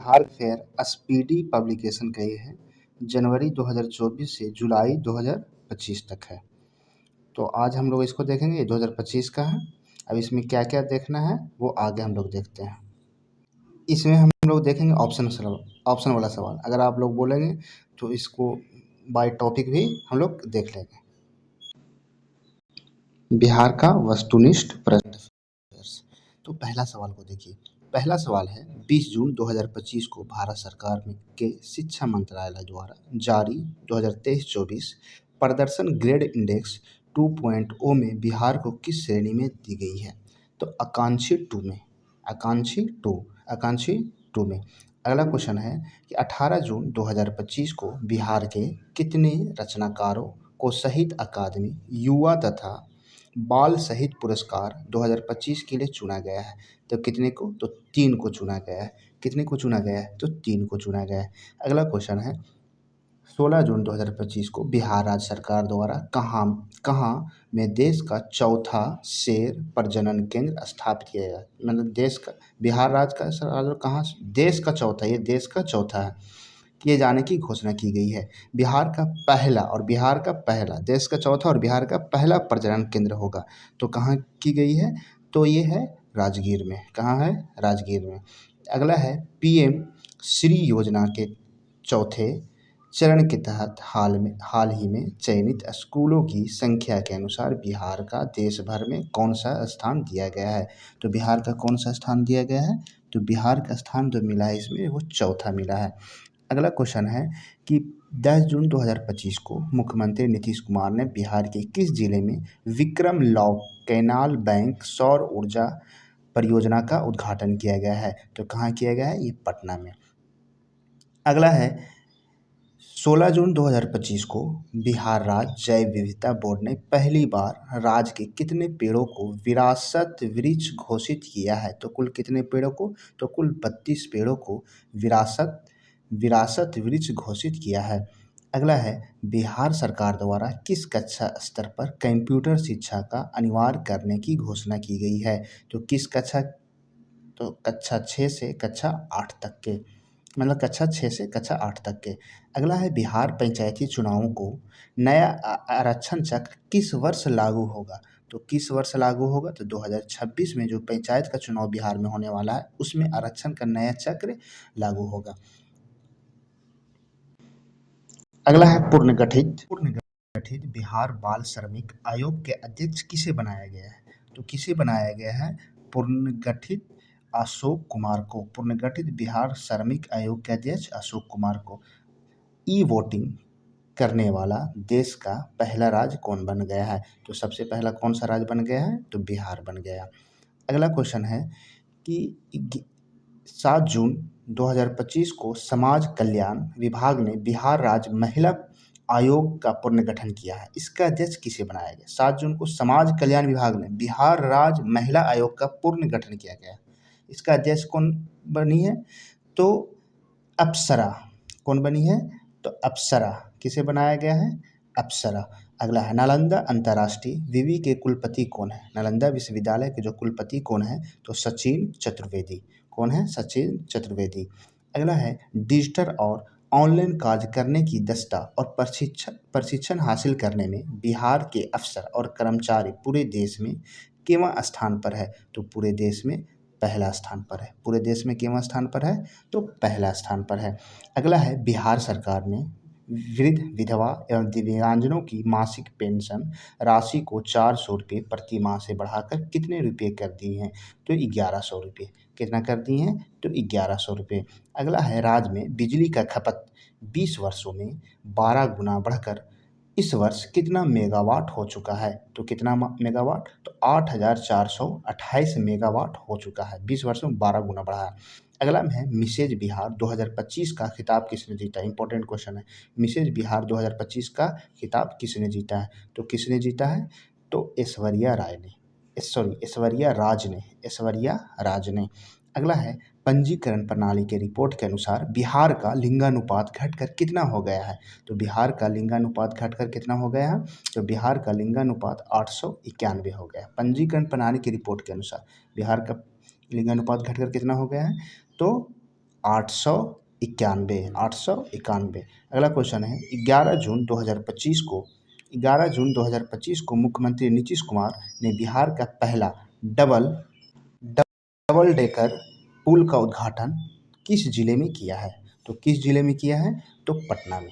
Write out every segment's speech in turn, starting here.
Bihar fair speedy publication का ये है, जनवरी 2024 से जुलाई 2025 तक है। तो आज हम लोग इसको देखेंगे, ये 2025 का है। अब इसमें क्या क्या देखना है वो आगे हम लोग देखते हैं। इसमें हम लोग देखेंगे ऑप्शन वाला सवाल। अगर आप लोग बोलेंगे तो इसको बाय टॉपिक भी हम लोग देख लेंगे। बिहार का वस्तुनिष्ठ प्रश्न। तो पहला सवाल को देखिए। पहला सवाल है, 20 जून 2025 को भारत सरकार के शिक्षा मंत्रालय द्वारा जारी 2023-24 प्रदर्शन ग्रेड इंडेक्स 2.0 में बिहार को किस श्रेणी में दी गई है? तो आकांक्षी 2 में। आकांक्षी 2 में। अगला क्वेश्चन है कि 18 जून 2025 को बिहार के कितने रचनाकारों को साहित्य अकादमी युवा तथा बाल साहित्य पुरस्कार 2025 के लिए चुना गया है? तो कितने को? तो 3 को चुना गया है। कितने को चुना गया है? तो 3 को चुना गया है। अगला क्वेश्चन है, 16 जून 2025 को बिहार राज्य सरकार द्वारा कहाँ में देश का चौथा शेर प्रजनन केंद्र स्थापित किया गया? मतलब देश का, बिहार राज्य का सरकार कहाँ, देश का चौथा, ये देश का चौथा है, किए जाने की घोषणा की गई है। बिहार का पहला देश का चौथा और बिहार का पहला प्रजनन केंद्र होगा। तो कहाँ की गई है? तो ये है राजगीर में। कहाँ है? राजगीर में। अगला है, पीएम श्री योजना के चौथे चरण के तहत हाल ही में चयनित स्कूलों की संख्या के अनुसार बिहार का देश भर में कौन सा स्थान दिया गया है? तो बिहार का कौन सा स्थान दिया गया है? तो बिहार का स्थान जो मिला है इसमें वो चौथा मिला है। अगला क्वेश्चन है कि 10 जून 2025 को मुख्यमंत्री नीतीश कुमार ने बिहार के किस जिले में विक्रम लॉ कैनाल बैंक सौर ऊर्जा परियोजना का उद्घाटन किया गया है? तो कहाँ किया गया है? ये पटना में। अगला है, 16 जून 2025 को बिहार राज्य जैव विविधता बोर्ड ने पहली बार राज्य के कितने पेड़ों को विरासत वृक्ष घोषित किया है? तो कुल कितने पेड़ों को? तो कुल 32 पेड़ों को विरासत वृक्ष घोषित किया है। अगला है, बिहार सरकार द्वारा किस कक्षा स्तर पर कंप्यूटर शिक्षा का अनिवार्य करने की घोषणा की गई है? तो किस कक्षा? तो कक्षा 6 से कक्षा 8 तक के, मतलब कक्षा 6 से कक्षा 8 तक के। अगला है, बिहार पंचायती चुनावों को नया आरक्षण चक्र किस वर्ष लागू होगा? तो किस वर्ष लागू होगा? तो 2026 में जो पंचायत का चुनाव बिहार में होने वाला है उसमें आरक्षण का नया चक्र लागू होगा। अगला है, पूर्णगठित बिहार बाल श्रमिक आयोग के अध्यक्ष किसे बनाया गया है? तो किसे बनाया गया है? पूर्णगठित अशोक कुमार को। पूर्णगठित बिहार श्रमिक आयोग के अध्यक्ष अशोक कुमार को। ई वोटिंग करने वाला देश का पहला राज्य कौन बन गया है? तो सबसे पहला कौन सा राज्य बन गया है? तो बिहार बन गया। अगला क्वेश्चन है कि 7 जून 2025 को समाज कल्याण विभाग ने बिहार राज्य महिला आयोग का पुनर्गठन किया है। इसका अध्यक्ष किसे बनाया गया? 7 जून को समाज कल्याण विभाग ने बिहार राज्य महिला आयोग का पुनर्गठन किया गया। इसका अध्यक्ष कौन बनी है? तो अप्सरा। कौन बनी है? तो अप्सरा। किसे बनाया गया है? अप्सरा। अगला है, नालंदा अंतर्राष्ट्रीय विवि के कुलपति कौन है? नालंदा विश्वविद्यालय के जो कुलपति कौन है? तो सचिन चतुर्वेदी। कौन है? सचिन चतुर्वेदी। अगला है, डिजिटल और ऑनलाइन कार्य करने की दक्षता और प्रशिक्षण हासिल करने में बिहार के अफसर और कर्मचारी पूरे देश में केवां स्थान पर है? तो पूरे देश में पहला स्थान पर है। पूरे देश में केवां स्थान पर है? तो पहला स्थान पर है। अगला है, बिहार सरकार ने वृद्ध विधवा एवं दिव्यांगजनों की मासिक पेंशन राशि को 400 रुपये प्रति माह से बढ़ाकर कितने रुपये कर दिए हैं? तो 1100 रुपये। कितना कर दिए हैं? तो 1100 रुपये। अगला है, राज्य में बिजली का खपत 20 वर्षों में 12 गुना बढ़कर इस वर्ष कितना मेगावाट हो चुका है? तो कितना मेगावाट? तो 8428 मेगावाट हो चुका है। 20 वर्षों में 12 गुना बढ़ा है। अगला में है, मिसेज बिहार 2025 का खिताब किसने जीता? इंपॉर्टेंट क्वेश्चन है। मिसेज बिहार 2025 का खिताब किसने जीता है? तो किसने जीता है? तो ऐश्वर्या राज ने। अगला है, पंजीकरण प्रणाली के रिपोर्ट के अनुसार बिहार का लिंगानुपात घटकर कितना हो गया है? तो बिहार का लिंगानुपात घटकर कितना हो गया है? तो बिहार का लिंगानुपात 891 हो गया। पंजीकरण प्रणाली की रिपोर्ट के अनुसार बिहार का लिंगानुपात घटकर कितना हो गया है? तो 891। अगला क्वेश्चन है 11 जून 2025 को मुख्यमंत्री नीतीश कुमार ने बिहार का पहला डबल डेकर पुल का उद्घाटन किस जिले में किया है? तो किस जिले में किया है? तो पटना में।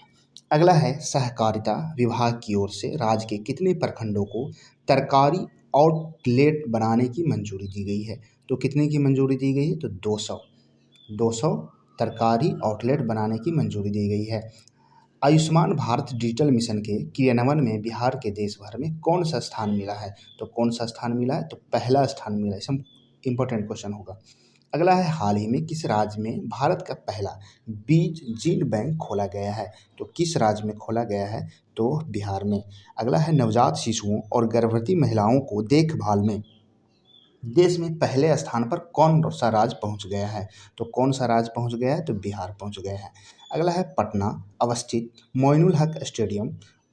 अगला है सहकारिता विभाग की ओर से राज्य के कितने प्रखंडों को तरकारी आउटलेट बनाने की मंजूरी दी गई है? तो कितने की मंजूरी दी गई है? तो 200 तरकारी आउटलेट बनाने की मंजूरी दी गई है। आयुष्मान भारत डिजिटल मिशन के क्रियान्वयन में बिहार के देश भर में कौन सा स्थान मिला है? तो कौन सा स्थान मिला है? तो पहला स्थान मिला है। इसमें इंपॉर्टेंट क्वेश्चन होगा। अगला है हाल ही में किस राज्य में भारत का पहला बीज जीन बैंक खोला गया है? तो किस राज्य में खोला गया है? तो बिहार में। अगला है नवजात शिशुओं और गर्भवती महिलाओं को देखभाल में देश में पहले स्थान पर कौन सा राज्य पहुंच गया है? तो कौन सा राज्य पहुंच गया है? तो बिहार पहुंच गया है। अगला है पटना अवस्थित मोइनुल हक स्टेडियम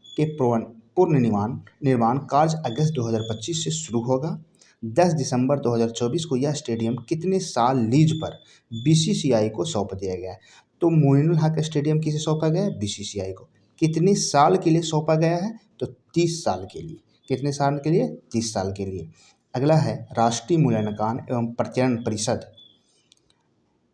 के पूर्ण निर्माण कार्य अगस्त 2025 से शुरू होगा। 10 दिसंबर 2024 को यह स्टेडियम कितने साल लीज पर बीसीसीआई को सौंप दिया गया है? तो मोइनुल हक स्टेडियम किसे सौंपा गया है? बीसीसीआई को। कितने साल के लिए सौंपा गया है? तो 30 साल के लिए। कितने साल के लिए? 30 साल के लिए। अगला है राष्ट्रीय मूल्यांकन एवं प्रत्यायन परिषद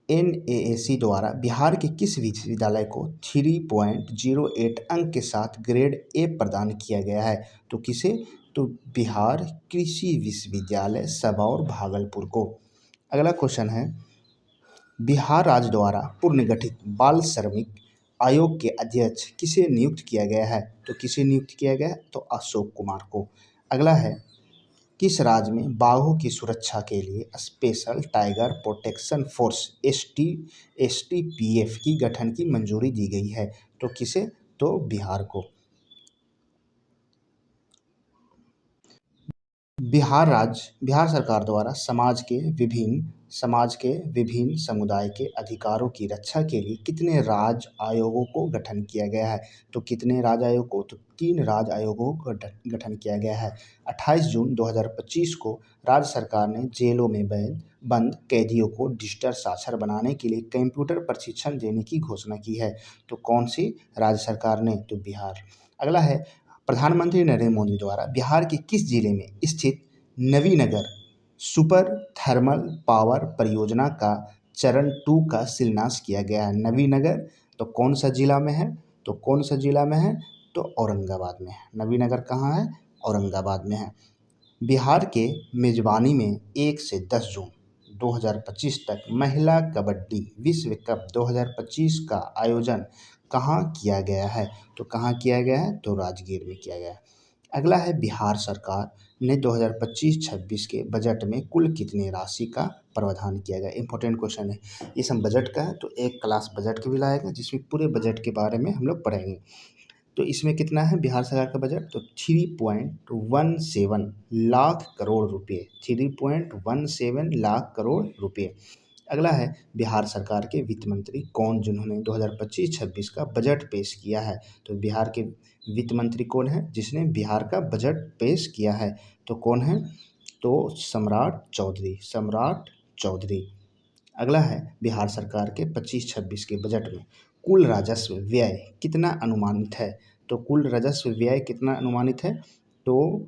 NAAC द्वारा बिहार के किस विश्वविद्यालय को 3.08 अंक के साथ ग्रेड A प्रदान किया गया है? तो किसे? तो बिहार कृषि विश्वविद्यालय सबौर भागलपुर को। अगला क्वेश्चन है बिहार राज्य द्वारा पुनर्गठित बाल श्रमिक आयोग के अध्यक्ष किसे नियुक्त किया गया है? तो किसे नियुक्त किया गया है? तो अशोक कुमार को। अगला है किस राज्य में बाघों की सुरक्षा के लिए special tiger protection force STPF की गठन की मंजूरी दी गई है? तो किसे? तो बिहार को। बिहार सरकार द्वारा समाज के विभिन्न समुदाय के अधिकारों की रक्षा के लिए कितने राज्य आयोगों को गठन किया गया है? तो कितने राज्य आयोग को? तो 3 राज्य आयोगों का गठन किया गया है। 28 जून 2025 को राज्य सरकार ने जेलों में बंद कैदियों को डिजिटल साक्षर बनाने के लिए कंप्यूटर प्रशिक्षण देने की घोषणा की है। तो कौन सी राज्य सरकार ने? तो बिहार। अगला है प्रधानमंत्री नरेंद्र मोदी द्वारा बिहार के किस जिले में स्थित नवीनगर सुपर थर्मल पावर परियोजना का चरण 2 का शिलान्यास किया गया है? नवीनगर तो कौन सा जिला में है? तो कौन सा जिला में है? तो औरंगाबाद में है। नवीनगर कहाँ है? औरंगाबाद में है। बिहार के मेजबानी में 1 से 10 जून 2025 तक महिला कबड्डी विश्व कप 2025 का आयोजन कहाँ किया गया है? तो कहाँ किया गया है? तो राजगीर में किया गया है। अगला है बिहार सरकार ने 2025-26 के बजट में कुल कितनी राशि का प्रावधान किया गया? इंपॉर्टेंट क्वेश्चन है। ये सब बजट का है तो एक क्लास बजट के भी लाएगा जिसमें पूरे बजट के बारे में हम लोग पढ़ेंगे। तो इसमें कितना है बिहार सरकार का बजट? तो 3.17 लाख करोड़ रुपये। 3.17 लाख करोड़ रुपये। अगला है बिहार सरकार के वित्त मंत्री कौन जिन्होंने 2025-26 का बजट पेश किया है? तो बिहार के वित्त मंत्री कौन है जिसने बिहार का बजट पेश किया है? तो कौन है? तो सम्राट चौधरी। अगला है बिहार सरकार के 25-26 के बजट में कुल राजस्व व्यय कितना अनुमानित है? तो कुल राजस्व व्यय कितना अनुमानित है? तो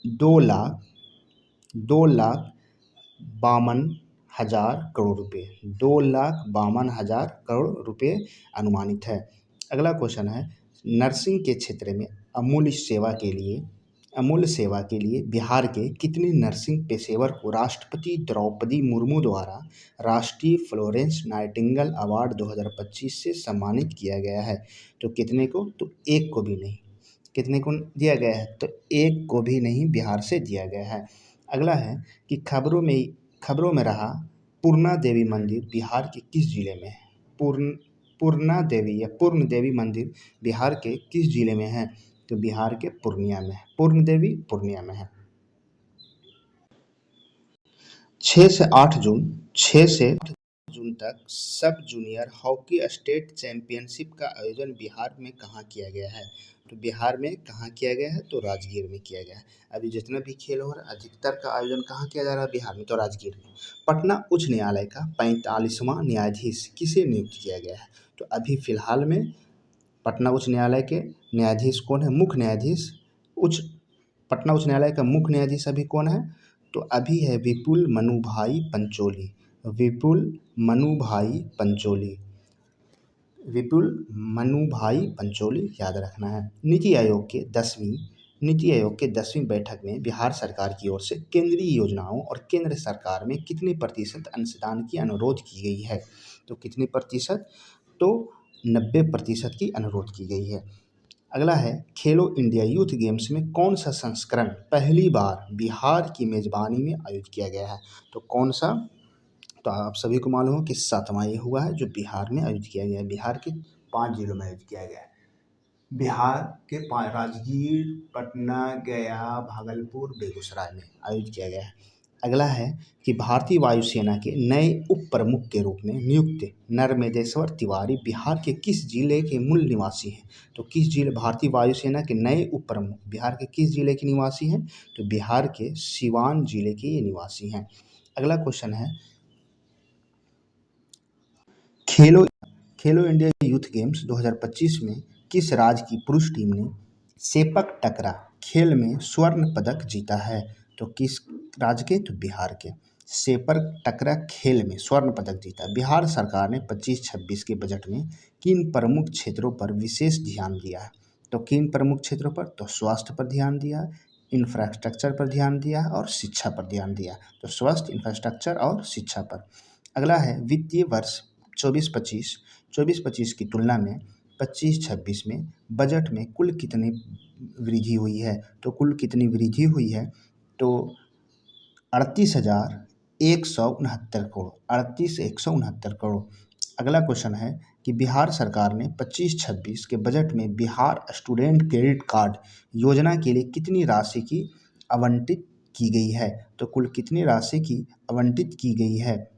2,52,000 करोड़ रुपये। 2,52,000 करोड़ रुपये अनुमानित है। अगला क्वेश्चन है नर्सिंग के क्षेत्र में अमूल्य सेवा के लिए बिहार के कितने नर्सिंग पेशेवर को राष्ट्रपति द्रौपदी मुर्मू द्वारा राष्ट्रीय फ्लोरेंस नाइटिंगेल अवार्ड 2025 से सम्मानित किया गया है? तो कितने को? तो एक को भी नहीं। कितने को दिया गया है? तो एक को भी नहीं बिहार से दिया गया है। अगला है कि खबरों में रहा पूर्णा देवी मंदिर बिहार के किस जिले में है? पूर्णा देवी मंदिर बिहार के किस जिले में है? तो बिहार के पूर्णिया में है। पूर्ण देवी पूर्णिया में है। 6 से 8 जून जून तक सब जूनियर हॉकी स्टेट चैंपियनशिप का आयोजन बिहार में कहाँ किया गया है? तो बिहार में कहाँ किया गया है? तो राजगीर में किया गया है। अभी जितना भी खेल हो रहा है अधिकतर का आयोजन कहाँ किया जा रहा है? बिहार में, तो राजगीर में। पटना उच्च न्यायालय का 45वां न्यायाधीश किसे नियुक्त किया गया है? तो अभी फिलहाल में पटना उच्च न्यायालय के न्यायाधीश कौन है? मुख्य न्यायाधीश पटना उच्च न्यायालय का मुख्य न्यायाधीश अभी कौन है? तो अभी है विपुल मनुभाई पंचोली। विपुल मनुभाई पंचोली। विपुल मनुभाई पंचोली याद रखना है। नीति आयोग के 10वीं बैठक में बिहार सरकार की ओर से केंद्रीय योजनाओं और केंद्र सरकार में कितने प्रतिशत अंशदान की अनुरोध की गई है? तो कितने प्रतिशत? तो 90% की अनुरोध की गई है। अगला है खेलो इंडिया यूथ गेम्स में कौन सा संस्करण पहली बार बिहार की मेजबानी में आयोजित किया गया है? तो कौन सा? तो आप सभी को मालूम हो कि 7वां ये हुआ है जो बिहार में आयोजित किया गया है। बिहार के 5 जिलों में आयोजित किया गया है। बिहार के राजगीर, पटना, गया, भागलपुर, बेगूसराय में आयोजित किया गया है। अगला है कि भारतीय वायुसेना के नए उप प्रमुख के रूप में नियुक्त नर्मदेश्वर तिवारी बिहार के किस जिले के मूल निवासी हैं? तो किस जिले भारतीय वायुसेना के नए उप प्रमुख बिहार के किस जिले के निवासी हैं? तो बिहार के सिवान जिले के ये निवासी हैं। अगला क्वेश्चन है खेलो खेलो इंडिया यूथ गेम्स 2025 में किस राज्य की पुरुष टीम ने सेपक टकरा खेल में स्वर्ण पदक जीता है? तो किस राज्य के? तो बिहार के। सेपक टकरा खेल में स्वर्ण पदक जीता। बिहार सरकार ने 25-26 के बजट में किन प्रमुख क्षेत्रों पर विशेष ध्यान दिया है? तो किन प्रमुख क्षेत्रों पर? तो स्वास्थ्य पर ध्यान दिया, इंफ्रास्ट्रक्चर पर ध्यान दिया और शिक्षा पर ध्यान दिया। तो स्वास्थ्य, इंफ्रास्ट्रक्चर और शिक्षा पर। अगला है वित्तीय वर्ष 24-25 की तुलना में 25-26 में बजट में कुल कितनी वृद्धि हुई है? तो कुल कितनी वृद्धि हुई है? तो 38,169 करोड़। 38,169 करोड़। अगला क्वेश्चन है कि बिहार सरकार ने 25-26 के बजट में बिहार स्टूडेंट क्रेडिट कार्ड योजना के लिए कितनी राशि की आवंटित की गई है? तो कुल कितनी राशि की आवंटित की गई है?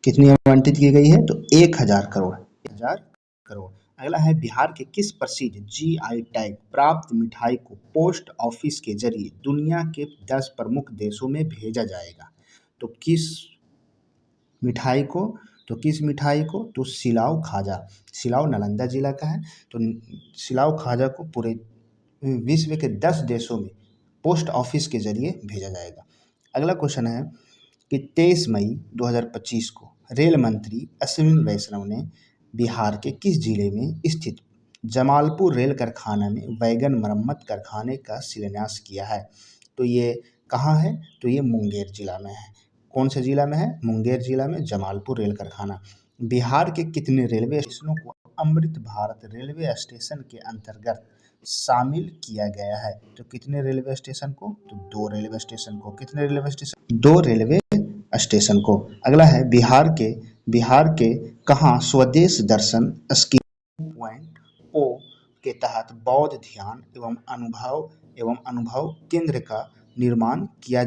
कितनी आवंटित की गई है? तो 1,000 करोड़। 1,000 करोड़। अगला है बिहार के किस प्रसिद्ध जीआई टैग प्राप्त मिठाई को पोस्ट ऑफिस के जरिए दुनिया के 10 प्रमुख देशों में भेजा जाएगा? तो किस मिठाई को? तो सिलाव खाजा। सिलाव नालंदा जिला का है। तो सिलाव खाजा को पूरे विश्व के 10 देशों में पोस्ट ऑफिस के जरिए भेजा जाएगा। अगला क्वेश्चन है कि 23 मई 2025 को रेल मंत्री अश्विनी वैष्णव ने बिहार के किस जिले में स्थित जमालपुर रेल कारखाना में वैगन मरम्मत कारखाने का शिलान्यास किया है? तो ये कहाँ है? तो ये मुंगेर जिला में है। कौन से जिला में है? मुंगेर जिला में जमालपुर रेल कारखाना। बिहार के कितने रेलवे स्टेशनों को अमृत भारत रेलवे स्टेशन के अंतर्गत शामिल किया गया है? तो कितने रेलवे स्टेशन को? तो 2 रेलवे स्टेशन को। कितने रेलवे स्टेशन? 2 रेलवे स्टेशन को। अगला है बिहार के कहाँ स्वदेश दर्शन स्कीम 2.0 के तहत बौद्ध ध्यान एवं अनुभव केंद्र का निर्माण किया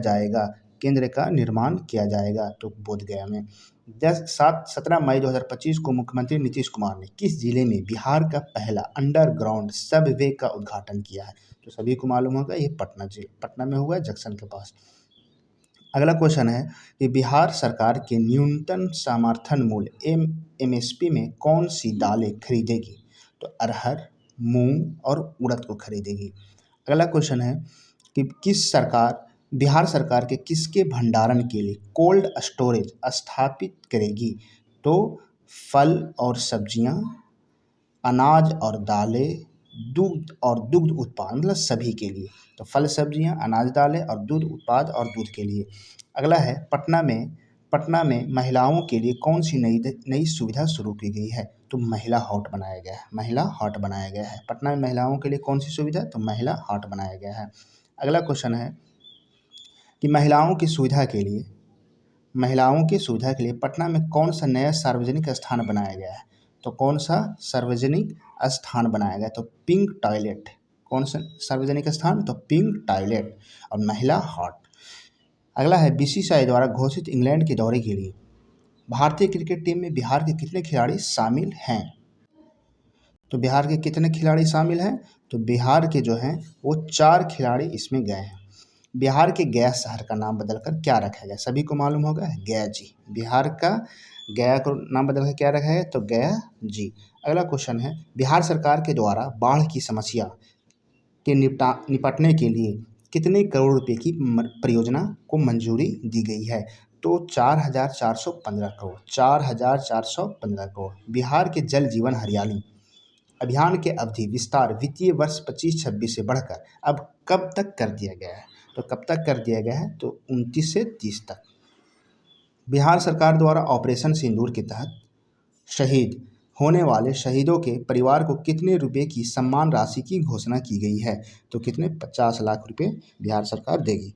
जाएगा? तो बोधगया में। 17 मई 2025 को मुख्यमंत्री नीतीश कुमार ने किस जिले में बिहार का पहला अंडरग्राउंड सबवे का उद्घाटन किया है? तो सभी को मालूम होगा ये पटना में हुआ है, जंक्शन के पास। अगला क्वेश्चन है कि बिहार सरकार के न्यूनतम समर्थन मूल्य एमएसपी में कौन सी दालें खरीदेगी? तो अरहर, मूंग और उड़द को खरीदेगी। अगला क्वेश्चन है कि बिहार सरकार के किसके भंडारण के लिए कोल्ड स्टोरेज स्थापित करेगी? तो फल और सब्जियां, अनाज और दालें, दूध और दुग्ध उत्पाद, मतलब सभी के लिए। तो फल, सब्जियां, अनाज, दालें और दूध उत्पाद और दूध के लिए। अगला है पटना में महिलाओं के लिए कौन सी नई सुविधा शुरू की गई है? तो महिला हॉट बनाया गया है। पटना में महिलाओं के लिए कौन सी सुविधा? तो महिला हॉट बनाया गया है। अगला क्वेश्चन है कि महिलाओं की सुविधा के लिए पटना में कौन सा नया सार्वजनिक स्थान बनाया गया है? तो कौन सा सार्वजनिक स्थान बनाया गया? तो पिंक टॉयलेट। कौन सा सार्वजनिक स्थान? तो पिंक टॉयलेट और महिला हॉट। अगला है बीसीसीआई द्वारा घोषित इंग्लैंड के दौरे के लिए भारतीय क्रिकेट टीम में बिहार के कितने खिलाड़ी शामिल हैं? तो बिहार के कितने खिलाड़ी शामिल हैं? तो बिहार के जो हैं वो 4 खिलाड़ी इसमें गए हैं। बिहार के गया शहर का नाम बदलकर क्या रखा गया? सभी को मालूम होगा, गया जी। बिहार का गया को नाम बदलकर क्या रखा है? तो गया जी। अगला क्वेश्चन है, बिहार सरकार के द्वारा बाढ़ की समस्या के निपटने के लिए कितने करोड़ रुपए की परियोजना को मंजूरी दी गई है? तो 4,415 करोड़, 4,415 करोड़। बिहार के जल जीवन हरियाली अभियान के अवधि विस्तार वित्तीय वर्ष 25-26 से बढ़कर अब कब तक कर दिया गया है? तो कब तक कर दिया गया है? तो 29 से 30 तक। बिहार सरकार द्वारा ऑपरेशन सिंदूर के तहत शहीद होने वाले शहीदों के परिवार को कितने रुपए की सम्मान राशि की घोषणा की गई है? तो कितने? 50 लाख रुपए बिहार सरकार देगी।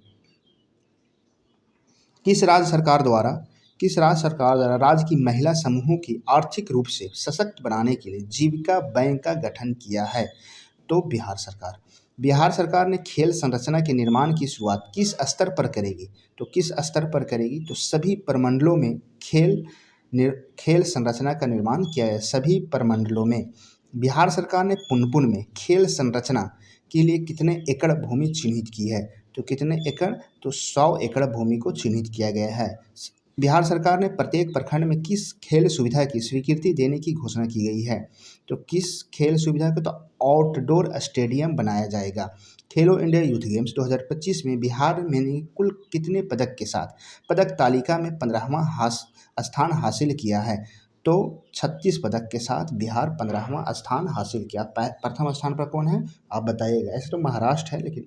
किस राज्य सरकार द्वारा राज्य की महिला समूहों की आर्थिक रूप से सशक्त बनाने के लिए जीविका बैंक का गठन किया है? तो बिहार सरकार। बिहार सरकार ने खेल संरचना के निर्माण की शुरुआत किस स्तर पर करेगी? तो किस स्तर पर करेगी? तो सभी प्रमंडलों में खेल संरचना का निर्माण किया है, सभी प्रमंडलों में। बिहार सरकार ने पुनपुन में खेल संरचना के लिए कितने एकड़ भूमि चिन्हित की है? तो कितने एकड़? तो 100 एकड़ भूमि को चिन्हित किया गया है। बिहार सरकार ने प्रत्येक प्रखंड में किस खेल सुविधा की स्वीकृति देने की घोषणा की गई है? तो किस खेल सुविधा को? तो आउटडोर स्टेडियम बनाया जाएगा। खेलो इंडिया यूथ गेम्स 2025 में बिहार ने कुल कितने पदक के साथ पदक तालिका में 15वां स्थान हासिल किया है? तो 36 पदक के साथ बिहार 15वां स्थान हासिल किया। प्रथम स्थान पर कौन है आप बताइएगा? ऐसे तो महाराष्ट्र है, लेकिन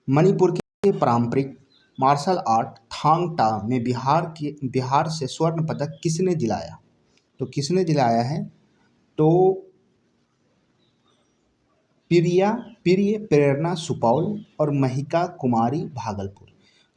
मणिपुर के पारंपरिक मार्शल आर्ट थांग टा में बिहार से स्वर्ण पदक किसने दिलाया? तो किसने दिलाया है? तो प्रिय प्रेरणा सुपौल और महिका कुमारी भागलपुर।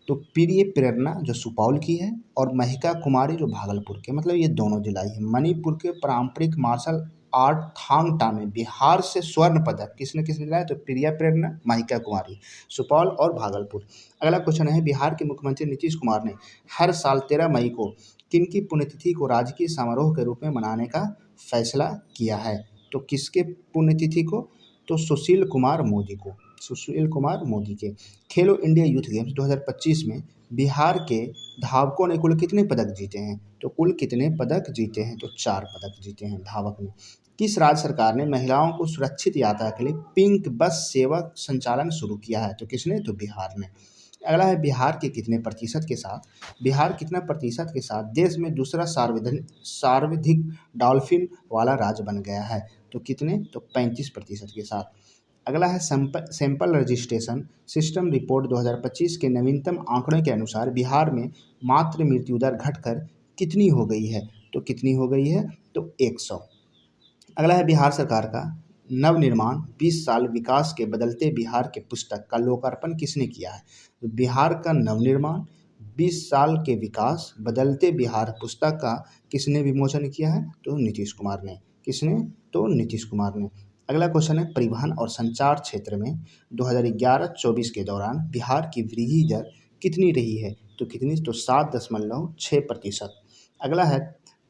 तो प्रिय प्रेरणा जो सुपौल की है और महिका कुमारी जो भागलपुर के, मतलब ये दोनों दिलाई है। मणिपुर के पारंपरिक मार्शल आर्ट थांग टा में बिहार से स्वर्ण पदक किसने किसने दिलाया? तो प्रिया प्रेरणा, महिका कुमारी, सुपौल और भागलपुर। अगला क्वेश्चन है, बिहार के मुख्यमंत्री नीतीश कुमार ने हर साल 13 मई को किनकी पुण्यतिथि को राजकीय समारोह के रूप में मनाने का फैसला किया है? तो किसके पुण्यतिथि को? तो सुशील कुमार मोदी को, सुशील कुमार मोदी के। खेलो इंडिया यूथ गेम्स 2025 में बिहार के धावकों ने कुल कितने पदक जीते हैं? तो कुल कितने पदक जीते हैं? तो 4 पदक जीते हैं धावक ने। किस राज्य सरकार ने महिलाओं को सुरक्षित यात्रा के लिए पिंक बस सेवा संचालन शुरू किया है? तो किसने? तो बिहार ने। अगला है, बिहार कितना प्रतिशत के साथ देश में दूसरा सर्वाधिक डॉल्फिन वाला राज्य बन गया है? तो कितने? तो 35% के साथ। अगला है, सैंपल रजिस्ट्रेशन सिस्टम रिपोर्ट 2025 के नवीनतम आंकड़ों के अनुसार बिहार में मातृ मृत्यु दर घटकर कितनी हो गई है? तो कितनी हो गई है? तो 100। अगला है, बिहार सरकार का नवनिर्माण 20 साल विकास के बदलते बिहार के पुस्तक का लोकार्पण किसने किया है? तो बिहार का नवनिर्माण 20 साल के विकास बदलते बिहार पुस्तक का किसने विमोचन किया है? तो नीतीश कुमार ने। किसने? तो नीतीश कुमार ने। अगला क्वेश्चन है, परिवहन और संचार क्षेत्र में 2011-24 के दौरान बिहार की वृद्धि दर कितनी रही है? तो कितनी? तो 7.6%। अगला है,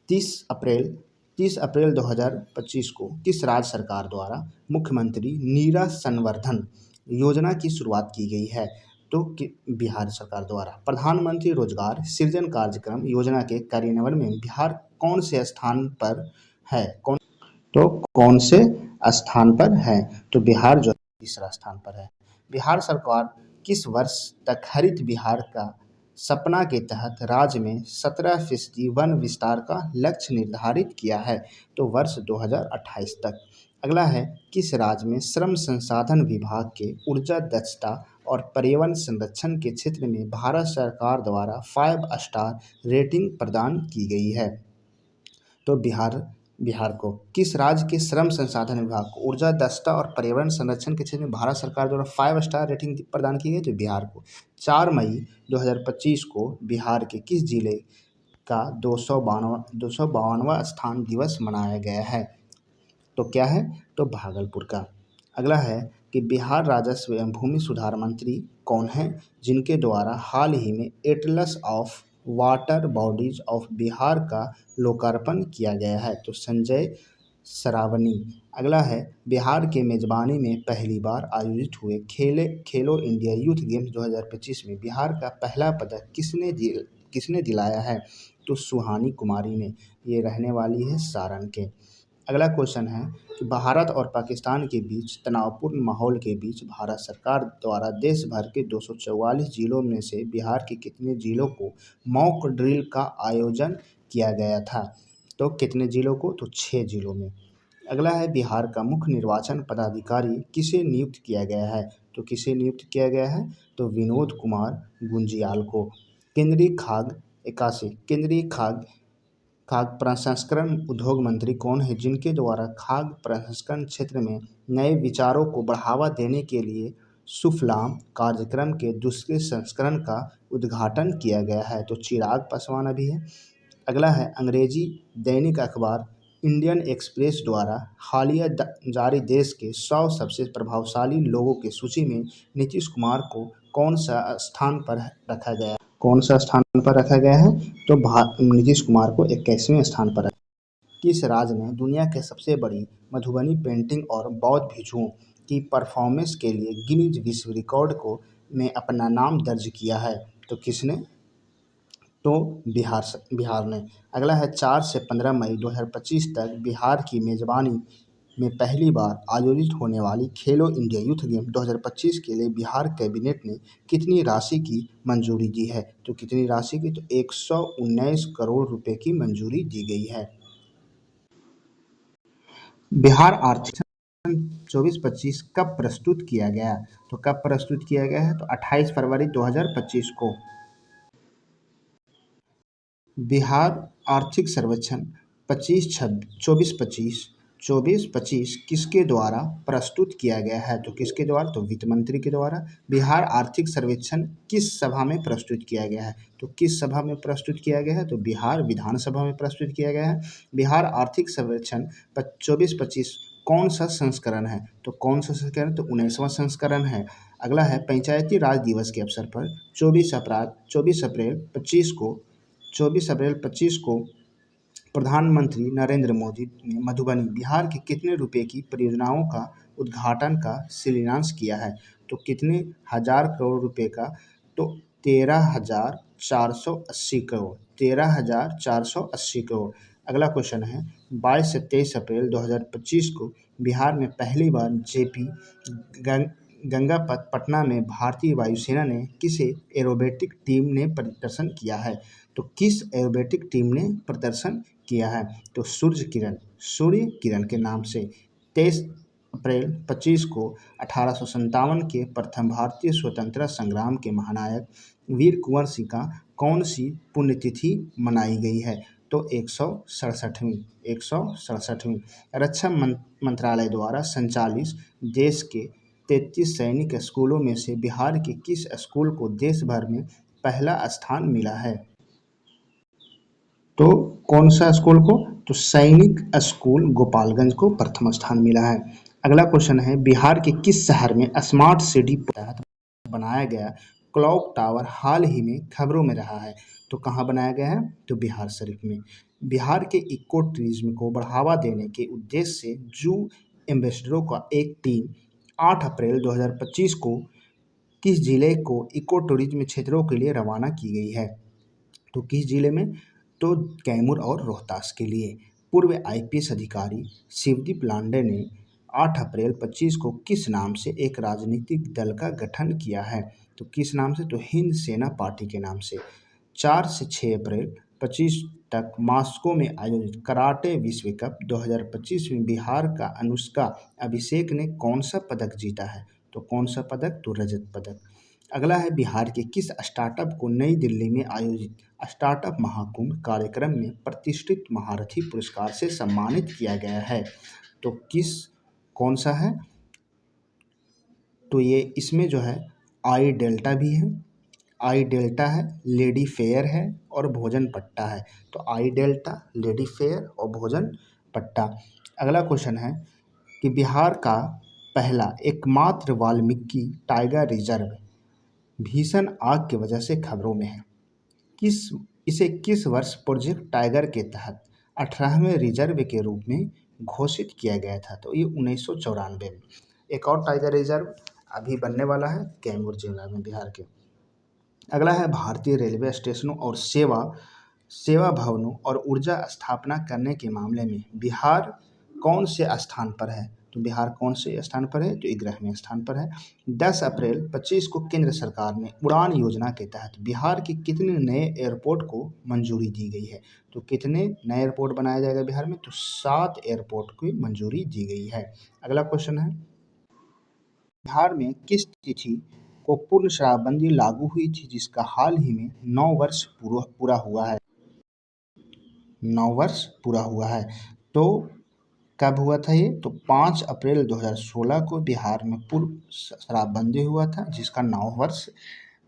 30 अप्रैल 2025 को किस राज्य सरकार द्वारा मुख्यमंत्री नीरा संवर्धन योजना की शुरुआत की गई है? तो बिहार सरकार द्वारा। प्रधानमंत्री रोजगार सृजन कार्यक्रम योजना के कार्यान्वयन में बिहार कौन से स्थान पर है? कौन से स्थान पर है? तो बिहार जो तीसरा स्थान पर है। बिहार सरकार किस वर्ष तक हरित बिहार का सपना के तहत राज्य में 17% वन विस्तार का लक्ष्य निर्धारित किया है? तो वर्ष 2028 तक। अगला है, किस राज्य में श्रम संसाधन विभाग के ऊर्जा दक्षता और पर्यावरण संरक्षण के क्षेत्र में भारत सरकार द्वारा 5 स्टार रेटिंग प्रदान की गई है? तो बिहार को। किस राज्य के श्रम संसाधन विभाग को ऊर्जा दक्षता और पर्यावरण संरक्षण के क्षेत्र में भारत सरकार द्वारा 5 स्टार रेटिंग प्रदान की गई? तो बिहार को। 4 मई 2025 को बिहार के किस जिले का 252वां स्थान दिवस मनाया गया है? तो क्या है? तो भागलपुर का। अगला है कि बिहार राजस्व एवं भूमि सुधार मंत्री कौन है जिनके द्वारा हाल ही में Atlas of water bodies of Bihar का लोकार्पण किया गया है? तो संजय सरावनी। अगला है, बिहार के मेजबानी में पहली बार आयोजित हुए खेलो इंडिया यूथ गेम्स 2025 में बिहार का पहला पदक किसने दिलाया है? तो सुहानी कुमारी ने। ये रहने वाली है सारण के। अगला क्वेश्चन है कि भारत और पाकिस्तान के बीच तनावपूर्ण माहौल के बीच भारत सरकार द्वारा देश भर के 244 जिलों में से बिहार के कितने जिलों को मॉक ड्रिल का आयोजन किया गया था? तो कितने जिलों को? तो 6 जिलों में। अगला है, बिहार का मुख्य निर्वाचन पदाधिकारी किसे नियुक्त किया गया है? तो किसे नियुक्त किया गया है? तो विनोद कुमार गुंजियाल को। केंद्रीय खाद्य प्रसंस्करण उद्योग मंत्री कौन है जिनके द्वारा खाद्य प्रसंस्करण क्षेत्र में नए विचारों को बढ़ावा देने के लिए सुफलाम कार्यक्रम के दूसरे संस्करण का उद्घाटन किया गया है? तो चिराग पासवान अभी है। अगला है, अंग्रेजी दैनिक अखबार इंडियन एक्सप्रेस द्वारा हालिया जारी देश के 100 सबसे प्रभावशाली लोगों की सूची में नीतीश कुमार को कौन सा स्थान पर रखा गया है? कौन सा स्थान पर रखा गया है? तो नीतीश कुमार को 21वें स्थान पर। किस राज्य ने दुनिया के सबसे बड़ी मधुबनी पेंटिंग और बौद्ध भिक्षुओं की परफॉर्मेंस के लिए गिनीज विश्व रिकॉर्ड को में अपना नाम दर्ज किया है? तो किसने? तो बिहार ने। अगला है, 4 से 15 मई 2025 तक बिहार की मेजबानी में पहली बार आयोजित होने वाली खेलो इंडिया यूथ गेम 2025 के लिए बिहार कैबिनेट ने कितनी राशि की मंजूरी दी है? तो कितनी राशि की? तो 119 करोड़ रुपए की मंजूरी दी गई है। बिहार आर्थिक 24-25 कब प्रस्तुत किया गया? तो कब प्रस्तुत किया गया है? तो 28 फरवरी 2025 को। बिहार आर्थिक सर्वेक्षण 24-25 किसके द्वारा प्रस्तुत किया गया है? तो किसके द्वारा? तो वित्त मंत्री के द्वारा। बिहार आर्थिक सर्वेक्षण किस सभा में प्रस्तुत किया गया है? तो किस सभा में प्रस्तुत किया गया है? तो बिहार विधानसभा में प्रस्तुत किया गया है। बिहार आर्थिक सर्वेक्षण 24-25 कौन सा संस्करण है? तो कौन सा संस्करण? तो 19वां संस्करण है। अगला है, पंचायती राज दिवस के अवसर पर 24 अप्रैल 25 को प्रधानमंत्री नरेंद्र मोदी ने मधुबनी बिहार के कितने रुपए की परियोजनाओं का उद्घाटन का शिलान्यास किया है? तो कितने हजार करोड़ रुपए का? तो 13,480 करोड़। 13,480 करोड़। अगला क्वेश्चन है, 22 से 23 अप्रैल 2025 को बिहार में पहली बार जेपी गंगापथ पटना में भारतीय वायुसेना ने किस एरोबेटिक टीम ने प्रदर्शन किया है? तो किस एरोबेटिक टीम ने प्रदर्शन किया है? तो सूर्य किरण के नाम से। 23 अप्रैल 25 को 1857 के प्रथम भारतीय स्वतंत्रता संग्राम के महानायक वीर कुंवर सिंह का कौन सी पुण्यतिथि मनाई गई है? तो 167वीं। रक्षा मंत्रालय द्वारा संचालित देश के 33 सैनिक स्कूलों में से बिहार के किस स्कूल को देश भर में पहला स्थान मिला है? तो कौन सा स्कूल को? तो सैनिक स्कूल गोपालगंज को प्रथम स्थान मिला है। अगला क्वेश्चन है, बिहार के किस शहर में स्मार्ट सिटी तहत बनाया गया क्लॉक टावर हाल ही में खबरों में रहा है? तो कहाँ बनाया गया है? तो बिहार शरीफ में। बिहार के इको टूरिज्म को बढ़ावा देने के उद्देश्य से जू एम्बेसडरों का एक टीम 8 अप्रैल 2025 को किस जिले को इको टूरिज्म क्षेत्रों के लिए रवाना की गई है? तो किस जिले में? तो कैमूर और रोहतास के लिए। पूर्व आईपीएस अधिकारी शिवदीप लांडे ने 8 अप्रैल 25 को किस नाम से एक राजनीतिक दल का गठन किया है? तो किस नाम से? तो हिंद सेना पार्टी के नाम से। 4 से 6 अप्रैल 25 तक मॉस्को में आयोजित कराटे विश्व कप 2025 में बिहार का अनुष्का अभिषेक ने कौन सा पदक जीता है? तो कौन सा पदक? तो रजत पदक। अगला है, बिहार के किस स्टार्टअप को नई दिल्ली में आयोजित स्टार्टअप महाकुंभ कार्यक्रम में प्रतिष्ठित महारथी पुरस्कार से सम्मानित किया गया है? तो कौन सा है? तो ये इसमें जो है आई डेल्टा भी है, आई डेल्टा है, लेडी फेयर है और भोजन पट्टा है। तो आई डेल्टा, लेडी फेयर और भोजन पट्टा। अगला क्वेश्चन है कि बिहार का पहला एकमात्र वाल्मीकि टाइगर रिजर्व भीषण आग की वजह से खबरों में है। किस इसे किस वर्ष प्रोजेक्ट टाइगर के तहत 18वें रिजर्व के रूप में घोषित किया गया था? तो ये 1994 में। एक और टाइगर रिजर्व अभी बनने वाला है कैमूर जिला में, बिहार के। अगला है भारतीय रेलवे स्टेशनों और सेवा भवनों और ऊर्जा स्थापना करने के मामले में बिहार कौन से स्थान पर है? तो बिहार कौन से स्थान पर है? तो 11वें स्थान पर है। 10 अप्रैल 25 को केंद्र सरकार ने उड़ान योजना के तहत बिहार के कितने नए एयरपोर्ट को मंजूरी दी गई है? तो कितने नए एयरपोर्ट बनाया जाएगा बिहार में? तो 7 एयरपोर्ट की मंजूरी दी गई है। अगला क्वेश्चन है, बिहार में किस तिथि को पूर्ण शराबबंदी लागू हुई थी जिसका हाल ही में 9 वर्ष पूरा हुआ है? 9 वर्ष पूरा हुआ है। तो कब हुआ था ये? तो 5 अप्रैल 2016 को बिहार में पूर्ण शराबबंदी हुआ था, जिसका 9 वर्ष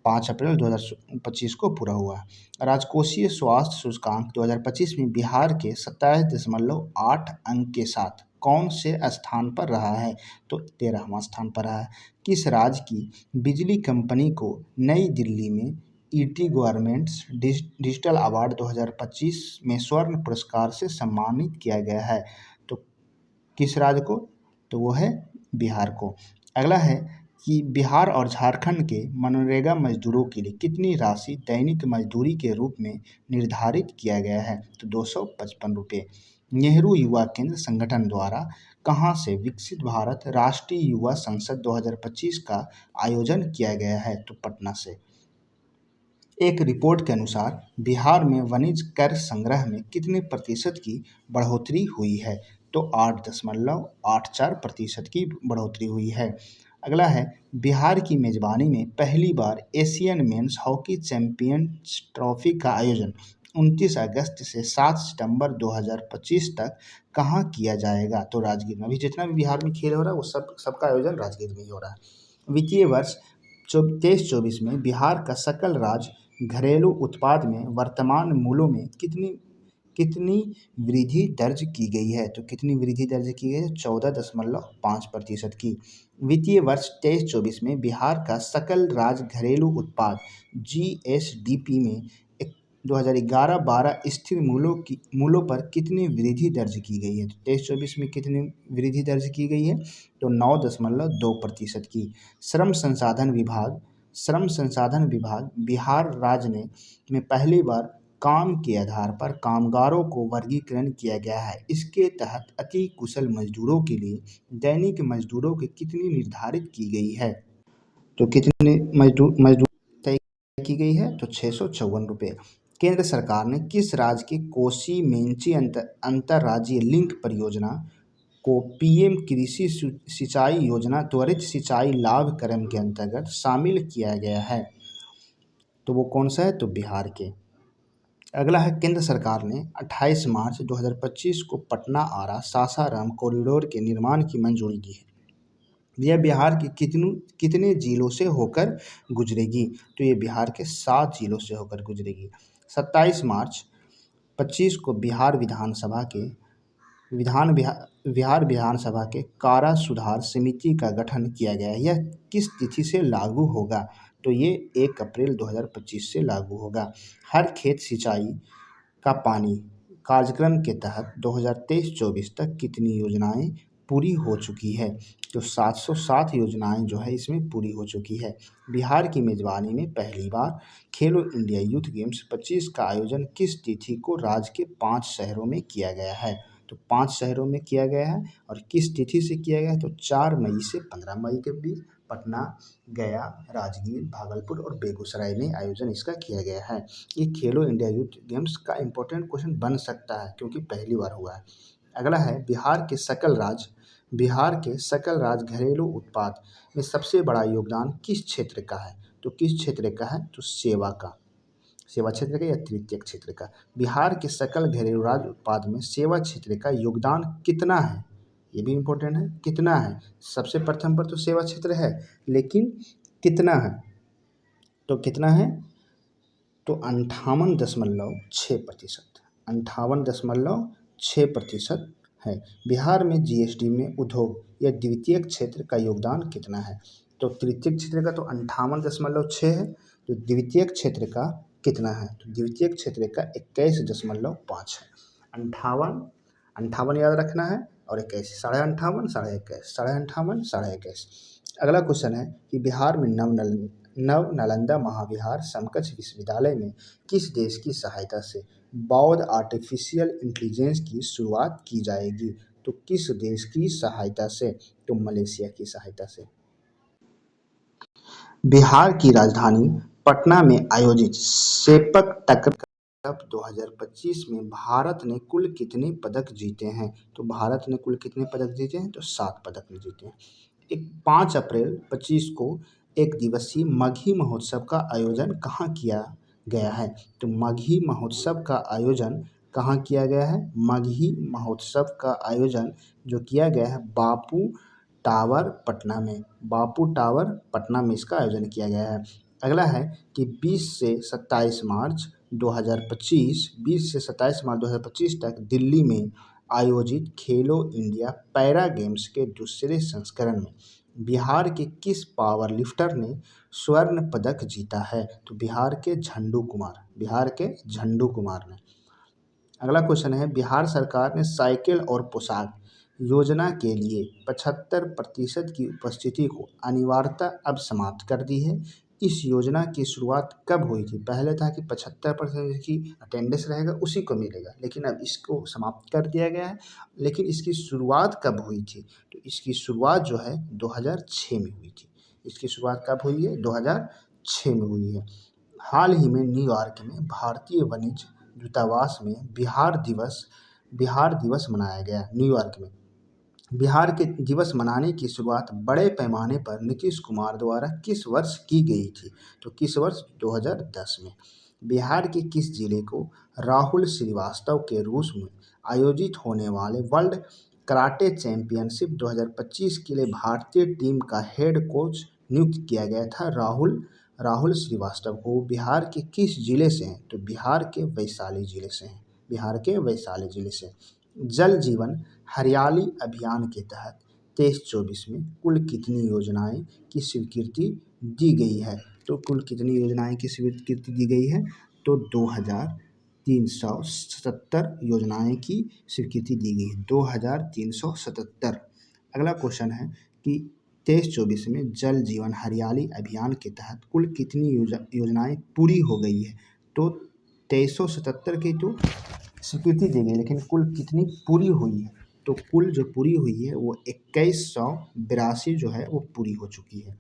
5 अप्रैल 2025 को पूरा हुआ। राजकोषीय स्वास्थ्य सूचकांक 2025 में बिहार के 27.8 अंक के साथ कौन से स्थान पर रहा है? तो 13वां स्थान पर रहा है। किस राज्य की बिजली कंपनी को नई दिल्ली में ईटी गवर्नमेंट्स डिजिटल अवार्ड 2025 में स्वर्ण पुरस्कार से सम्मानित किया गया है? तो किस राज्य को? तो वो है बिहार को। अगला है कि बिहार और झारखंड के मनरेगा मजदूरों के लिए कितनी राशि दैनिक मजदूरी के रूप में निर्धारित किया गया है? तो 255 रुपये। नेहरू युवा केंद्र संगठन द्वारा कहाँ से विकसित भारत राष्ट्रीय युवा संसद 2025 का आयोजन किया गया है? तो पटना से। एक रिपोर्ट के अनुसार बिहार में वाणिज्य कर संग्रह में कितने प्रतिशत की बढ़ोतरी हुई है? तो 8.84% की बढ़ोतरी हुई है। अगला है, बिहार की मेजबानी में पहली बार Asian men's hockey champions trophy का आयोजन 29 अगस्त से 7 सितंबर 2025 तक कहाँ किया जाएगा? तो राजगीर में। अभी जितना भी बिहार में खेल हो रहा है वो सबका आयोजन राजगीर में ही हो रहा है। वित्तीय वर्ष 23-24 में बिहार का सकल राज्य घरेलू उत्पाद में वर्तमान मूल्यों में कितनी वृद्धि दर्ज की गई है? तो कितनी वृद्धि दर्ज की गई है? 14.5% की। वित्तीय वर्ष 23-24 में बिहार का सकल राज्य घरेलू उत्पाद जीएसडीपी में 2011-12 स्थिर मूल्यों पर कितनी वृद्धि दर्ज की गई है? तो 23-24 में कितनी वृद्धि दर्ज की गई है? तो 9.2% की। श्रम संसाधन विभाग बिहार राज्य में पहली बार काम के आधार पर कामगारों को वर्गीकरण किया गया है। इसके तहत अति कुशल मजदूरों के लिए दैनिक मजदूरों की कितनी निर्धारित की गई है? तो कितनी मजदूर तय की गई है? तो 654 रुपये। केंद्र सरकार ने किस राज्य की कोसी मेंची अंतरराज्यीय लिंक परियोजना को पीएम कृषि सिंचाई योजना त्वरित सिंचाई लाभ कार्यक्रम के अंतर्गत शामिल किया गया है? तो वो कौन सा है? तो बिहार के। अगला है, केंद्र सरकार ने 28 मार्च 2025 को पटना आरा सासाराम कॉरिडोर के निर्माण की मंजूरी दी है। यह बिहार के कितने जिलों से होकर गुजरेगी? तो ये बिहार के 7 जिलों से होकर गुजरेगी। 27 मार्च 25 को बिहार विधानसभा के कारा सुधार समिति का गठन किया गया है। यह किस तिथि से लागू होगा? तो ये 1 अप्रैल 2025 से लागू होगा। हर खेत सिंचाई का पानी कार्यक्रम के तहत 2023-24 तक कितनी योजनाएं पूरी हो चुकी है? तो 707 योजनाएं जो है इसमें पूरी हो चुकी है। बिहार की मेजबानी में पहली बार खेलो इंडिया यूथ गेम्स 25 का आयोजन किस तिथि को राज्य के 5 शहरों में किया गया है? तो 5 शहरों में किया गया है और किस तिथि से किया गया है? तो 4 मई से 15 मई के बीच पटना, गया, राजगीर, भागलपुर और बेगूसराय में आयोजन इसका किया गया है। ये खेलो इंडिया यूथ गेम्स का इम्पोर्टेंट क्वेश्चन बन सकता है क्योंकि पहली बार हुआ है। अगला है, बिहार के सकल राज्य घरेलू उत्पाद में सबसे बड़ा योगदान किस क्षेत्र का है? तो किस क्षेत्र का है? तो सेवा क्षेत्र का या तृतीय क्षेत्र का। बिहार के सकल घरेलू राज्य उत्पाद में सेवा क्षेत्र का योगदान कितना है? ये भी इम्पोर्टेंट है, कितना है? सबसे प्रथम पर तो सेवा क्षेत्र है, लेकिन कितना है? तो कितना है? तो 58.6%। 58.6% है। बिहार में जीएसडी में उद्योग या द्वितीयक क्षेत्र का योगदान कितना है? तो तृतीयक क्षेत्र का तो 58.6 है, तो द्वितीयक क्षेत्र का कितना है? तो द्वितीयक क्षेत्र का 21.5 है। अंठावन, अंठावन याद रखना है और 21, 58, 21, 58, 21। अगला क्वेश्चन है कि बिहार में नव नालंदा महाविहार समकक्ष विश्वविद्यालय में किस देश की सहायता से बौद्ध आर्टिफिशियल इंटेलिजेंस की शुरुआत की जाएगी? तो किस देश की सहायता से? तो मलेशिया की सहायता से। बिहार की राजधानी पटना में आयोजित सेपक टकरा कप 2025 में भारत ने कुल कितने पदक जीते हैं? तो भारत ने कुल कितने पदक जीते हैं? तो 7 पदक जीते हैं। 5 अप्रैल 25 को एक दिवसीय मगही महोत्सव का आयोजन कहाँ किया गया है? तो मगही महोत्सव का आयोजन कहाँ किया गया है? मगही महोत्सव का आयोजन जो किया गया है बापू टावर पटना में, बापू टावर पटना में इसका आयोजन किया गया है। अगला है कि 20 से 27 मार्च 2025, 20 से 27 मार्च 2025 तक दिल्ली में आयोजित खेलो इंडिया पैरा गेम्स के दूसरे संस्करण में बिहार के किस पावर लिफ्टर ने स्वर्ण पदक जीता है? तो बिहार के झंडू कुमार, बिहार के झंडू कुमार ने। अगला क्वेश्चन है बिहार सरकार ने साइकिल और पोशाक योजना के लिए 75% की उपस्थिति को अनिवार्यता अब समाप्त कर दी है। इस योजना की शुरुआत कब हुई थी? पहले था कि 75% की अटेंडेंस रहेगा उसी को मिलेगा, लेकिन अब इसको समाप्त कर दिया गया है। लेकिन इसकी शुरुआत कब हुई थी? तो इसकी शुरुआत जो है 2006 में हुई थी। इसकी शुरुआत कब हुई है? 2006 में हुई है। हाल ही में न्यूयॉर्क में भारतीय वाणिज्य दूतावास में बिहार दिवस मनाया गया। न्यूयॉर्क में बिहार के दिवस मनाने की शुरुआत बड़े पैमाने पर नीतीश कुमार द्वारा किस वर्ष की गई थी? तो किस वर्ष? 2010 में। बिहार के किस जिले को राहुल श्रीवास्तव के रूस में आयोजित होने वाले वर्ल्ड कराटे चैंपियनशिप 2025 के लिए भारतीय टीम का हेड कोच नियुक्त किया गया था? राहुल श्रीवास्तव को बिहार के किस जिले से हैं? तो बिहार के वैशाली जिले से हैं, बिहार के वैशाली जिले से। जल जीवन हरियाली अभियान के तहत 23-24 में कुल कितनी योजनाएं की स्वीकृति दी गई है? तो कुल कितनी योजनाएं की स्वीकृति दी गई है? तो 2377 योजनाएं की स्वीकृति दी गई है, 2377। अगला क्वेश्चन है कि 23-24 में जल जीवन हरियाली अभियान के तहत कुल कितनी योजनाएं पूरी हो गई है? तो 2377 की तो स्वीकृति दी गई, लेकिन कुल कितनी पूरी हुई है? तो कुल जो पूरी हुई है वो 2182 जो है वो पूरी हो चुकी है।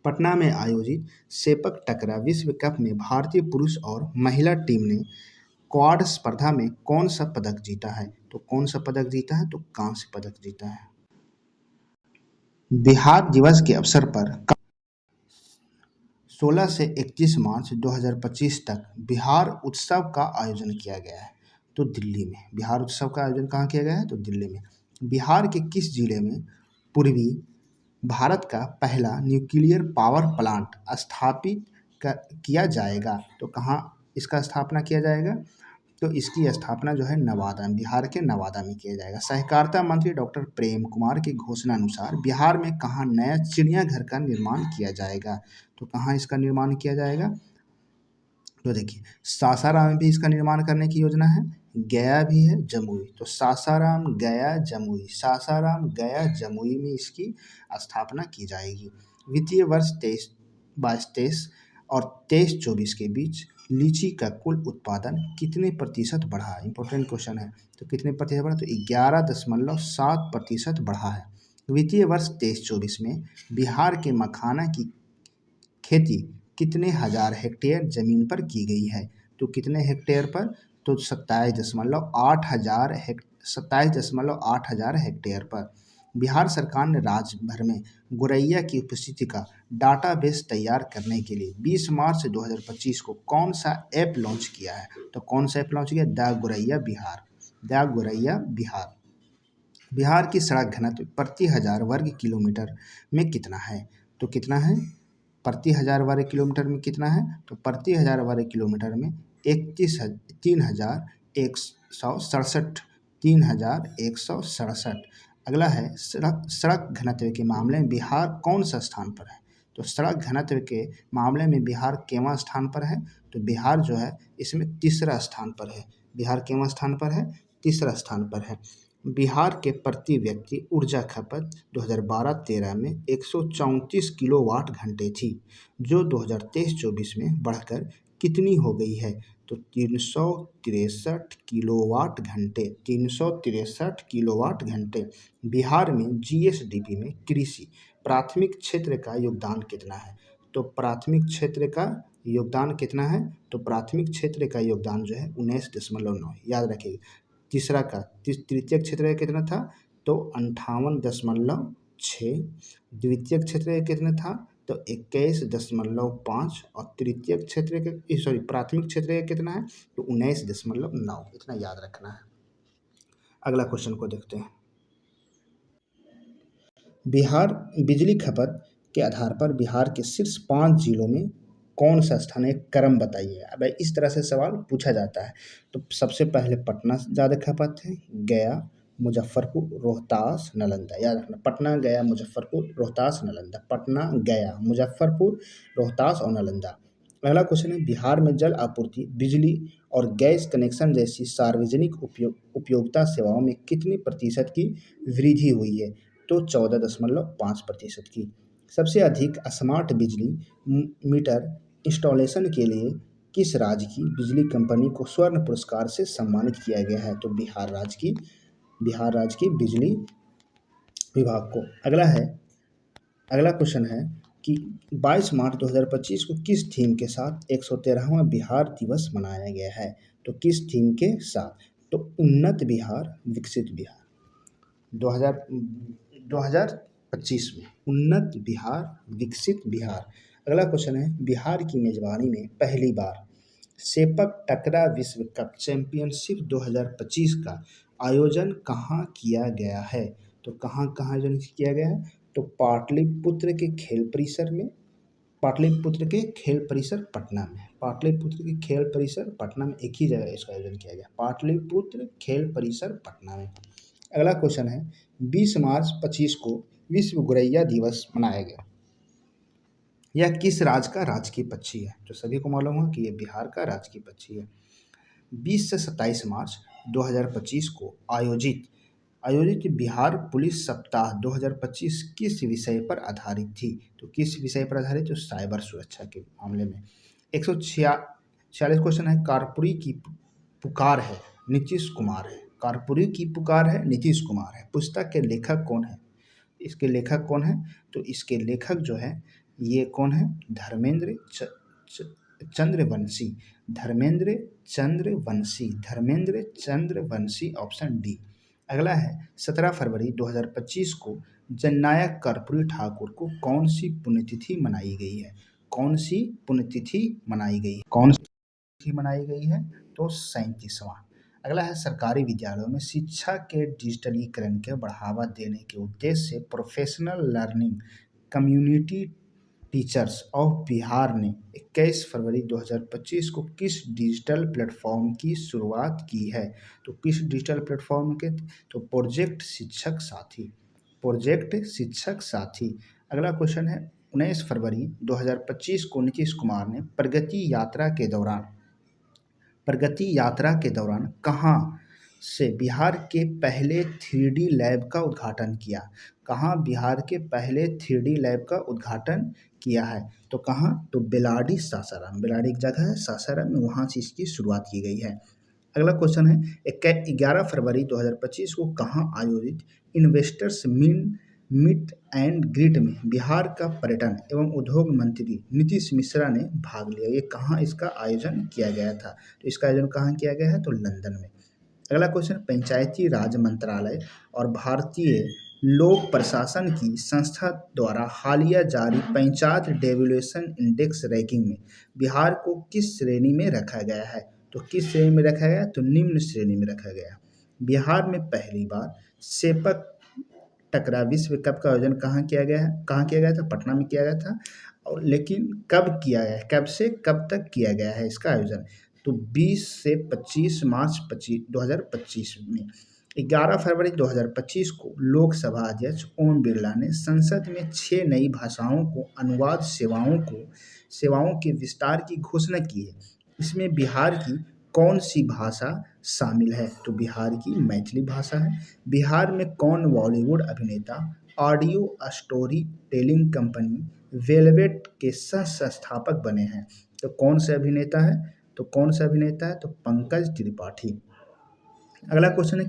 पटना में आयोजित सेपक टकरा विश्व कप में भारतीय पुरुष और महिला टीम ने क्वाड स्पर्धा में कौन सा पदक जीता है? तो कौन सा पदक जीता है? तो कांस्य पदक जीता है। बिहार दिवस के अवसर पर 16 से 31 मार्च 2025 तक बिहार उत्सव का आयोजन किया गया है। तो दिल्ली में बिहार उत्सव का आयोजन कहाँ किया गया है? तो दिल्ली में। बिहार के किस जिले में पूर्वी भारत का पहला न्यूक्लियर पावर प्लांट स्थापित किया जाएगा? तो कहाँ इसका स्थापना किया जाएगा? तो इसकी स्थापना जो है नवादा, बिहार के नवादा में किया जाएगा। सहकारिता मंत्री डॉक्टर प्रेम कुमार की घोषणा अनुसार बिहार में कहाँ नया चिड़ियाघर का निर्माण किया जाएगा? तो कहाँ इसका निर्माण किया जाएगा? तो देखिए सासाराम में भी इसका निर्माण करने की योजना है, गया भी है, जमुई। तो सासाराम, गया, जमुई, सासाराम, गया, जमुई में इसकी स्थापना की जाएगी। वित्तीय वर्ष 22-23 और 23-24 के बीच लीची का कुल उत्पादन कितने प्रतिशत बढ़ा? इंपॉर्टेंट क्वेश्चन है। तो कितने प्रतिशत बढ़ा? तो 11.7% बढ़ा है। वित्तीय वर्ष 23-24 में बिहार के मखाना की खेती कितने हजार हेक्टेयर जमीन पर की गई है? तो कितने हेक्टेयर पर? तो 27.8 हजार हेक्टेयर पर। बिहार सरकार ने राज्य भर में गौरैया की उपस्थिति का डाटाबेस तैयार करने के लिए 20 मार्च 2025 को कौन सा ऐप लॉन्च किया है? तो कौन सा ऐप लॉन्च किया? द गौरैया बिहार, द गौरैया बिहार। बिहार की सड़क घनत्व प्रति 1000 वर्ग किलोमीटर में कितना है? तो कितना है? प्रति 1000 वर्ग किलोमीटर में कितना है? तो प्रति 1000 वर्ग किलोमीटर में 3167। अगला है सड़क घनत्व के मामले में बिहार कौन सा स्थान पर है? तो सड़क घनत्व के मामले में बिहार केवां स्थान पर है? तो बिहार जो है इसमें तीसरा स्थान पर है। बिहार केवां स्थान पर है? तीसरा स्थान पर है। बिहार के प्रति व्यक्ति ऊर्जा खपत 2012-13 में 134 किलोवाट घंटे थी, जो 2023-24 में बढ़कर कितनी हो गई है? तो 363 किलोवाट घंटे। 363 किलोवाट घंटे। बिहार में जीएसडीपी में कृषि प्राथमिक क्षेत्र का योगदान कितना है? तो प्राथमिक क्षेत्र का योगदान कितना है? तो प्राथमिक क्षेत्र का योगदान जो है 19.9, याद रखिएगा। तीसरा का तृतीय क्षेत्र का कितना था? तो 58.6। द्वितीय क्षेत्र का कितना था? तो 21.5। और तृतीय क्षेत्र का प्राथमिक क्षेत्र का कितना है? तो 19.9। इतना याद रखना है। अगला क्वेश्चन को देखते हैं। बिहार बिजली खपत के आधार पर बिहार के शीर्ष 5 जिलों में कौन सा स्थान है? क्रम बताइए। अब इस तरह से सवाल पूछा जाता है। तो सबसे पहले पटना ज़्यादा खपत है, गया, मुजफ्फरपुर, रोहतास, नालंदा। याद रखना, पटना, गया, मुजफ्फरपुर, रोहतास, नालंदा। पटना, गया, मुजफ्फरपुर, रोहतास और नालंदा। अगला क्वेश्चन है, बिहार में जल आपूर्ति, बिजली और गैस कनेक्शन जैसी सार्वजनिक उपयोगिता सेवाओं में कितनी प्रतिशत की वृद्धि हुई है? तो 14.5% की। सबसे अधिक स्मार्ट बिजली मीटर इंस्टॉलेशन के लिए किस राज्य की बिजली कंपनी को स्वर्ण पुरस्कार से सम्मानित किया गया है? तो बिहार राज्य की बिजली विभाग को। अगला क्वेश्चन है कि 22 मार्च 2025 को किस थीम के साथ 113वां बिहार दिवस मनाया गया है? तो किस थीम के साथ? तो उन्नत बिहार, विकसित बिहार। 2025 में उन्नत बिहार, विकसित बिहार। अगला क्वेश्चन है, बिहार की मेजबानी में पहली बार सेपक टकरा विश्व कप चैंपियनशिप 2025 का आयोजन कहाँ किया गया है? तो कहाँ आयोजन किया गया है? तो पाटलिपुत्र के खेल परिसर में, पाटलिपुत्र के खेल परिसर पटना में। पाटलिपुत्र के खेल परिसर पटना में एक ही जगह इसका आयोजन किया गया, पाटलिपुत्र खेल परिसर पटना में। अगला क्वेश्चन है, 20 मार्च 25 को विश्व गौरैया दिवस मनाया गया। यह किस राज्य का राजकीय पक्षी है? तो सभी को मालूम है कि यह बिहार का राजकीय पक्षी है। 20 से 27 मार्च 2025 को आयोजित बिहार पुलिस सप्ताह 2025 किस विषय पर आधारित थी? तो किस विषय पर आधारित? तो साइबर सुरक्षा के मामले में। 146 क्वेश्चन है, कर्पूरी की पुकार है नीतीश कुमार है। कर्पूरी की पुकार है नीतीश कुमार है। पुस्तक के लेखक कौन है? इसके लेखक कौन है? तो इसके लेखक जो है ये कौन है? धर्मेंद्र चंद्रवंशी। Dharmendra Chandravanshi, option D. अगला है, 17 फरवरी 2025 को जननायक कर्पूरी ठाकुर को कौन सी पुण्यतिथि मनाई गई है? कौन सी पुण्यतिथि मनाई गई है? तो 37वां। अगला है, सरकारी विद्यालयों में शिक्षा के डिजिटलीकरण के बढ़ावा देने के उद्देश्य से professional learning community teachers of Bihar ने 21 फरवरी 2025 को किस डिजिटल प्लेटफॉर्म की शुरुआत की है? तो किस डिजिटल प्लेटफॉर्म के? तो प्रोजेक्ट शिक्षक साथी। अगला क्वेश्चन है, 19 फरवरी 2025 को नीतीश कुमार ने प्रगति यात्रा के दौरान कहाँ से बिहार के पहले 3D लैब का उद्घाटन किया? कहाँ बिहार के पहले 3D लैब का उद्घाटन किया है? तो कहाँ? तो बेलाडी, सासाराम। बेलाडी एक जगह है सासाराम में, वहाँ से इसकी शुरुआत की गई है। अगला क्वेश्चन है, 11 फरवरी 2025 को कहाँ आयोजित इन्वेस्टर्स मीट एंड ग्रीट में बिहार का पर्यटन एवं उद्योग मंत्री नीतीश मिश्रा ने भाग लिया? ये कहाँ इसका आयोजन किया गया था? तो इसका आयोजन कहाँ किया गया है? तो लंदन में। अगला क्वेश्चन, पंचायती राज मंत्रालय और भारतीय लोक प्रशासन की संस्था द्वारा हालिया जारी पंचायत डेवल्यूशन इंडेक्स रैंकिंग में बिहार को किस श्रेणी में रखा गया है? तो किस श्रेणी में रखा गया? तो निम्न श्रेणी में रखा गया। बिहार में पहली बार सेपक टकरा विश्व कप का आयोजन कहाँ किया गया था? पटना में किया गया था। और लेकिन कब किया गया है? कब से कब तक किया गया है इसका आयोजन? तो 20 से 25 मार्च 2025 में। 11 फरवरी 2025 को लोकसभा अध्यक्ष ओम बिरला ने संसद में 6 नई भाषाओं को अनुवाद सेवाओं के विस्तार की घोषणा की है। इसमें बिहार की कौन सी भाषा शामिल है? तो बिहार की मैथिली भाषा है। बिहार में कौन बॉलीवुड अभिनेता audio story telling company velvet के सह संस्थापक बने हैं? तो कौन से अभिनेता है? तो पंकज त्रिपाठी। अगला क्वेश्चन है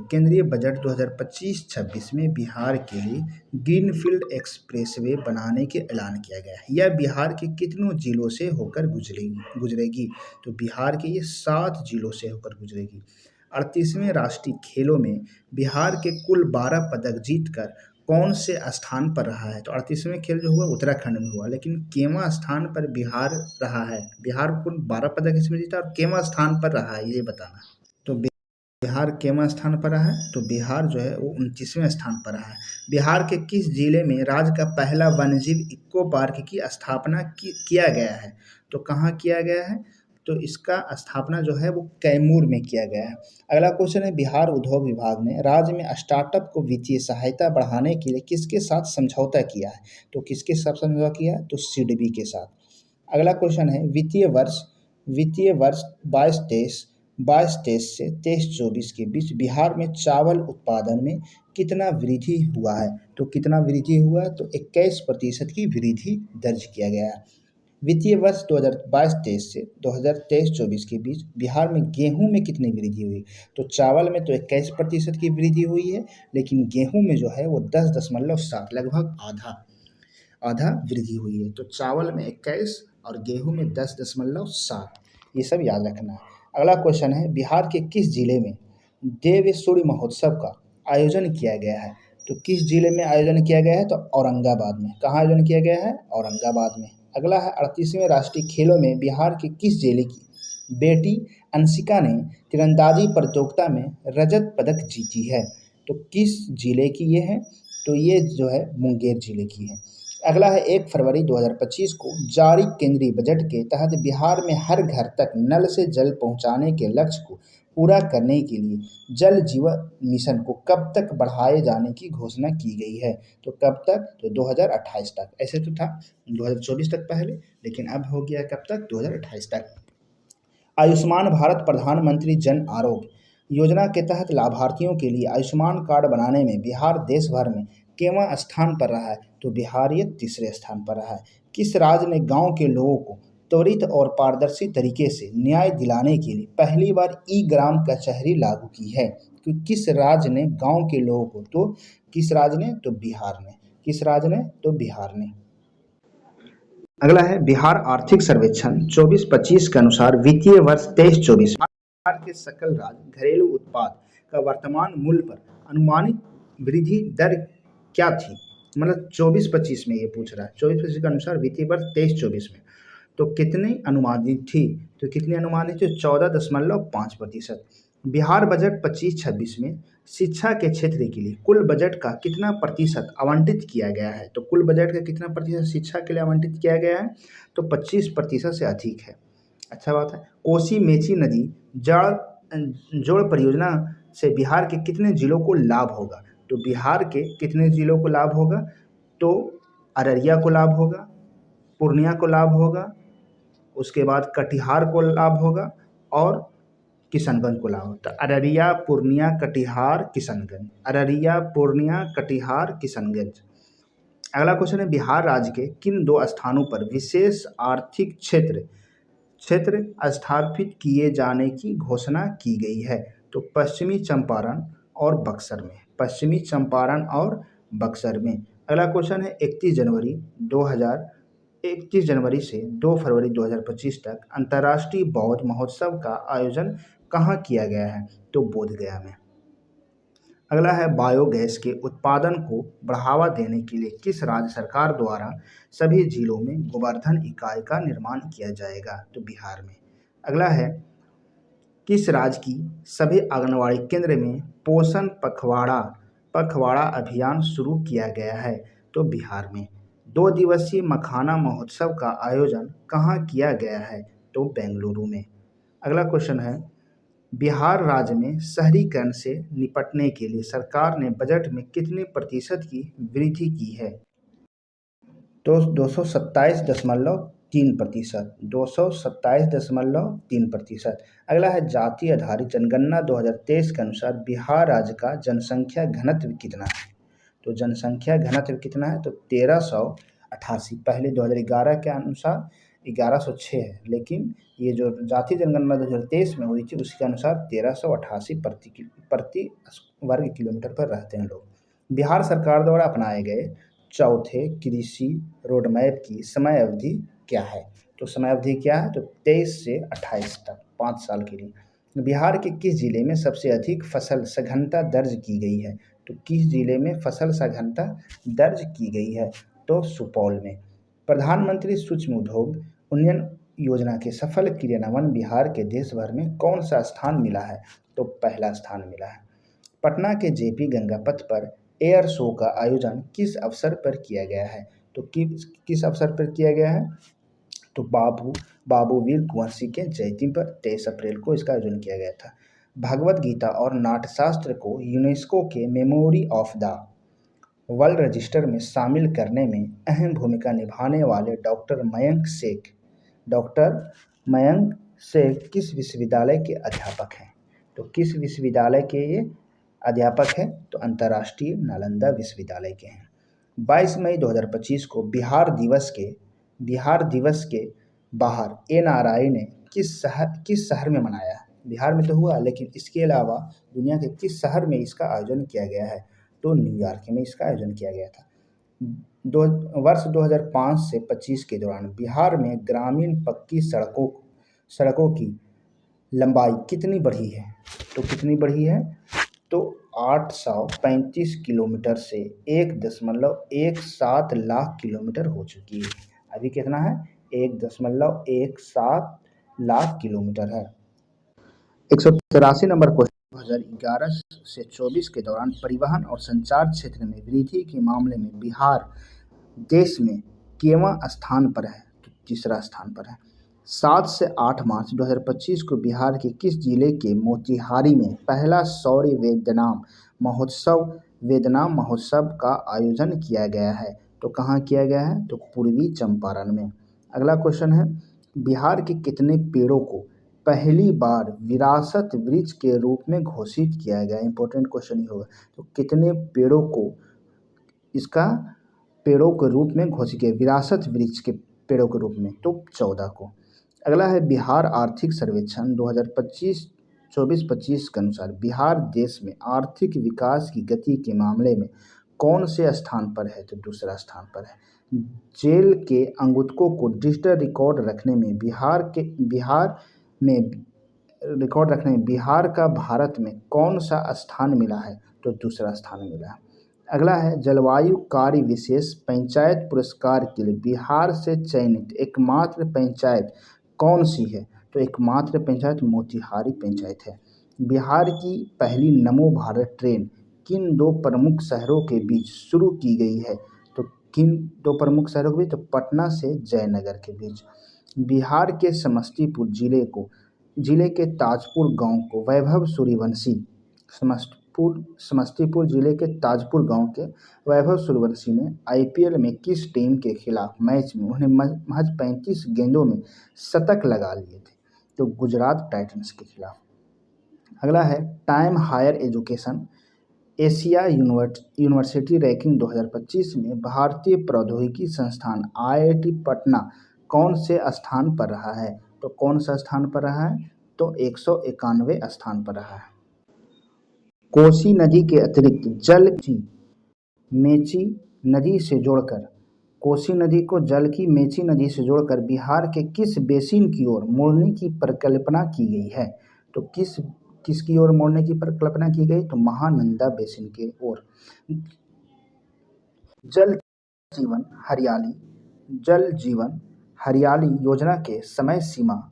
केंद्रीय बजट 2025-26 में बिहार के लिए ग्रीनफील्ड एक्सप्रेसवे बनाने के ऐलान किया गया है। यह बिहार के कितनों जिलों से होकर गुजरेगी? तो बिहार के ये 7 जिलों से होकर गुजरेगी। 38वें राष्ट्रीय खेलों में बिहार के कुल 12 पदक जीतकर कौन से स्थान पर रहा है? तो 38वें खेल जो हुआ उत्तराखंड में हुआ, लेकिन केवां स्थान पर बिहार रहा है? बिहार कुल 12 पदक इसमें जीता और केवां स्थान पर रहा है, ये बताना। तो बिहार केवां स्थान पर रहा है? तो बिहार जो है वो 29वें स्थान पर रहा है। बिहार के किस जिले में राज्य का पहला वन्यजीव इको पार्क की स्थापना किया गया है? तो कहाँ किया गया है? तो इसका स्थापना जो है वो कैमूर में किया गया है। अगला क्वेश्चन है बिहार उद्योग विभाग ने राज्य में स्टार्टअप को वित्तीय सहायता बढ़ाने के लिए किसके साथ समझौता किया है? तो किसके साथ समझौता किया है? तो सिडबी के साथ। अगला क्वेश्चन है वित्तीय वर्ष 22-23 से 23-24 के बीच बिहार में चावल उत्पादन में कितना वृद्धि हुआ है? तो कितना वृद्धि हुआ है? तो 21% की वृद्धि दर्ज किया गया है। वित्तीय वर्ष 2022-23 से 2023-24 के बीच बिहार में गेहूं में कितनी वृद्धि हुई? तो चावल में तो 21% की वृद्धि हुई है, लेकिन गेहूं में जो है वो 10.7 लगभग आधा वृद्धि हुई है। तो चावल में 21 और गेहूं में 10.7, ये सब याद रखना है। अगला क्वेश्चन है बिहार के किस जिले में देव सूर्य महोत्सव का आयोजन किया गया है? तो किस जिले में आयोजन किया गया है? तो औरंगाबाद में। कहाँ आयोजन किया गया है? औरंगाबाद में। अगला है 38वें राष्ट्रीय खेलों में बिहार के किस जिले की बेटी अंशिका ने तीरंदाजी प्रतियोगिता में रजत पदक जीती है? तो किस जिले की ये है? तो ये जो है मुंगेर जिले की है। अगला है 1 फरवरी 2025 को जारी केंद्रीय बजट के तहत बिहार में हर घर तक नल से जल पहुंचाने के लक्ष्य को पूरा करने के लिए जल जीवन मिशन को कब तक बढ़ाए जाने की घोषणा की गई है? तो कब तक? तो 2028 तक। ऐसे तो था 2024 तक पहले, लेकिन अब हो गया कब तक? 2028 तक। आयुष्मान भारत प्रधानमंत्री जन आरोग्य योजना के तहत लाभार्थियों के लिए आयुष्मान कार्ड बनाने में बिहार देश भर में केवां स्थान पर रहा है? तो बिहार ये 3रे स्थान पर रहा है। किस राज्य ने गांव के लोगों को त्वरित और पारदर्शी तरीके से न्याय दिलाने के लिए पहली बार ई ग्राम कचहरी लागू की है? तो किस राज्य ने गांव के लोगों को? तो किस राज्य ने? तो बिहार ने। किस राज्य ने? तो बिहार ने। अगला है बिहार आर्थिक सर्वेक्षण 24-25 के अनुसार वित्तीय वर्ष 23-24 बिहार के सकल राज्य घरेलू उत्पाद का वर्तमान मूल्य पर अनुमानित वृद्धि दर क्या थी? मतलब 24-25 में ये पूछ रहा है। 24-25 के अनुसार वित्तीय वर्ष 23-24 में तो कितनी अनुमानित थी? तो कितनी अनुमानित थी? 14.5%। बिहार बजट 25-26 में शिक्षा के क्षेत्र के लिए कुल बजट का कितना प्रतिशत आवंटित किया गया है? तो कुल बजट का कितना प्रतिशत शिक्षा के लिए आवंटित किया गया है? तो 25% से अधिक है। अच्छा बात है। कोसी मेची नदी जोड़ परियोजना से बिहार के कितने जिलों को लाभ होगा? तो बिहार के कितने जिलों को लाभ होगा? तो अररिया को लाभ होगा, पूर्णिया को लाभ होगा, उसके बाद कटिहार को लाभ होगा और किशनगंज को लाभ होता है। अररिया, पूर्णिया, कटिहार, किशनगंज। अररिया, पूर्णिया, कटिहार, किशनगंज। अगला क्वेश्चन है बिहार राज्य के किन 2 स्थानों पर विशेष आर्थिक क्षेत्र स्थापित किए जाने की घोषणा की गई है? तो पश्चिमी चंपारण और बक्सर में। पश्चिमी चंपारण और बक्सर में। अगला क्वेश्चन है 31 जनवरी से 2 फरवरी 2025 तक अंतर्राष्ट्रीय बौद्ध महोत्सव का आयोजन कहाँ किया गया है? तो बोधगया में। अगला है बायोगैस के उत्पादन को बढ़ावा देने के लिए किस राज्य सरकार द्वारा सभी जिलों में गोवर्धन इकाई का निर्माण किया जाएगा? तो बिहार में। अगला है किस राज्य की सभी आंगनवाड़ी केंद्र में पोषण पखवाड़ा अभियान शुरू किया गया है? तो बिहार में। 2 दिवसीय मखाना महोत्सव का आयोजन कहाँ किया गया है? तो बेंगलुरु में। अगला क्वेश्चन है बिहार राज्य में शहरीकरण से निपटने के लिए सरकार ने बजट में कितने प्रतिशत की वृद्धि की है? तो 227.3%। 227.3%। अगला है जाति आधारित जनगणना 2023 के अनुसार बिहार राज्य का जनसंख्या घनत्व कितना है? तो जनसंख्या घनत्व कितना है? तो 1388। पहले 2011 के अनुसार 1106 है, लेकिन ये जो जातीय जनगणना 2023 में हुई थी उसके अनुसार 1388 प्रति वर्ग किलोमीटर पर रहते हैं लोग। बिहार सरकार द्वारा अपनाए गए चौथे कृषि रोडमैप की समय अवधि क्या है? तो समय अवधि क्या है? तो 23 से 28 तक, 5 साल के लिए। बिहार के किस जिले में सबसे अधिक फसल सघनता दर्ज की गई है? तो किस जिले में फसल सघनता दर्ज की गई है? तो सुपौल में। प्रधानमंत्री सूक्ष्म उद्योग उन्नयन योजना के सफल क्रियान्वयन बिहार के देश भर में कौन सा स्थान मिला है? तो पहला स्थान मिला है। पटना के जेपी गंगा पथ पर एयर शो का आयोजन किस अवसर पर किया गया है? तो किस अवसर पर किया गया है? तो बाबू वीर कुंवर सिंह के जयंती पर 23 अप्रैल को इसका आयोजन किया गया था। भगवत गीता और नाट्यशास्त्र को यूनेस्को के memory of the world register में शामिल करने में अहम भूमिका निभाने वाले डॉक्टर मयंक शेख किस विश्वविद्यालय के अध्यापक हैं? तो किस विश्वविद्यालय के ये अध्यापक हैं? तो अंतर्राष्ट्रीय नालंदा विश्वविद्यालय के हैं। 22 मई 2025 को बिहार दिवस के बाहर एनआरआई ने किस शहर में मनाया? बिहार में तो हुआ, लेकिन इसके अलावा दुनिया के किस शहर में इसका आयोजन किया गया है? तो न्यूयॉर्क में इसका आयोजन किया गया था। वर्ष 2005 से 25 के दौरान बिहार में ग्रामीण पक्की सड़कों की लंबाई कितनी बढ़ी है? तो कितनी बढ़ी है? तो 835 किलोमीटर से 1.17 लाख किलोमीटर हो चुकी है। अभी कितना है? 1.17 लाख किलोमीटर है। 183 नंबर क्वेश्चन। 2011 से 24 के दौरान परिवहन और संचार क्षेत्र में वृद्धि के मामले में बिहार देश में केवां स्थान पर है? तो तीसरा स्थान पर है। 7 से 8 मार्च 2025 को बिहार के किस जिले के मोतिहारी में पहला शौर्य वेदनाम महोत्सव का आयोजन किया गया है? तो कहाँ किया गया है? तो पूर्वी चंपारण में। अगला क्वेश्चन है, बिहार के कितने पेड़ों को पहली बार विरासत वृक्ष के रूप में घोषित किया गया? इंपॉर्टेंट क्वेश्चन ही होगा। तो कितने पेड़ों को इसका पेड़ों के रूप में घोषित किया, विरासत वृक्ष के पेड़ों के रूप में? तो 14 को। अगला है, बिहार आर्थिक सर्वेक्षण 2024-25 के अनुसार बिहार देश में आर्थिक विकास की गति के मामले में कौन से स्थान पर है? तो दूसरा स्थान पर है। जेल के अंगूठों को डिजिटल रिकॉर्ड रखने में बिहार का भारत में कौन सा स्थान मिला है? तो दूसरा स्थान मिला है। अगला है, जलवायु कार्य विशेष पंचायत पुरस्कार के लिए बिहार से चयनित एकमात्र पंचायत कौन सी है? तो एकमात्र पंचायत मोतिहारी पंचायत है। बिहार की पहली नमो भारत ट्रेन किन 2 प्रमुख शहरों के बीच शुरू की गई है? तो किन 2 प्रमुख शहरों के बीच? तो पटना से जयनगर के बीच। बिहार के समस्तीपुर जिले के ताजपुर गांव को वैभव सूर्यवंशी समस्तीपुर जिले के ताजपुर गांव के वैभव सूर्यवंशी ने आईपीएल में किस टीम के खिलाफ मैच में उन्हें महज 35 गेंदों में शतक लगा लिए थे? तो गुजरात टाइटंस के खिलाफ। अगला है, Times Higher Education Asia University Ranking 2025 में भारतीय प्रौद्योगिकी संस्थान आईआईटी पटना कौन से स्थान पर रहा है? तो कौन सा स्थान पर रहा है? तो 191 स्थान पर रहा है। कोसी नदी के अतिरिक्त जल की मेची नदी से जोड़कर बिहार के किस बेसिन की ओर मोड़ने की परिकल्पना की गई है? तो किसकी ओर मोड़ने की परिकल्पना की गई? तो महानंदा बेसिन की ओर। जल जीवन हरियाली योजना के समय सीमा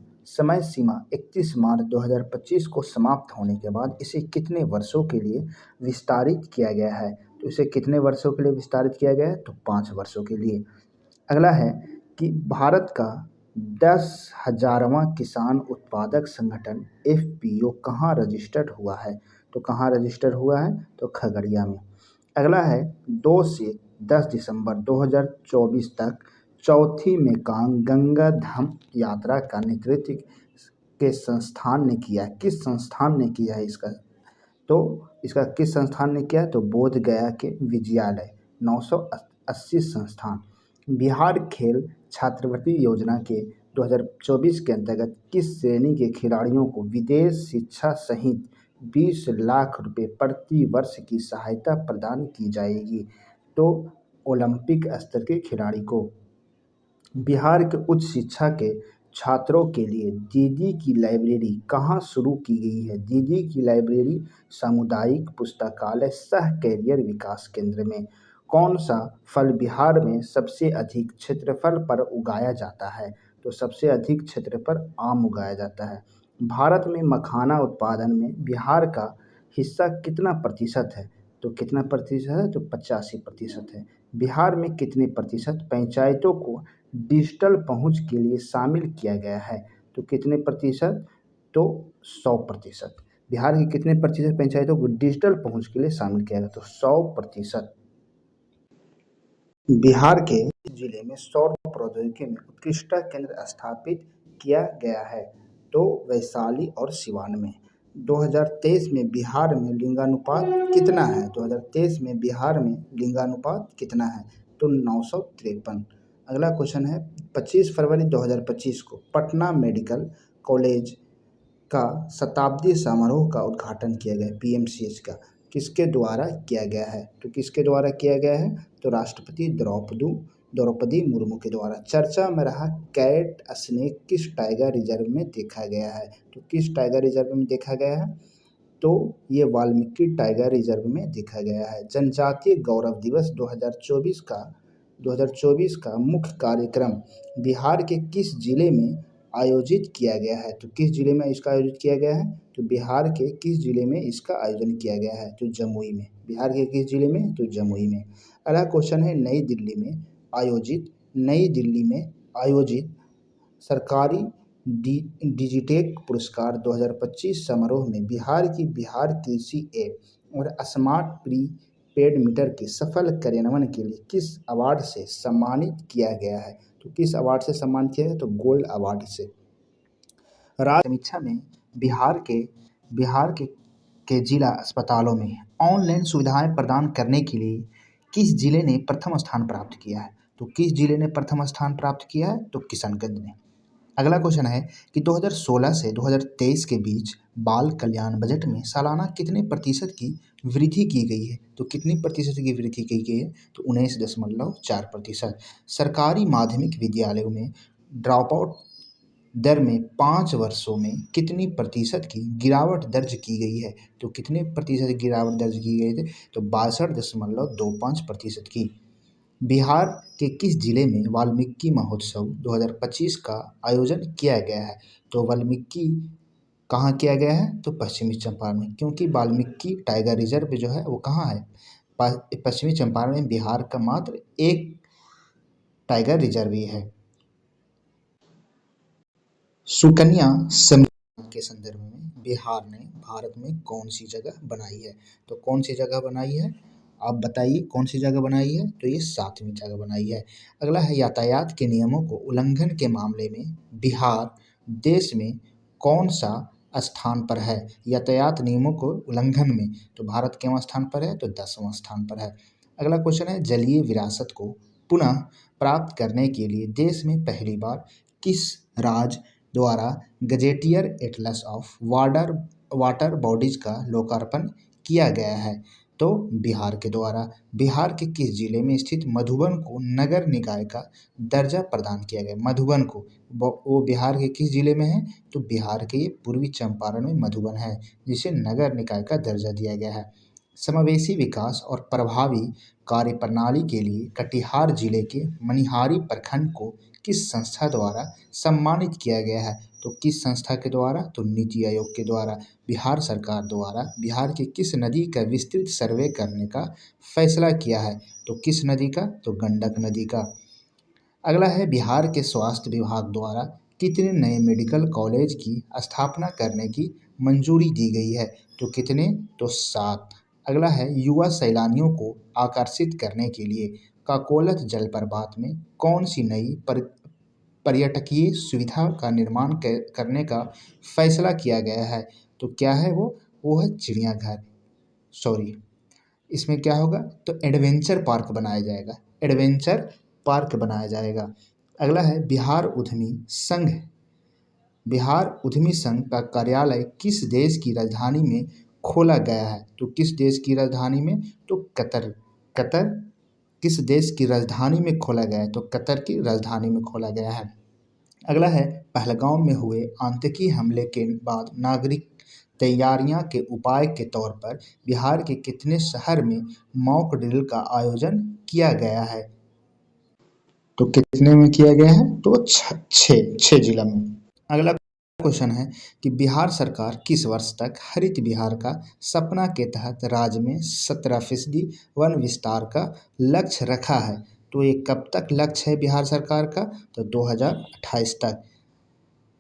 31 मार्च 2025 को समाप्त होने के बाद इसे कितने वर्षों के लिए विस्तारित किया गया है? तो इसे कितने वर्षों के लिए विस्तारित किया गया है? तो 5 वर्षों के लिए। अगला है कि भारत का 10,000वां किसान उत्पादक संगठन FPO कहाँ रजिस्टर्ड हुआ है? तो कहाँ रजिस्टर्ड हुआ है? तो खगड़िया में। अगला है 2 से 10 दिसंबर 2024 तक चौथी मेकांग गंगा धम यात्रा का नेतृत्व के संस्थान ने किया। किस संस्थान ने किया है इसका? तो इसका किस संस्थान ने किया? तो बोध गया के विजयालय 980 संस्थान। बिहार खेल छात्रवृत्ति योजना के 2024 के अंतर्गत किस श्रेणी के खिलाड़ियों को विदेश शिक्षा सहित 20 लाख रुपए प्रति वर्ष की सहायता प्रदान की जाएगी? तो ओलंपिक स्तर के खिलाड़ी को। बिहार के उच्च शिक्षा के छात्रों के लिए दीदी की लाइब्रेरी कहाँ शुरू की गई है? दीदी की लाइब्रेरी सामुदायिक पुस्तकालय सह कैरियर विकास केंद्र में। कौन सा फल बिहार में सबसे अधिक क्षेत्रफल पर उगाया जाता है? तो सबसे अधिक क्षेत्र पर आम उगाया जाता है। भारत में मखाना उत्पादन में बिहार का हिस्सा कितना प्रतिशत है? तो कितना प्रतिशत है? तो 85% है। बिहार में कितने प्रतिशत पंचायतों को डिजिटल पहुंच के लिए शामिल किया गया है? तो कितने प्रतिशत? तो 100%। बिहार की कितने प्रतिशत पंचायतों को डिजिटल पहुंच के लिए शामिल किया गया? तो 100%। बिहार के जिले में सौर प्रौद्योगिकी में उत्कृष्टता केंद्र स्थापित किया गया है? तो वैशाली और सिवान में। 2023 में बिहार में लिंगानुपात कितना है? 2023 में बिहार में लिंगानुपात कितना है? तो 953। अगला क्वेश्चन है 25 फरवरी 2025 को पटना मेडिकल कॉलेज का शताब्दी समारोह का उद्घाटन किया गया PMCH का किसके द्वारा किया गया है? तो किसके द्वारा किया गया है? तो राष्ट्रपति द्रौपदी मुर्मू के द्वारा। चर्चा में रहा कैट स्नेक किस टाइगर रिजर्व में देखा गया है? तो किस टाइगर रिजर्व में देखा गया है? तो ये वाल्मीकि टाइगर रिजर्व में देखा गया है। जनजातीय गौरव दिवस 2024 का मुख्य कार्यक्रम बिहार के किस जिले में आयोजित किया गया है? तो किस जिले में इसका आयोजित किया गया है? तो बिहार के किस जिले में इसका आयोजन किया गया है? तो जमुई में। बिहार के किस जिले में? तो जमुई में। अगला क्वेश्चन है नई दिल्ली में आयोजित सरकारी डिजिटेक पुरस्कार 2025 समारोह में बिहार कृषि ऐप और स्मार्ट प्रीपेड मीटर के सफल कार्यान्वयन के लिए किस अवार्ड से सम्मानित किया गया है? तो किस अवार्ड से सम्मानित किया गया? तो गोल्ड अवार्ड से। राज्य समीक्षा में बिहार के जिला अस्पतालों में ऑनलाइन सुविधाएं प्रदान करने के लिए किस जिले ने प्रथम स्थान प्राप्त किया है? तो किस जिले ने प्रथम स्थान प्राप्त किया है? तो किशनगंज ने। अगला क्वेश्चन है कि 2016 से 2023 के बीच बाल कल्याण बजट में सालाना कितने प्रतिशत की वृद्धि की गई है? तो कितनी प्रतिशत की वृद्धि की गई है? तो 19.4%। सरकारी माध्यमिक विद्यालयों में ड्रॉप आउट दर में 5 वर्षों में कितनी प्रतिशत की गिरावट दर्ज की गई है? तो कितने प्रतिशत गिरावट दर्ज की गई है? तो 62.25% की। बिहार के किस जिले में वाल्मीकि महोत्सव 2025 का आयोजन किया गया है? तो वाल्मीकि कहाँ किया गया है? तो पश्चिमी चंपारण में, क्योंकि वाल्मीकि टाइगर रिजर्व जो है वो कहाँ है? पश्चिमी चंपारण में। बिहार का मात्र एक टाइगर रिजर्व ही है। सुकन्या समृद्धि के संदर्भ में बिहार ने भारत में कौन सी जगह बनाई है? तो कौन सी जगह बनाई है? आप बताइए कौन सी जगह बनाई है? तो ये 7वीं जगह बनाई है। अगला है यातायात के नियमों को उल्लंघन के मामले में बिहार देश में कौन सा स्थान पर है? यातायात नियमों को उल्लंघन में तो भारत केवां स्थान पर है? तो 10वां स्थान पर है। अगला क्वेश्चन है जलीय विरासत को पुनः प्राप्त करने के लिए देश में पहली बार किस राज्य द्वारा gazetteer Atlas of water bodies का लोकार्पण किया गया है? तो बिहार के द्वारा। बिहार के किस जिले में स्थित मधुबन को नगर निकाय का दर्जा प्रदान किया गया? मधुबन को वो बिहार के किस जिले में है? तो बिहार के पूर्वी चंपारण में मधुबन है जिसे नगर निकाय का दर्जा दिया गया है। समावेशी विकास और प्रभावी कार्यप्रणाली के लिए कटिहार जिले के मनिहारी प्रखंड को किस संस्था द्वारा सम्मानित किया गया है? तो किस संस्था के द्वारा? तो नीति आयोग के द्वारा। बिहार सरकार द्वारा बिहार की किस नदी का विस्तृत सर्वे करने का फैसला किया है? तो किस नदी का? तो गंडक नदी का। अगला है बिहार के स्वास्थ्य विभाग द्वारा कितने नए मेडिकल कॉलेज की स्थापना करने की मंजूरी दी गई है? तो कितने? तो 7। अगला है युवा सैलानियों को आकर्षित करने के लिए काकोलत जलप्रपात में कौन सी नई पर्यटकीय सुविधा का निर्माण करने का फैसला किया गया है? तो क्या है वो है चिड़ियाघर। सॉरी, इसमें क्या होगा? तो एडवेंचर पार्क बनाया जाएगा। एडवेंचर पार्क बनाया जाएगा। अगला है बिहार उद्यमी संघ का कार्यालय किस देश की राजधानी में खोला गया है? तो किस देश की राजधानी में? तो कतर। कतर किस देश की राजधानी में खोला गया है? तो कतर की राजधानी में खोला गया है। अगला है पहलगाम में हुए आतंकी हमले के बाद नागरिक तैयारियां के उपाय के तौर पर बिहार के कितने शहर में मॉक ड्रिल का आयोजन किया गया है? तो कितने में किया गया है? तो छः जिला में। अगला क्वेश्चन है कि बिहार सरकार किस वर्ष तक हरित बिहार का सपना के तहत राज्य में 17% वन विस्तार का लक्ष्य रखा है? तो ये कब तक लक्ष्य है बिहार सरकार का? तो 2028 तक।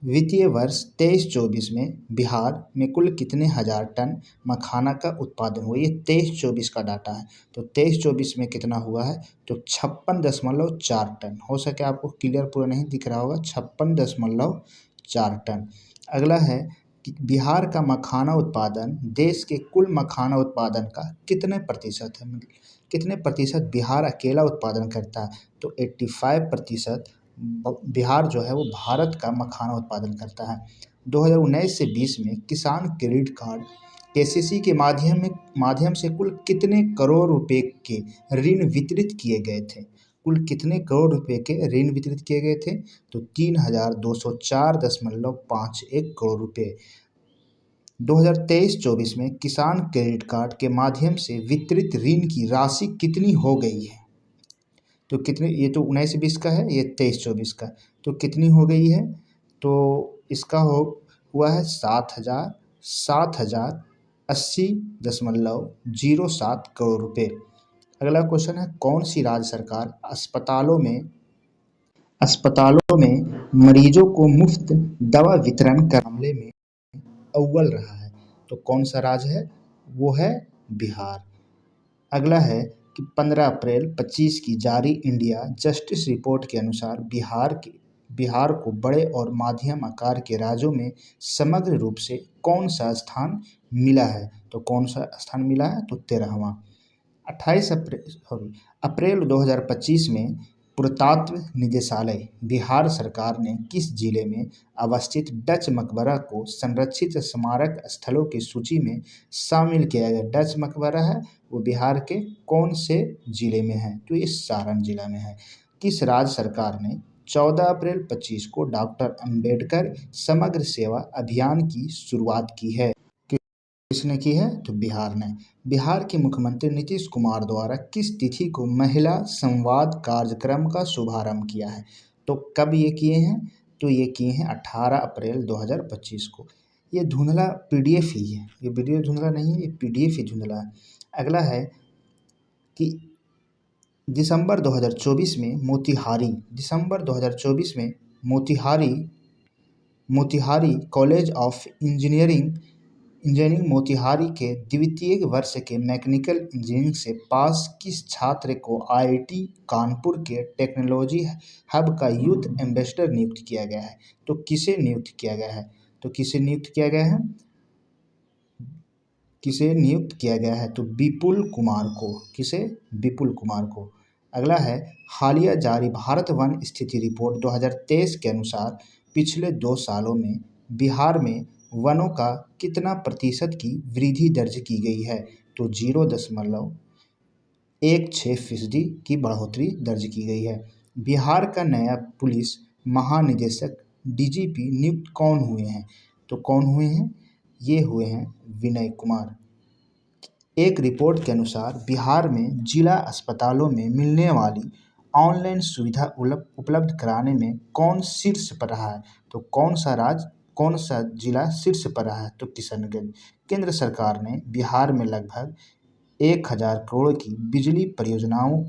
वित्तीय वर्ष 23-24 में बिहार में कुल कितने हजार टन मखाना का उत्पादन हुआ? ये 23-24 का डाटा है। तो 23-24 में कितना हुआ है? तो 56.4 टन। हो सके आपको क्लियर पूरा नहीं दिख रहा होगा, 56.4 टन। अगला है कि बिहार का मखाना उत्पादन देश के कुल मखाना उत्पादन का कितने प्रतिशत है? कितने प्रतिशत बिहार अकेला उत्पादन करता है? तो 85% बिहार जो है वो भारत का मखाना उत्पादन करता है। 2019 से 20 में किसान क्रेडिट कार्ड केसीसी के माध्यम से कुल कितने करोड़ रुपए के ऋण वितरित किए गए थे? कुल कितने करोड़ रुपए के ऋण वितरित किए गए थे? तो 3204.51 करोड़ रुपए। 2023-24 में किसान क्रेडिट कार्ड के माध्यम से वितरित ऋण की राशि कितनी हो गई है? तो कितने? ये तो 19-20 का है, ये 23-24 का। तो कितनी हो गई है? तो इसका हुआ है 7,080.07 करोड़ रुपए। अगला क्वेश्चन है कौन सी राज्य सरकार अस्पतालों में मरीजों को मुफ्त दवा वितरण के मामले में अव्वल रहा है? तो कौन सा राज्य है? वो है बिहार। अगला है कि 15 अप्रैल 25 की जारी इंडिया जस्टिस रिपोर्ट के अनुसार बिहार को बड़े और मध्यम आकार के राज्यों में समग्र रूप से कौन सा स्थान मिला है? तो कौन सा स्थान मिला है? तो 13वां। 28 अप्रैल 2025 में पुरातत्व निदेशालय बिहार सरकार ने किस जिले में अवस्थित डच मकबरा को संरक्षित स्मारक स्थलों की सूची में शामिल किया गया? डच मकबरा है वो बिहार के कौन से जिले में है? तो ये सारण जिला में है। किस राज्य सरकार ने 14 अप्रैल 25 को डॉक्टर अंबेडकर समग्र सेवा अभियान की शुरुआत की है? किसने की है? तो बिहार ने। बिहार के मुख्यमंत्री नीतीश कुमार द्वारा किस तिथि को महिला संवाद कार्यक्रम का शुभारंभ किया है? तो कब ये किए हैं? तो ये किए हैं 18 अप्रैल 2025 को। ये धुंधला पीडीएफ ही है, ये वीडियो धुंधला नहीं है, ये पीडीएफ ही धुंधला है। अगला है कि दिसंबर 2024 में Motihari college of engineering Motihari के द्वितीय वर्ष के मैकेनिकल इंजीनियरिंग से पास किस छात्र को आईआईटी कानपुर के टेक्नोलॉजी हब का यूथ एम्बेसडर नियुक्त किया गया है? तो किसे नियुक्त किया गया है? तो किसे नियुक्त किया गया है? किसे नियुक्त किया गया है? तो विपुल कुमार को। किसे? विपुल कुमार को। अगला है हालिया जारी भारत वन स्थिति रिपोर्ट 2023 के अनुसार पिछले 2 सालों में बिहार में वनों का कितना प्रतिशत की वृद्धि दर्ज की गई है? तो 0.16% की बढ़ोतरी दर्ज की गई है। बिहार का नया पुलिस महानिदेशक डीजीपी नियुक्त कौन हुए हैं? तो कौन हुए हैं? ये हुए हैं विनय कुमार। एक रिपोर्ट के अनुसार बिहार में जिला अस्पतालों में मिलने वाली ऑनलाइन सुविधा उपलब्ध कराने में कौन शीर्ष पर रहा है? तो कौन सा जिला शीर्ष पर रहा है? तो किशनगंज। केंद्र सरकार ने बिहार में लगभग 1,000 करोड़ की बिजली परियोजनाओं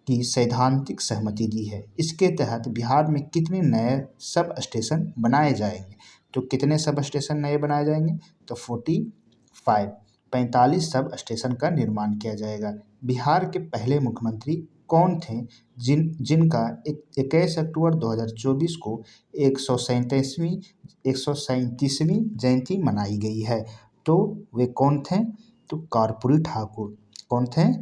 की सैद्धांतिक सहमति दी है। इसके तहत बिहार में कितने नए सब स्टेशन बनाए जाएंगे? तो कितने सब स्टेशन नए बनाए जाएंगे? तो 45 सब स्टेशन का निर्माण किया जाएगा। बिहार के पहले मुख्यमंत्री कौन थे जिनका 21 अक्टूबर 2024 को 137वीं जयंती मनाई गई है? तो वे कौन थे? तो कर्पूरी ठाकुर। कौन थे?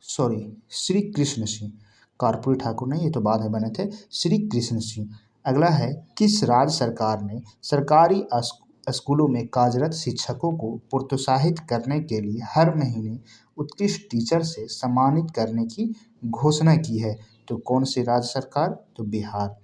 श्री कृष्ण सिंह। कर्पूरी ठाकुर नहीं, ये तो बाद में बने थे, श्री कृष्ण सिंह। अगला है, किस राज्य सरकार ने सरकारी स्कूलों में कार्यरत शिक्षकों को प्रोत्साहित करने के लिए हर महीने उत्कृष्ट टीचर से सम्मानित करने की घोषणा की है? तो कौन सी राज्य सरकार? तो बिहार।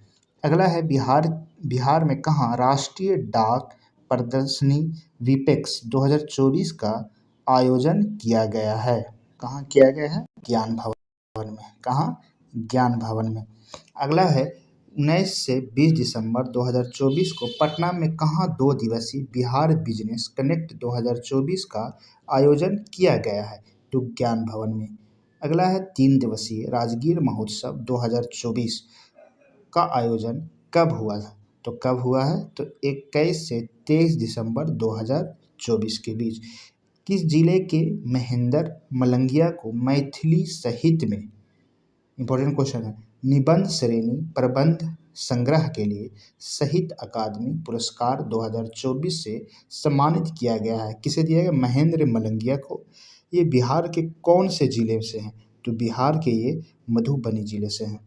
अगला है, बिहार में कहाँ राष्ट्रीय डाक प्रदर्शनी विपेक्स 2024 का आयोजन किया गया है? कहाँ किया गया है? ज्ञान भवन में। कहाँ? ज्ञान भवन में। अगला है, 19 से 20 दिसंबर 2024 को पटना में कहाँ 2 दिवसीय बिहार बिजनेस कनेक्ट 2024 का आयोजन किया गया है? तो ज्ञान भवन में। अगला है, 3 दिवसीय राजगीर महोत्सव 2024 का आयोजन कब हुआ था? तो कब हुआ है? तो 21 से 23 दिसंबर 2024 के बीच। किस जिले के महेंद्र मलंगिया को मैथिली साहित्य में, इंपॉर्टेंट क्वेश्चन है, निबंध श्रेणी प्रबंध संग्रह के लिए साहित्य अकादमी पुरस्कार 2024 से सम्मानित किया गया है? किसे दिया गया? महेंद्र मलंगिया को। ये बिहार के कौन से जिले से हैं? तो बिहार के ये मधुबनी जिले से हैं।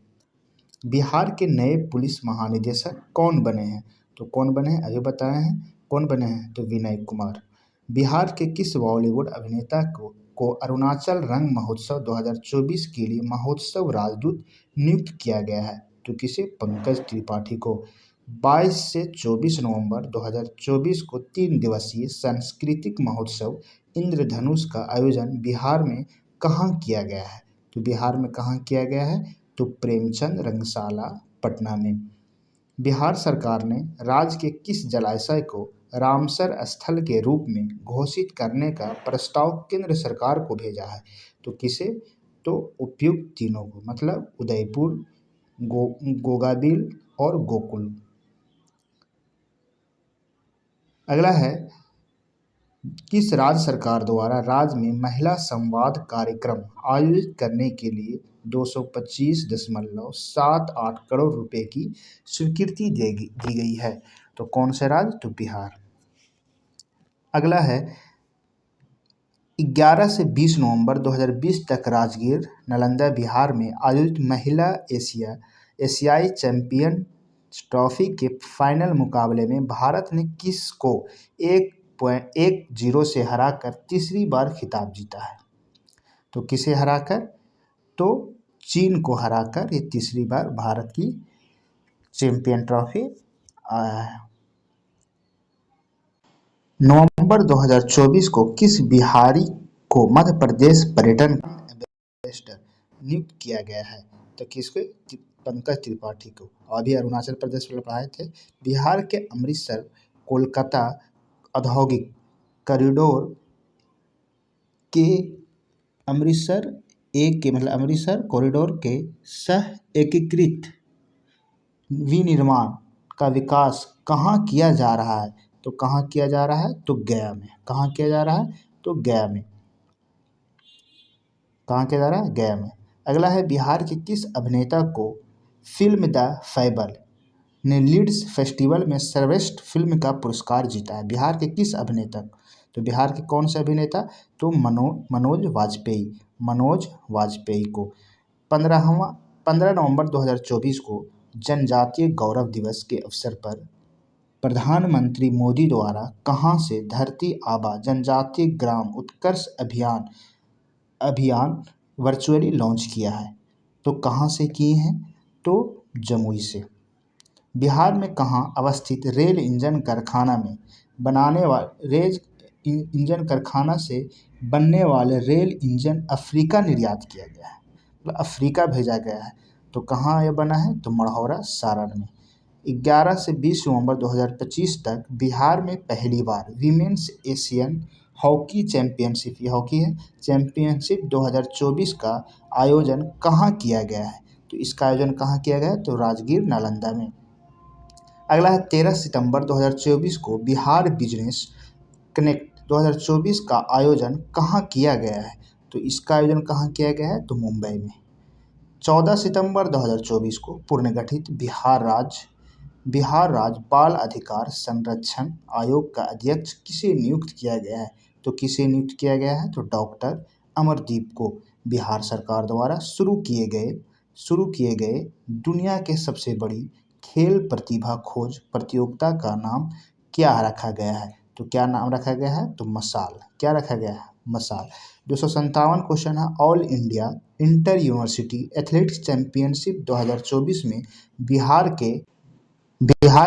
बिहार के नए पुलिस महानिदेशक कौन बने हैं? तो कौन बने हैं? अभी बताए हैं। कौन बने हैं? तो विनय कुमार। बिहार के किस बॉलीवुड अभिनेता को अरुणाचल रंग महोत्सव 2024 के लिए महोत्सव राजदूत नियुक्त किया गया है? तो किसे? पंकज त्रिपाठी को। 22 से 24 नवंबर 2024 को 3 दिवसीय सांस्कृतिक महोत्सव इंद्रधनुष का आयोजन बिहार में कहाँ किया गया है? तो बिहार में कहाँ किया गया है? तो प्रेमचंद रंगशाला, पटना में। बिहार सरकार ने राज्य के किस जलाशय को रामसर स्थल के रूप में घोषित करने का प्रस्ताव केंद्र सरकार को भेजा है? तो किसे? तो उपयुक्त तीनों को, मतलब उदयपुर, गोगाबिल और गोकुल। अगला है, किस राज्य सरकार द्वारा राज्य में महिला संवाद कार्यक्रम आयोजित करने के लिए 225.78 करोड़ रुपए की स्वीकृति दी गई है? तो कौन से राज्य? तो बिहार। अगला है, 11 से 20 नवंबर 2020 तक राजगीर, नालंदा, बिहार में आयोजित महिला एशियाई चैंपियन ट्रॉफी के फाइनल मुकाबले में भारत ने किस को 1-0 से हराकर तीसरी बार खिताब जीता है? तो किसे हराकर? तो चीन को हराकर ये तीसरी बार भारत की चैंपियन ट्रॉफी आया है। नवंबर 2024 को किस बिहारी को मध्य प्रदेश पर्यटन एम्बेसडर नियुक्त किया गया है? तो किसको? पंकज त्रिपाठी को। अभी अरुणाचल प्रदेश में आए थे। बिहार के अमृतसर कोलकाता औद्योगिक कॉरिडोर के अमृतसर कॉरिडोर के सह एकीकृत विनिर्माण का विकास कहाँ किया जा रहा है? तो कहाँ किया जा रहा है? तो गया में। कहाँ किया जा रहा है? तो गया में। कहाँ किया जा रहा है? गया में। अगला है, बिहार के किस अभिनेता को फिल्म द फैबल ने लीड्स फेस्टिवल में सर्वश्रेष्ठ फिल्म का पुरस्कार जीता है? बिहार के किस अभिनेता? तो बिहार के कौन से अभिनेता? तो मनोज वाजपेयी को। 15 नवंबर 2024 को जनजातीय गौरव दिवस के अवसर पर प्रधानमंत्री मोदी द्वारा कहाँ से धरती आबा जनजातीय ग्राम उत्कर्ष अभियान वर्चुअली लॉन्च किया है? तो कहाँ से किए हैं? तो जमुई से। बिहार में कहाँ अवस्थित रेल इंजन कारखाना से बनने वाले रेल इंजन अफ्रीका निर्यात किया गया है, मतलब अफ्रीका भेजा गया है? तो कहाँ यह बना है? तो मढ़ौरा, सारण में। 11 से 20 नवंबर 2025 तक बिहार में पहली बार विमेंस एशियन हॉकी चैंपियनशिप, ये हॉकी है, चैंपियनशिप 2024 का आयोजन कहाँ किया गया है? तो इसका आयोजन कहाँ किया गया है? तो राजगीर नालंदा में। अगला है 13 सितंबर 2024 को बिहार बिजनेस कनेक्ट 2024 का आयोजन कहाँ किया गया है? तो इसका आयोजन कहाँ किया गया है? तो मुंबई में। 14 सितंबर 2024 को पुनर्गठित बिहार राज्य बाल अधिकार संरक्षण आयोग का अध्यक्ष किसे नियुक्त किया गया है? तो किसे नियुक्त किया गया है? तो डॉक्टर अमरदीप को। बिहार सरकार द्वारा शुरू किए गए दुनिया के सबसे बड़ी खेल प्रतिभा खोज प्रतियोगिता का नाम क्या रखा गया है? तो क्या नाम रखा गया है? तो मसाल। क्या रखा गया है? मसाल। 257 क्वेश्चन है, all India inter university athletics championship 2024 में बिहार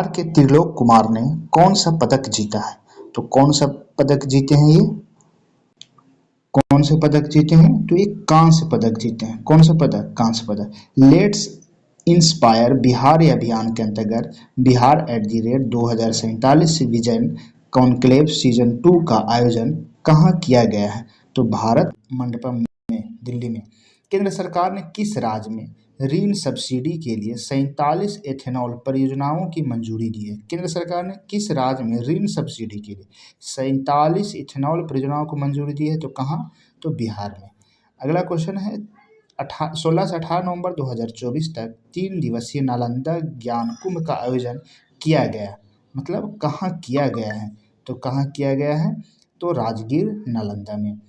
के त्रिलोक कुमार ने कौन सा पदक जीता है? तो कौन सा पदक जीते हैं ये? कौन से पदक जीते हैं? तो ये कांस्य पदक जीते हैं। कौन सा पदक? कांस्य पदक। लेट्स इंस्पायर बिहार अभियान के अंतर्गत बिहार @ 2047 विजन कॉन्क्लेव सीजन 2 का आयोजन कहाँ किया गया है? तो भारत मंडपम में, दिल्ली में। केंद्र सरकार ने किस राज्य में ऋण सब्सिडी के लिए 47 एथेनॉल परियोजनाओं की मंजूरी दी है? केंद्र सरकार ने किस राज्य में ऋण सब्सिडी के लिए 47 इथेनॉल परियोजनाओं को मंजूरी दी है? तो कहाँ? तो बिहार में। अगला क्वेश्चन है, 16 से 18 नवंबर 2024 तक 3 दिवसीय नालंदा ज्ञान कुंभ का आयोजन किया गया, मतलब कहाँ किया गया है? तो कहाँ किया गया है? तो राजगीर नालंदा में।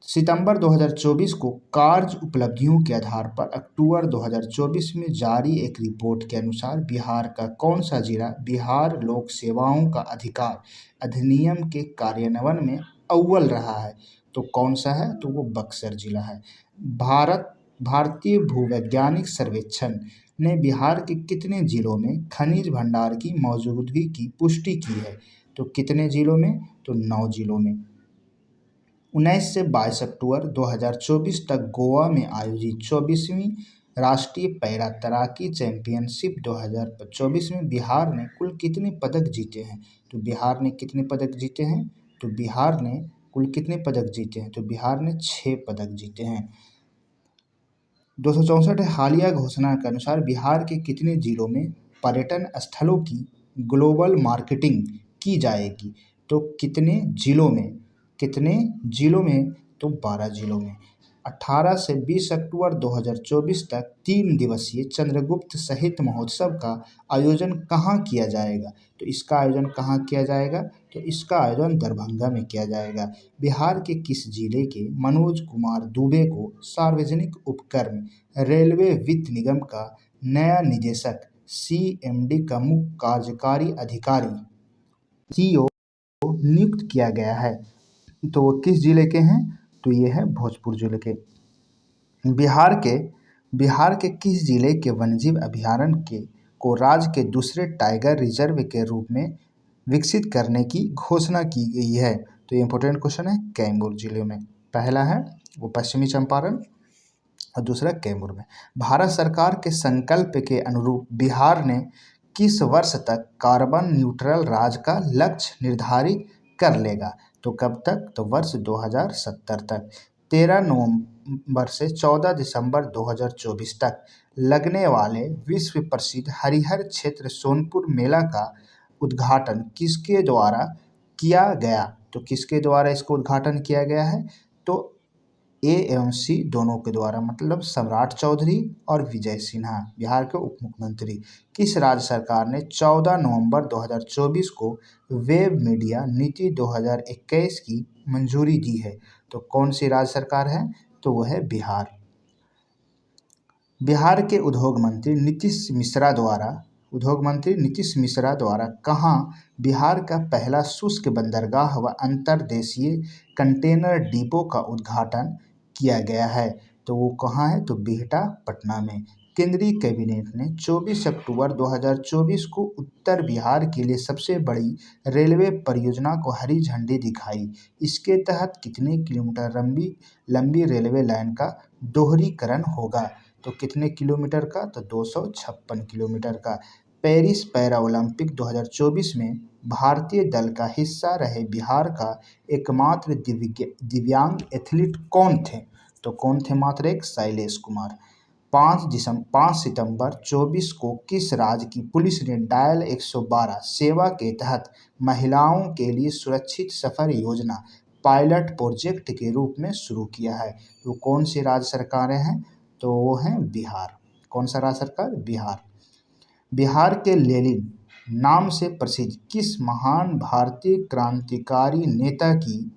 सितंबर 2024 को कार्य उपलब्धियों के आधार पर अक्टूबर 2024 में जारी एक रिपोर्ट के अनुसार बिहार का कौन सा जिला बिहार लोक सेवाओं का अधिकार अधिनियम के कार्यान्वयन में अव्वल रहा है? तो कौन सा है? तो वो बक्सर जिला है। भारतीय भूवैज्ञानिक सर्वेक्षण ने बिहार के कितने जिलों में खनिज भंडार की मौजूदगी की पुष्टि की है? तो कितने जिलों में? तो 9 जिलों में। 19 से 22 अक्टूबर 2024 तक गोवा में आयोजित 24वीं राष्ट्रीय पैरा तैराकी चैंपियनशिप 2024 में बिहार ने कुल कितने पदक जीते हैं? तो बिहार ने कितने पदक जीते हैं? तो बिहार ने कुल कितने पदक जीते हैं? तो बिहार ने 6 पदक जीते हैं। 264 हालिया घोषणा के अनुसार बिहार के कितने जिलों में पर्यटन स्थलों की ग्लोबल मार्केटिंग की जाएगी? तो कितने जिलों में? तो 12 जिलों में। 18 से 20 अक्टूबर 2024 तक 3 दिवसीय चंद्रगुप्त साहित्य महोत्सव का आयोजन कहाँ किया जाएगा? तो इसका आयोजन कहाँ किया जाएगा? तो इसका आयोजन दरभंगा में किया जाएगा। बिहार के किस जिले के मनोज कुमार दुबे को सार्वजनिक उपक्रम रेलवे वित्त निगम का नया निदेशक CMD का मुख्य कार्यकारी अधिकारी CEO नियुक्त किया गया है? तो वो किस जिले के हैं? तो ये है भोजपुर जिले के। बिहार के किस जिले के वन्यजीव अभयारण्य को राज्य के दूसरे टाइगर रिजर्व के रूप में विकसित करने की घोषणा की गई है? तो ये इंपॉर्टेंट क्वेश्चन है। कैमूर जिले में। पहला है वो पश्चिमी चंपारण और दूसरा कैमूर में। भारत सरकार के संकल्प के अनुरूप बिहार ने किस वर्ष तक कार्बन न्यूट्रल राज्य का लक्ष्य निर्धारित कर लेगा? तो कब तक? तो वर्ष 2070 तक। 13 नवंबर से 14 दिसंबर 2024 तक लगने वाले विश्व प्रसिद्ध हरिहर क्षेत्र सोनपुर मेला का उद्घाटन किसके द्वारा किया गया? तो किसके द्वारा इसको उद्घाटन किया गया है? तो A एवं C दोनों के द्वारा, मतलब सम्राट चौधरी और विजय सिन्हा, बिहार के उप मुख्यमंत्री। किस राज्य सरकार ने 14 नवंबर 2024 को वेब मीडिया नीति 2021 की मंजूरी दी है? तो कौन सी राज्य सरकार है? तो वह है बिहार। बिहार के उद्योग मंत्री नीतीश मिश्रा द्वारा कहाँ बिहार का पहला शुष्क बंदरगाह व अंतर्देशीय कंटेनर डिपो का उद्घाटन किया गया है? तो वो कहाँ है? तो बिहटा, पटना में। केंद्रीय कैबिनेट ने 24 अक्टूबर 2024 को उत्तर बिहार के लिए सबसे बड़ी रेलवे परियोजना को हरी झंडी दिखाई। इसके तहत कितने किलोमीटर लंबी रेलवे लाइन का दोहरीकरण होगा? तो कितने किलोमीटर का? तो 256 किलोमीटर का। पेरिस पैरा ओलंपिक 2024 में भारतीय दल का हिस्सा रहे बिहार का एकमात्र दिव्यांग एथलीट कौन थे? तो कौन थे? मात्र एक, शैलेश कुमार। 5 सितंबर 24 को किस राज्य की पुलिस ने डायल 112 सेवा के तहत महिलाओं के लिए सुरक्षित सफर योजना पायलट प्रोजेक्ट के रूप में शुरू किया है? तो कौन सी राज्य सरकारें हैं? तो वो हैं बिहार। कौन सा राज्य सरकार? बिहार। बिहार के लेनिन नाम से प्रसिद्ध किस महान भारतीय क्रांतिकारी नेता की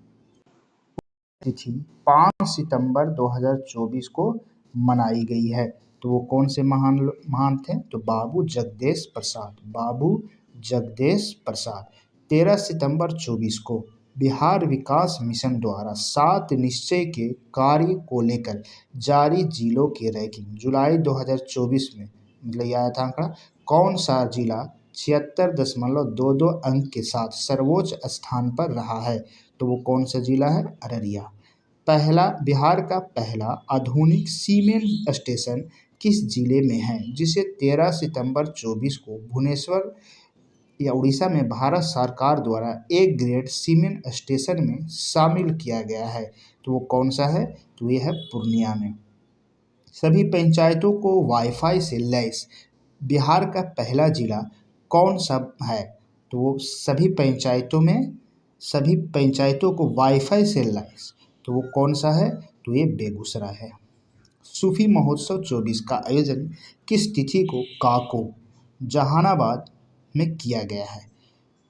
तिथि 5 सितंबर 2024 को मनाई गई है? तो वो कौन से महान थे? तो बाबू जगदेश प्रसाद। बाबू जगदेश प्रसाद। 13 सितंबर 24 को बिहार विकास मिशन द्वारा 7 निश्चय के कार्य को लेकर जारी जिलों की रैंकिंग जुलाई 2024 में मतलब ये आया था आंकड़ा, कौन सा जिला 76.22 अंक के साथ सर्वोच्च स्थान पर रहा है? तो वो कौन सा जिला है? अररिया। बिहार का पहला आधुनिक सीमेंट स्टेशन किस जिले में है, जिसे 13 सितंबर 24 को भुवनेश्वर या उड़ीसा में भारत सरकार द्वारा ए ग्रेड सीमेंट स्टेशन में शामिल किया गया है? तो वो कौन सा है? तो ये है पूर्णिया में। सभी पंचायतों को वाईफाई से लैस बिहार का पहला जिला कौन सा है? तो वो सभी पंचायतों को वाईफाई से लैस, तो वो कौन सा है? तो ये बेगूसराय है। सूफी महोत्सव 24 का आयोजन किस तिथि को काको जहानाबाद में किया गया है?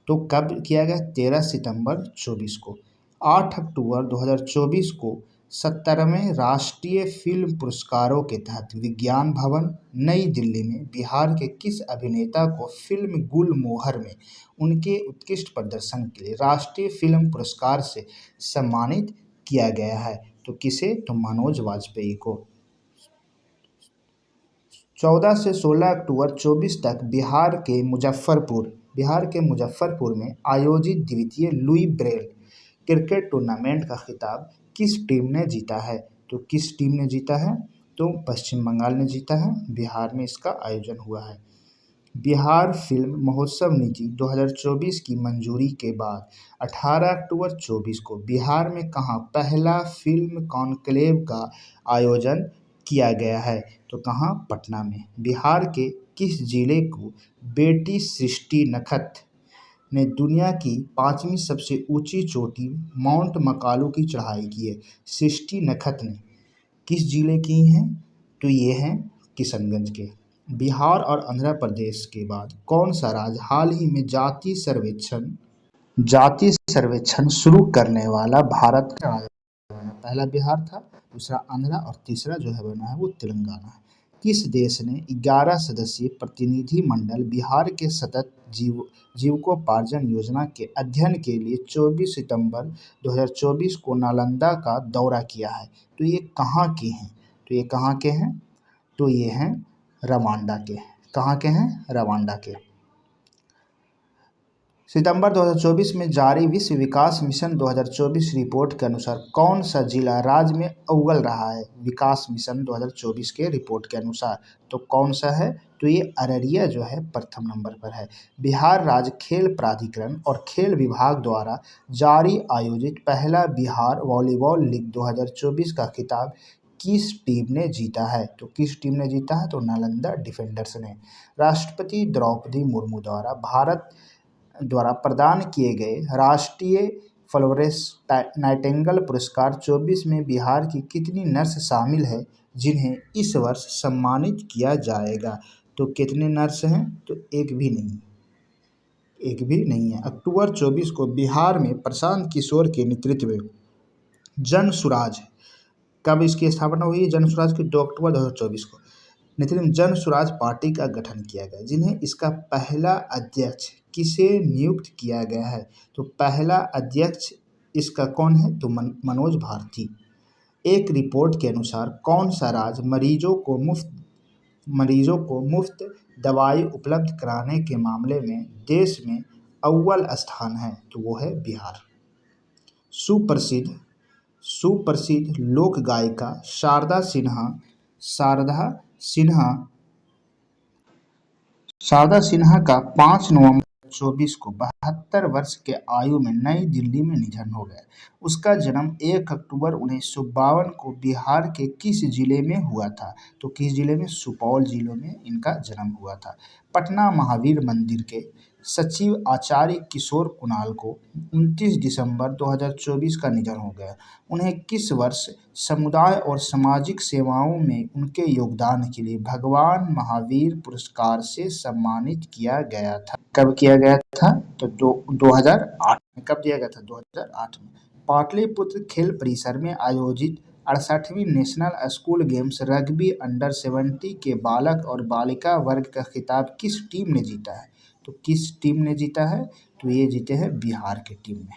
तो कब किया गया? 13 सितंबर 24 को। 8 अक्टूबर 2024 को 70वें राष्ट्रीय फिल्म पुरस्कारों के तहत विज्ञान भवन नई दिल्ली में बिहार के किस अभिनेता को फिल्म गुलमोहर में उनके उत्कृष्ट प्रदर्शन के लिए राष्ट्रीय फिल्म पुरस्कार से सम्मानित किया गया है? तो किसे? तो मनोज वाजपेयी को। 14 से 16 अक्टूबर 24 तक बिहार के मुजफ्फरपुर में आयोजित द्वितीय लुई ब्रेल क्रिकेट टूर्नामेंट का खिताब किस टीम ने जीता है? तो किस टीम ने जीता है? तो पश्चिम बंगाल ने जीता है। बिहार में इसका आयोजन हुआ है। बिहार फिल्म महोत्सव नीति 2024 की मंजूरी के बाद 18 अक्टूबर 24 को बिहार में कहाँ पहला फिल्म कॉन्क्लेव का आयोजन किया गया है? तो कहाँ? पटना में। बिहार के किस जिले को बेटी सृष्टि नखत ने दुनिया की 5वीं सबसे ऊंची चोटी माउंट मकालू की चढ़ाई की है? सृष्टि नखत ने किस जिले की हैं? तो ये हैं किशनगंज के। बिहार और आंध्र प्रदेश के बाद कौन सा राज्य हाल ही में जाति सर्वेक्षण शुरू करने वाला भारत का राज्य बना? पहला बिहार था, दूसरा आंध्र और तीसरा जो है बना है वो तेलंगाना है। किस देश ने 11 सदस्यीय प्रतिनिधि मंडल बिहार के सतत जीविकोपार्जन योजना के अध्ययन के लिए 24 सितंबर 2024 को नालंदा का दौरा किया है? तो ये कहाँ के हैं? तो ये कहाँ के हैं? तो ये हैं रवांडा के। कहाँ के हैं? रवांडा के। सितंबर 2024 में जारी विश्व विकास मिशन 2024 रिपोर्ट के अनुसार कौन सा जिला राज्य में अव्वल रहा है? विकास मिशन 2024 के रिपोर्ट के अनुसार तो कौन सा है? तो ये अररिया जो है प्रथम नंबर पर है। बिहार राज्य खेल प्राधिकरण और खेल विभाग द्वारा जारी आयोजित पहला बिहार वॉलीबॉल लीग 2024 का खिताब किस टीम ने जीता है? तो किस टीम ने जीता है? तो नालंदा डिफेंडर्स ने। राष्ट्रपति द्रौपदी मुर्मू द्वारा भारत द्वारा प्रदान किए गए राष्ट्रीय फ्लोरेंस नाइटिंगेल पुरस्कार 24 में बिहार की कितनी नर्स शामिल है जिन्हें इस वर्ष सम्मानित किया जाएगा? तो कितने नर्स हैं? तो एक भी नहीं है। अक्टूबर 24 को बिहार में प्रशांत किशोर के नेतृत्व में जन सुराज, कब इसकी स्थापना हुई? जन सुराज की 2 अक्टूबर 2024 को नेतृत्व में जन सुराज पार्टी का गठन किया गया, जिन्हें इसका पहला अध्यक्ष किसे नियुक्त किया गया है? तो पहला अध्यक्ष इसका कौन है? तो मनोज भारती। एक रिपोर्ट के अनुसार कौन सा राज्य मरीजों को मुफ्त दवाई उपलब्ध कराने के मामले में देश में अव्वल स्थान है? तो वो है बिहार। सुप्रसिद्ध लोक गायिका शारदा सिन्हा शारदा सिन्हा का 5 नवंबर 2024 को 72 वर्ष के आयु में नई दिल्ली में निधन हो गया। उसका जन्म 1 अक्टूबर 1952 को बिहार के किस जिले में हुआ था? तो किस जिले में? सुपौल जिले में इनका जन्म हुआ था। पटना महावीर मंदिर के सचिव आचार्य किशोर कुणाल को 29 दिसंबर 2024 का निधन हो गया। उन्हें किस वर्ष समुदाय और सामाजिक सेवाओं में उनके योगदान के लिए भगवान महावीर पुरस्कार से सम्मानित किया गया था? कब किया गया था? तो 2008 में। कब दिया गया था? 2008 में। पाटलिपुत्र खेल परिसर में आयोजित 68वीं national school games rugby under 70 के बालक और बालिका वर्ग का खिताब किस टीम ने जीता है? तो किस टीम ने जीता है? तो ये जीते हैं बिहार की टीम ने।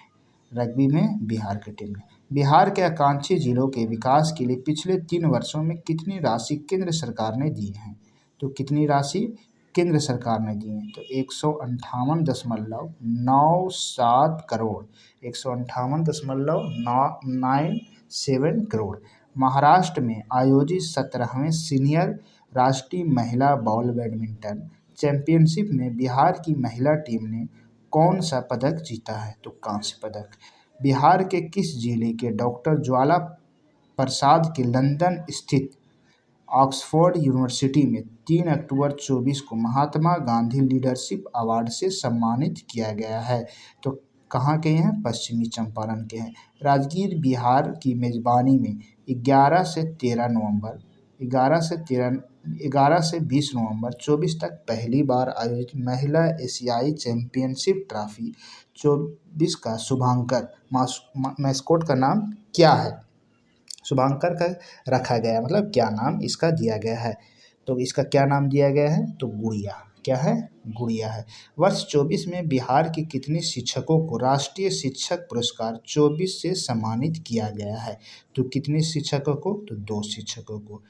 रग्बी में बिहार की टीम ने। बिहार के आकांक्षी जिलों के विकास के लिए पिछले 3 वर्षों में कितनी राशि केंद्र सरकार ने दी है? तो कितनी राशि केंद्र सरकार ने दी है? तो 158.97 करोड़, 158.97 करोड़। महाराष्ट्र में आयोजित 17वें सीनियर राष्ट्रीय महिला बॉल बैडमिंटन चैंपियनशिप में बिहार की महिला टीम ने कौन सा पदक जीता है? तो कांस्य पदक। बिहार के किस जिले के डॉक्टर ज्वाला प्रसाद के लंदन स्थित ऑक्सफोर्ड यूनिवर्सिटी में 3 अक्टूबर 2024 को महात्मा गांधी लीडरशिप अवार्ड से सम्मानित किया गया है? तो कहाँ के हैं? पश्चिमी चंपारण के हैं। राजगीर बिहार की मेजबानी में 11 से 13 नवंबर 11 से 20 नवंबर 24 तक पहली बार आयोजित महिला एशियाई चैंपियनशिप ट्रॉफी 24 का शुभांकर मैस्कोट का नाम क्या है? शुभांकर का रखा गया, मतलब क्या नाम इसका दिया गया है? तो इसका क्या नाम दिया गया है? तो गुड़िया। क्या है? गुड़िया है। वर्ष 24 में बिहार के कितने शिक्षकों को राष्ट्रीय शिक्षक पुरस्कार 24 से सम्मानित किया गया है? तो कितने शिक्षकों को? तो 2 शिक्षकों को।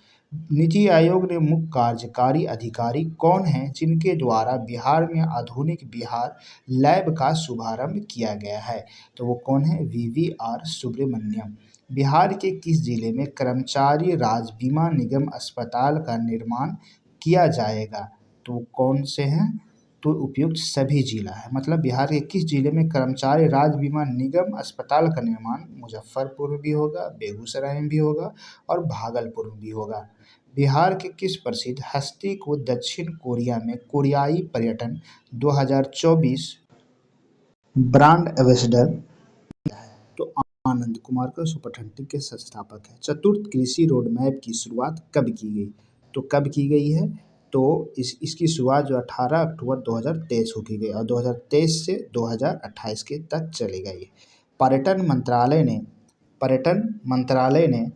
नीति आयोग ने मुख्य कार्यकारी अधिकारी कौन हैं जिनके द्वारा बिहार में आधुनिक बिहार लैब का शुभारंभ किया गया है? तो वो कौन है? VVR सुब्रमण्यम। बिहार के किस जिले में कर्मचारी राज्य बीमा निगम अस्पताल का निर्माण किया जाएगा? तो कौन से हैं? तो उपयुक्त सभी जिला है। मतलब बिहार के किस जिले में कर्मचारी राज्य बीमा निगम अस्पताल का निर्माण मुजफ्फरपुर में भी होगा, बेगूसराय में भी होगा और भागलपुर में भी होगा। बिहार के किस प्रसिद्ध हस्ती को दक्षिण कोरिया में कोरियाई पर्यटन 2024 ब्रांड एम्बेसडर? तो आनंद कुमार का सुपर 20 के संस्थापक है। चतुर्थ कृषि रोड मैप की शुरुआत कब की गई? तो कब की गई है? तो इसकी शुरुआत जो 18 अक्टूबर 2023 को की गई और 2023 से 2028 के तक चली गई। पर्यटन मंत्रालय ने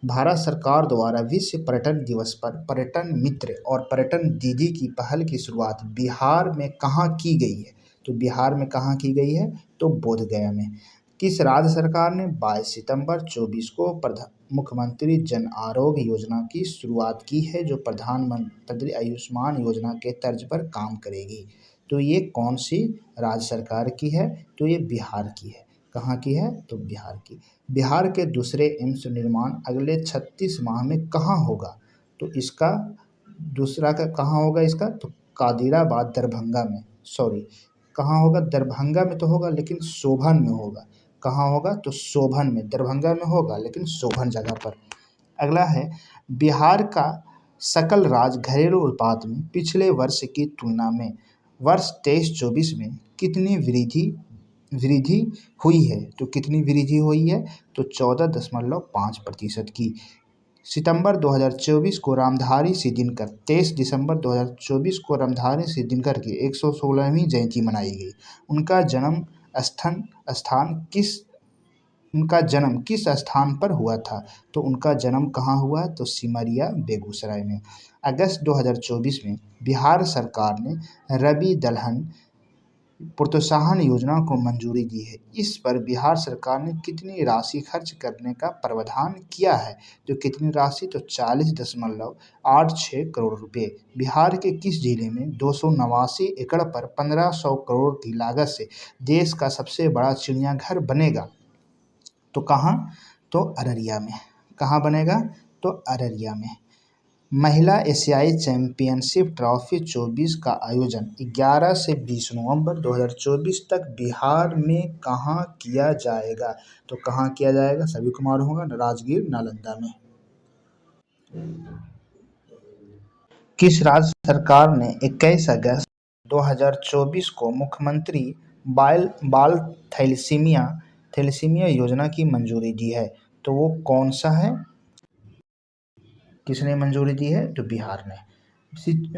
भारत सरकार द्वारा विश्व पर्यटन दिवस पर पर्यटन मित्र और पर्यटन दीदी की पहल की शुरुआत बिहार में कहाँ की गई है? तो बिहार में कहाँ की गई है? तो बोधगया में। किस राज्य सरकार ने 22 सितंबर 2024 को मुख्यमंत्री जन आरोग्य योजना की शुरुआत की है, जो प्रधानमंत्री आयुष्मान योजना के तर्ज पर काम करेगी? तो ये कौन सी राज्य सरकार की है? तो ये बिहार की है। कहाँ की है? तो बिहार की। बिहार के दूसरे एम्स निर्माण अगले 36 माह में कहाँ होगा? तो इसका दूसरा का कहाँ होगा इसका? तो कादिराबाद दरभंगा में, सॉरी कहाँ होगा? दरभंगा में तो होगा लेकिन सोभन में होगा। कहाँ होगा? तो सोभन में। दरभंगा में होगा लेकिन सोभन जगह पर। अगला है बिहार का सकल राज्य घरेलू उत्पाद में पिछले वर्ष की तुलना में वर्ष 23-24 में कितनी वृद्धि हुई है? तो कितनी वृद्धि हुई है? तो 14.5% की। सितंबर 2024 को रामधारी सिद्दीनकर 23 दिसंबर 2024 को रामधारी सिद्दीनकर की 116वीं जयंती मनाई गई। उनका जन्म किस स्थान पर हुआ था? तो उनका जन्म कहाँ हुआ? तो सिमरिया बेगूसराय में। अगस्त 2024 में बिहार सरकार ने रबी दलहन प्रोत्साहन योजना को मंजूरी दी है। इस पर बिहार सरकार ने कितनी राशि खर्च करने का प्रावधान किया है? तो कितनी राशि? तो 40.86 करोड़ रुपए। बिहार के किस जिले में 289 एकड़ पर 1500 करोड़ की लागत से देश का सबसे बड़ा चिड़ियाघर बनेगा? तो कहाँ? तो अररिया में। कहाँ बनेगा? तो अररिया में। महिला एशियाई चैंपियनशिप ट्रॉफी 24 का आयोजन 11 से 20 नवंबर 2024 तक बिहार में कहाँ किया जाएगा? तो कहाँ किया जाएगा? सभी को मालूम होगा, राजगीर नालंदा में। किस राज्य सरकार ने 21 अगस्त 2024 को मुख्यमंत्री बाल बाल थैलेसीमिया योजना की मंजूरी दी है? तो वो कौन सा है? किसने मंजूरी दी है? तो बिहार ने।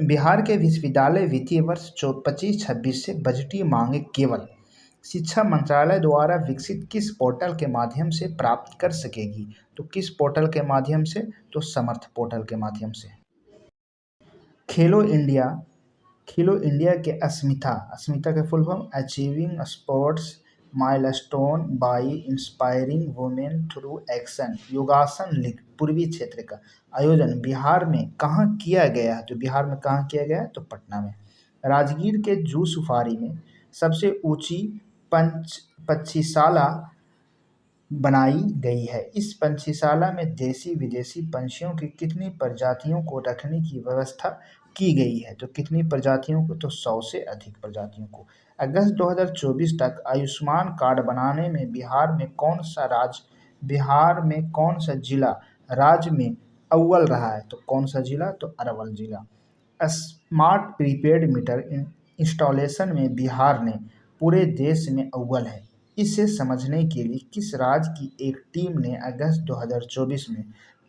बिहार के विश्वविद्यालय वित्तीय वर्ष 25-26 से बजटीय मांगे केवल शिक्षा मंत्रालय द्वारा विकसित किस पोर्टल के माध्यम से प्राप्त कर सकेगी? तो किस पोर्टल के माध्यम से? तो समर्थ पोर्टल के माध्यम से। खेलो इंडिया खेलो इंडिया के अस्मिता के full form achieving sports milestone by inspiring women through action योगासन लीग पूर्वी क्षेत्र का आयोजन बिहार में कहाँ किया गया है? तो बिहार में कहाँ किया गया है? तो पटना में। राजगीर के जू सफारी में सबसे ऊंची पक्षीशाला बनाई गई है। इस पंछीशाला में देसी विदेशी पंछियों की कितनी प्रजातियों को रखने की व्यवस्था की गई है? तो कितनी प्रजातियों को? तो 100 से अधिक प्रजातियों को। अगस्त 2024 तक आयुष्मान कार्ड बनाने में बिहार में कौन सा जिला राज्य में अव्वल रहा है? तो कौन सा जिला? तो अरवल जिला। स्मार्ट प्रीपेड मीटर इंस्टॉलेशन में बिहार ने पूरे देश में अव्वल है। इसे समझने के लिए किस राज्य की एक टीम ने अगस्त 2024 में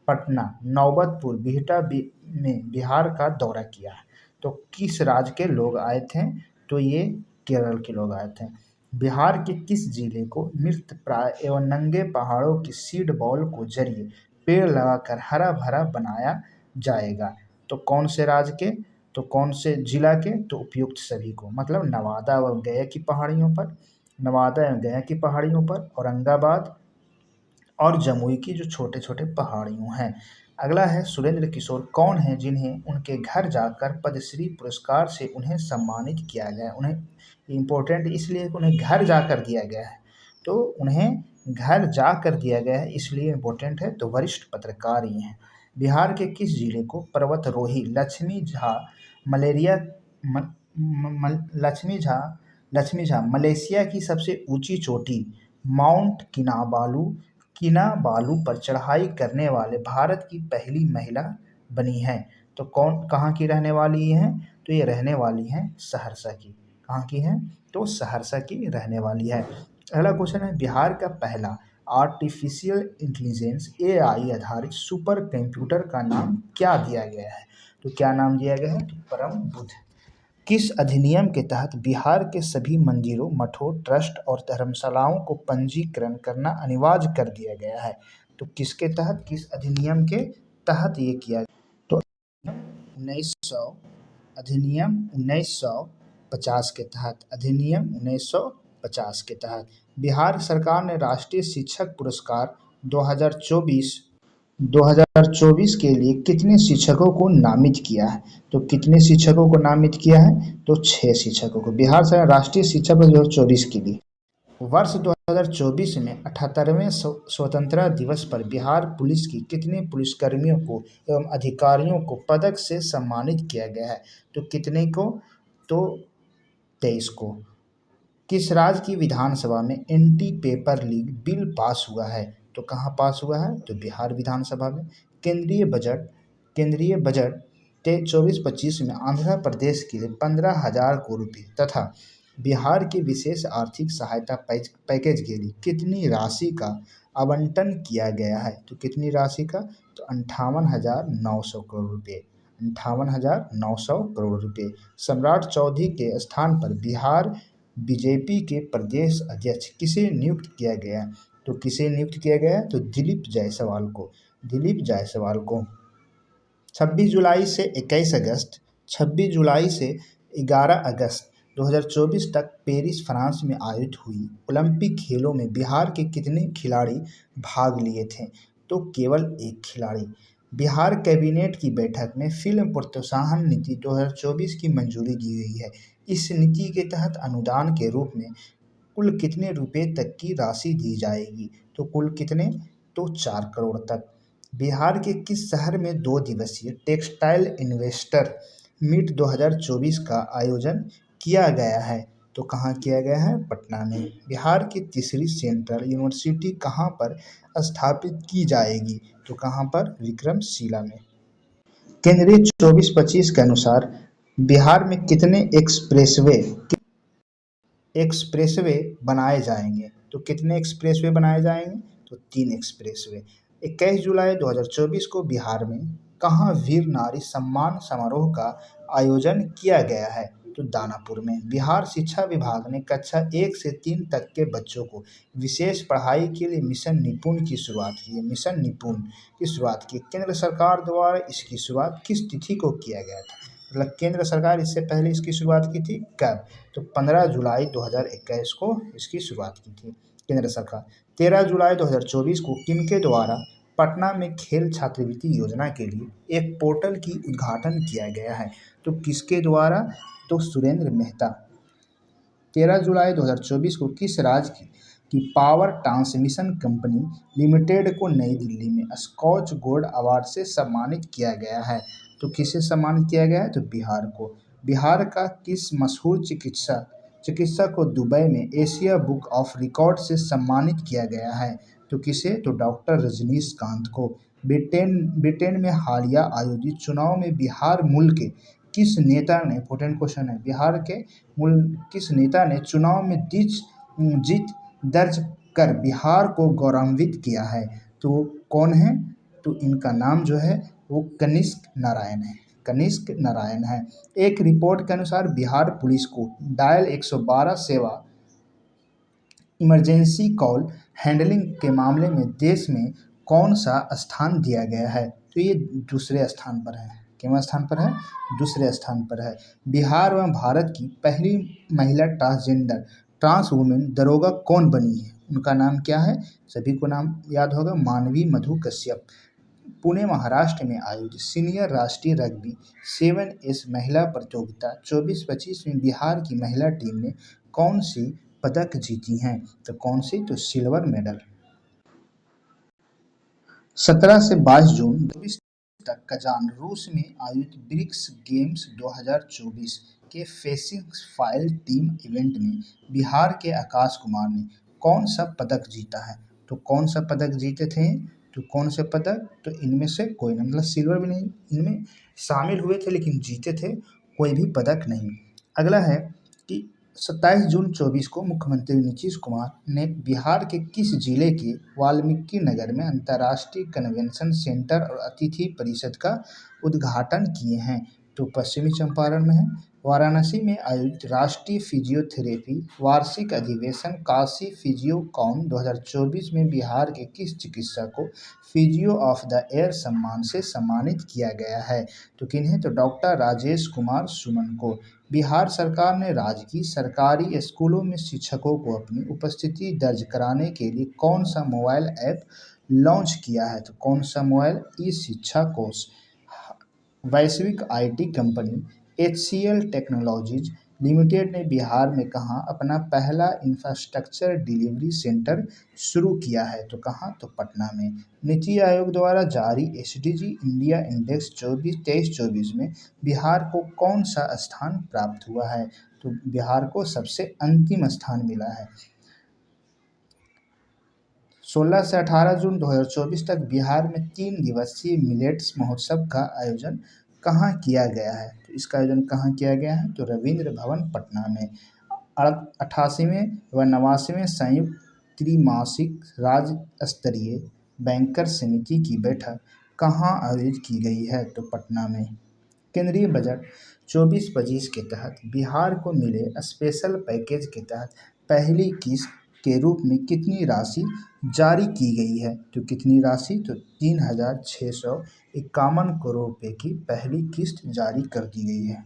पटना, नौबतपुर, बिहटा में बिहार का दौरा किया है? तो किस राज्य के लोग आए थे? तो ये केरल के लोग आए थे। बिहार के किस जिले को मृत प्राय एवं नंगे पहाड़ों की सीड बॉल को जरिए पेड़ लगाकर हरा भरा बनाया जाएगा? तो कौन से राज्य के? तो कौन से जिला के? तो उपयुक्त सभी को, मतलब नवादा व गया की पहाड़ियों पर, नवादा एवं गया की पहाड़ियों पर, औरंगाबाद और जमुई की जो छोटे छोटे पहाड़ियों हैं। अगला है सुरेंद्र किशोर कौन है जिन्हें उनके घर जाकर पद्मश्री पुरस्कार से उन्हें सम्मानित किया गया? उन्हें इम्पोर्टेंट इसलिए कि उन्हें घर जाकर दिया गया है, तो उन्हें घर जाकर दिया गया है इसलिए इम्पोर्टेंट है। तो वरिष्ठ पत्रकार ही हैं। बिहार के किस जिले को पर्वतारोही मलेरिया म, लक्ष्मी झा मलेशिया की सबसे ऊंची चोटी माउंट किनाबालू पर चढ़ाई करने वाले भारत की पहली महिला बनी हैं? तो कहाँ की रहने वाली हैं? तो ये रहने वाली हैं सहरसा की। कहाँ की हैं? तो सहरसा की रहने वाली है। अगला क्वेश्चन है बिहार का पहला आर्टिफिशियल इंटेलिजेंस एआई आधारित सुपर कंप्यूटर का नाम क्या दिया गया है? तो क्या नाम दिया गया है? तो परम बुद्ध। किस अधिनियम के तहत बिहार के सभी मंदिरों, मठों, ट्रस्ट और धर्मशालाओं को पंजीकरण करना अनिवार्य कर दिया गया है? तो किसके तहत, किस अधिनियम के तहत ये किया? तो 1900 अधिनियम 1950 के तहत, अधिनियम 1950 के तहत बिहार सरकार ने राष्ट्रीय शिक्षक पुरस्कार 2024 के लिए कितने शिक्षकों को नामित किया है? तो कितने शिक्षकों को नामित किया है? तो 6 शिक्षकों को। बिहार सरकार राष्ट्रीय शिक्षक पुरस्कार 2024 के लिए। वर्ष 2024 में 78वें स्वतंत्रता दिवस पर बिहार पुलिस की कितने पुलिसकर्मियों को एवं अधिकारियों को पदक से सम्मानित किया गया है? तो कितने को? तो 23 को। किस राज्य की विधानसभा में anti paper leak bill pass हुआ है? तो कहाँ पास हुआ है? तो बिहार विधानसभा में। केंद्रीय बजट 24-25 में आंध्र प्रदेश के लिए 15,000 करोड़ रुपये तथा बिहार के विशेष आर्थिक सहायता पैकेज के लिए कितनी राशि का आवंटन किया गया है? तो कितनी राशि का? तो 58,900 करोड़ रुपये। 58,900 करोड़ रुपये। सम्राट चौधरी के स्थान पर बिहार बीजेपी के प्रदेश अध्यक्ष किसे नियुक्त किया गया? तो किसे नियुक्त किया गया? तो दिलीप जायसवाल को। 26 जुलाई से 21 अगस्त 26 जुलाई से 11 अगस्त 2024 तक पेरिस, फ्रांस में आयोजित हुई ओलंपिक खेलों में बिहार के कितने खिलाड़ी भाग लिए थे? तो केवल एक खिलाड़ी। बिहार कैबिनेट की बैठक में फिल्म प्रोत्साहन नीति 2024 की मंजूरी दी गई है। इस नीति के तहत अनुदान के रूप में कुल कितने रुपए तक की राशि दी जाएगी? तो कुल कितने? तो 4 करोड़ तक। बिहार के किस शहर में 2 दिवसीय टेक्सटाइल इन्वेस्टर मीट 2024 का आयोजन किया गया है? तो कहाँ किया गया है? पटना में। बिहार की तीसरी सेंट्रल यूनिवर्सिटी कहाँ पर स्थापित की जाएगी? तो कहाँ पर? विक्रमशिला में। केंद्रीय 24-25 के अनुसार बिहार में कितने एक्सप्रेसवे बनाए जाएंगे? तो कितने एक्सप्रेसवे बनाए जाएंगे? तो 3 एक्सप्रेसवे। 21 जुलाई 2024 को बिहार में कहाँ वीर नारी सम्मान समारोह का आयोजन किया गया है? तो दानापुर में। बिहार शिक्षा विभाग ने कक्षा 1 से 3 तक के बच्चों को विशेष पढ़ाई के लिए मिशन निपुण की शुरुआत की है। मिशन निपुण की शुरुआत की। केंद्र सरकार द्वारा इसकी शुरुआत किस तिथि को किया गया था? मतलब केंद्र सरकार इससे पहले इसकी शुरुआत की थी कब? तो 15 जुलाई 2021 को इसकी शुरुआत की थी केंद्र सरकार। 13 जुलाई 2024 को किनके द्वारा पटना में खेल छात्रवृत्ति योजना के लिए एक पोर्टल की उद्घाटन किया गया है? तो किसके द्वारा? तो सुरेंद्र मेहता। 13 जुलाई 2024 को किस राज्य की पावर ट्रांसमिशन कंपनी लिमिटेड को नई दिल्ली में स्कॉच गोल्ड अवार्ड से सम्मानित किया गया है? तो किसे सम्मानित किया गया है? तो बिहार को। बिहार का किस मशहूर चिकित्सक को दुबई में एशिया बुक ऑफ रिकॉर्ड से सम्मानित किया गया है? तो किसे? तो डॉक्टर रजनीकांत को। ब्रिटेन में हालिया आयोजित चुनाव में बिहार मूल के किस नेता ने, इंपॉर्टेंट क्वेश्चन है, बिहार के मूल किस नेता ने चुनाव में जीत दर्ज कर बिहार को गौरवान्वित किया है? तो वो कौन है? तो इनका नाम जो है वो कनिष्क नारायण है। कनिष्क नारायण है। एक रिपोर्ट के अनुसार बिहार पुलिस को डायल 112 सेवा इमरजेंसी कॉल हैंडलिंग के मामले में देश में कौन सा स्थान दिया गया है? तो ये दूसरे स्थान पर है। कितवें स्थान पर है? दूसरे स्थान पर है। बिहार व भारत की पहली महिला ट्रांसजेंडर ट्रांस वुमेन दरोगा कौन बनी है? उनका नाम क्या है? सभी को नाम याद होगा, मानवी मधु कश्यप। पुणे महाराष्ट्र में आयोजित सीनियर राष्ट्रीय रग्बी 7S महिला प्रतियोगिता 24-25 में बिहार की महिला टीम ने कौन सी पदक जीती हैं? तो कौन सी? तो सिल्वर मेडल। 17 से 22 जून 2024 तक कजान रूस में आयोजित ब्रिक्स गेम्स 2024 के फेसिंग फाइल टीम इवेंट में बिहार के आकाश कुमार ने कौन सा पदक जीता है? तो कौन सा पदक जीते थे? तो कौन से पदक? तो इनमें से कोई नहीं, मतलब सिल्वर भी नहीं, इनमें शामिल हुए थे लेकिन जीते थे कोई भी पदक नहीं। अगला है कि 27 जून 24 को मुख्यमंत्री नीतीश कुमार ने बिहार के किस जिले के वाल्मीकि नगर में अंतर्राष्ट्रीय कन्वेंशन सेंटर और अतिथि परिषद का उद्घाटन किए हैं? तो पश्चिमी चंपारण में है। वाराणसी में आयोजित राष्ट्रीय फिजियोथेरेपी वार्षिक अधिवेशन काशी फिजियोकॉन 2024 में बिहार के किस चिकित्सक को फिजियो ऑफ द ईयर सम्मान से सम्मानित किया गया है? तो किन्हें? तो डॉक्टर राजेश कुमार सुमन को। बिहार सरकार ने राज्य की सरकारी स्कूलों में शिक्षकों को अपनी उपस्थिति दर्ज कराने के लिए कौन सा मोबाइल ऐप लॉन्च किया है? तो कौन सा मोबाइल? ई शिक्षा कोश। वैश्विक IT company HCL technologies limited ने बिहार में कहाँ अपना पहला इंफ्रास्ट्रक्चर डिलीवरी सेंटर शुरू किया है? तो कहाँ? तो पटना में। नीति आयोग द्वारा जारी SDG इंडिया इंडेक्स 23-24 में बिहार को कौन सा स्थान प्राप्त हुआ है? तो बिहार को सबसे अंतिम स्थान मिला है। 16 से 18 जून 2024 तक बिहार में 3 दिवसीय मिलेट्स महोत्सव का आयोजन कहाँ किया गया है? तो इसका आयोजन कहाँ किया गया है? तो रविंद्र भवन पटना में। 88वें व 89वें संयुक्त त्रिमासिक राज्य स्तरीय बैंकर्स समिति की बैठक कहाँ आयोजित की गई है? तो पटना में। केंद्रीय बजट 24-25 के तहत बिहार को मिले स्पेशल पैकेज के तहत पहली किस्त के रूप में कितनी राशि जारी की गई है? तो कितनी राशि? तो 3,651 करोड़ रुपए की पहली किस्त जारी कर दी गई है।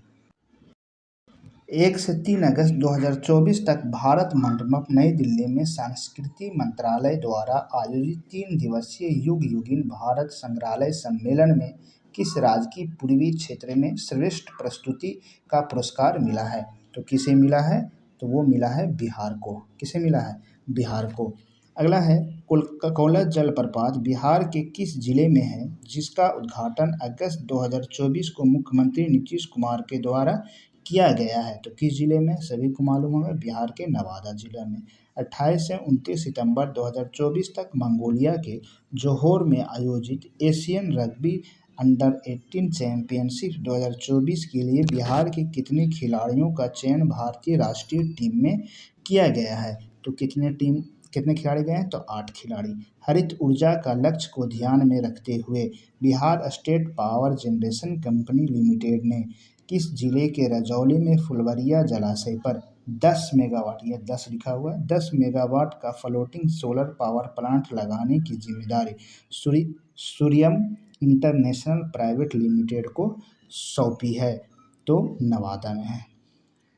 1 से 3 अगस्त 2024 तक भारत मंडपम नई दिल्ली में संस्कृति मंत्रालय द्वारा आयोजित 3 दिवसीय युग युगीन भारत संग्रहालय सम्मेलन में किस राज्य की पूर्वी क्षेत्र में श्रेष्ठ प्रस्तुति का पुरस्कार मिला है? तो किसे मिला है? तो वो मिला है बिहार को। किसे मिला है? बिहार को। अगला है कौलत जलप्रपात बिहार के किस जिले में है, जिसका उद्घाटन अगस्त 2024 को मुख्यमंत्री नीतीश कुमार के द्वारा किया गया है। तो किस जिले में, सभी को मालूम होगा, बिहार के नवादा जिले में। 28 से 29 सितंबर 2024 तक मंगोलिया के जोहोर में आयोजित एशियन रग्बी अंडर 18 चैंपियनशिप 2024 के लिए बिहार के कितने खिलाड़ियों का चयन भारतीय राष्ट्रीय टीम में किया गया है। तो कितने खिलाड़ी गए हैं, तो 8 खिलाड़ी। हरित ऊर्जा का लक्ष्य को ध्यान में रखते हुए Bihar state power generation company limited ने किस जिले के रजौली में फुलवरिया जलाशय पर 10 मेगावाट, यह 10 लिखा हुआ है, 10 मेगावाट का फ्लोटिंग सोलर पावर प्लांट लगाने की जिम्मेदारी सूर्यम इंटरनेशनल प्राइवेट लिमिटेड को सौंपी है। तो नवादा में है।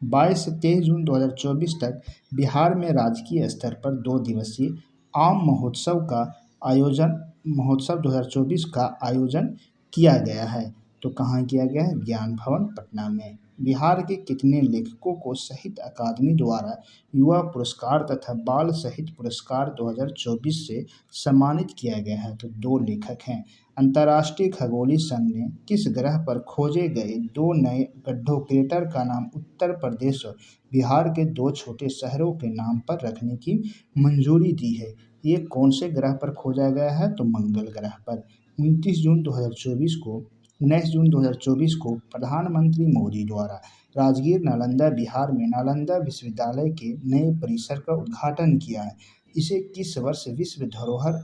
22 से 23 जून 2024 तक बिहार में राजकीय स्तर पर 2 दिवसीय आम महोत्सव 2024 का आयोजन किया गया है। तो कहाँ किया गया है, ज्ञान भवन पटना में। बिहार के कितने लेखकों को साहित्य अकादमी द्वारा युवा पुरस्कार तथा बाल साहित्य पुरस्कार 2024 से सम्मानित किया गया है। तो 2 लेखक हैं। अंतर्राष्ट्रीय खगोलीय संघ ने किस ग्रह पर खोजे गए 2 नए गड्ढों क्रेटर का नाम उत्तर प्रदेश और बिहार के 2 छोटे शहरों के नाम पर रखने की मंजूरी दी है। ये कौन से ग्रह पर खोजा गया है, तो मंगल ग्रह पर। 19 जून 2024 को प्रधानमंत्री मोदी द्वारा राजगीर नालंदा बिहार में नालंदा विश्वविद्यालय के नए परिसर का उद्घाटन किया है। इसे किस वर्ष विश्व धरोहर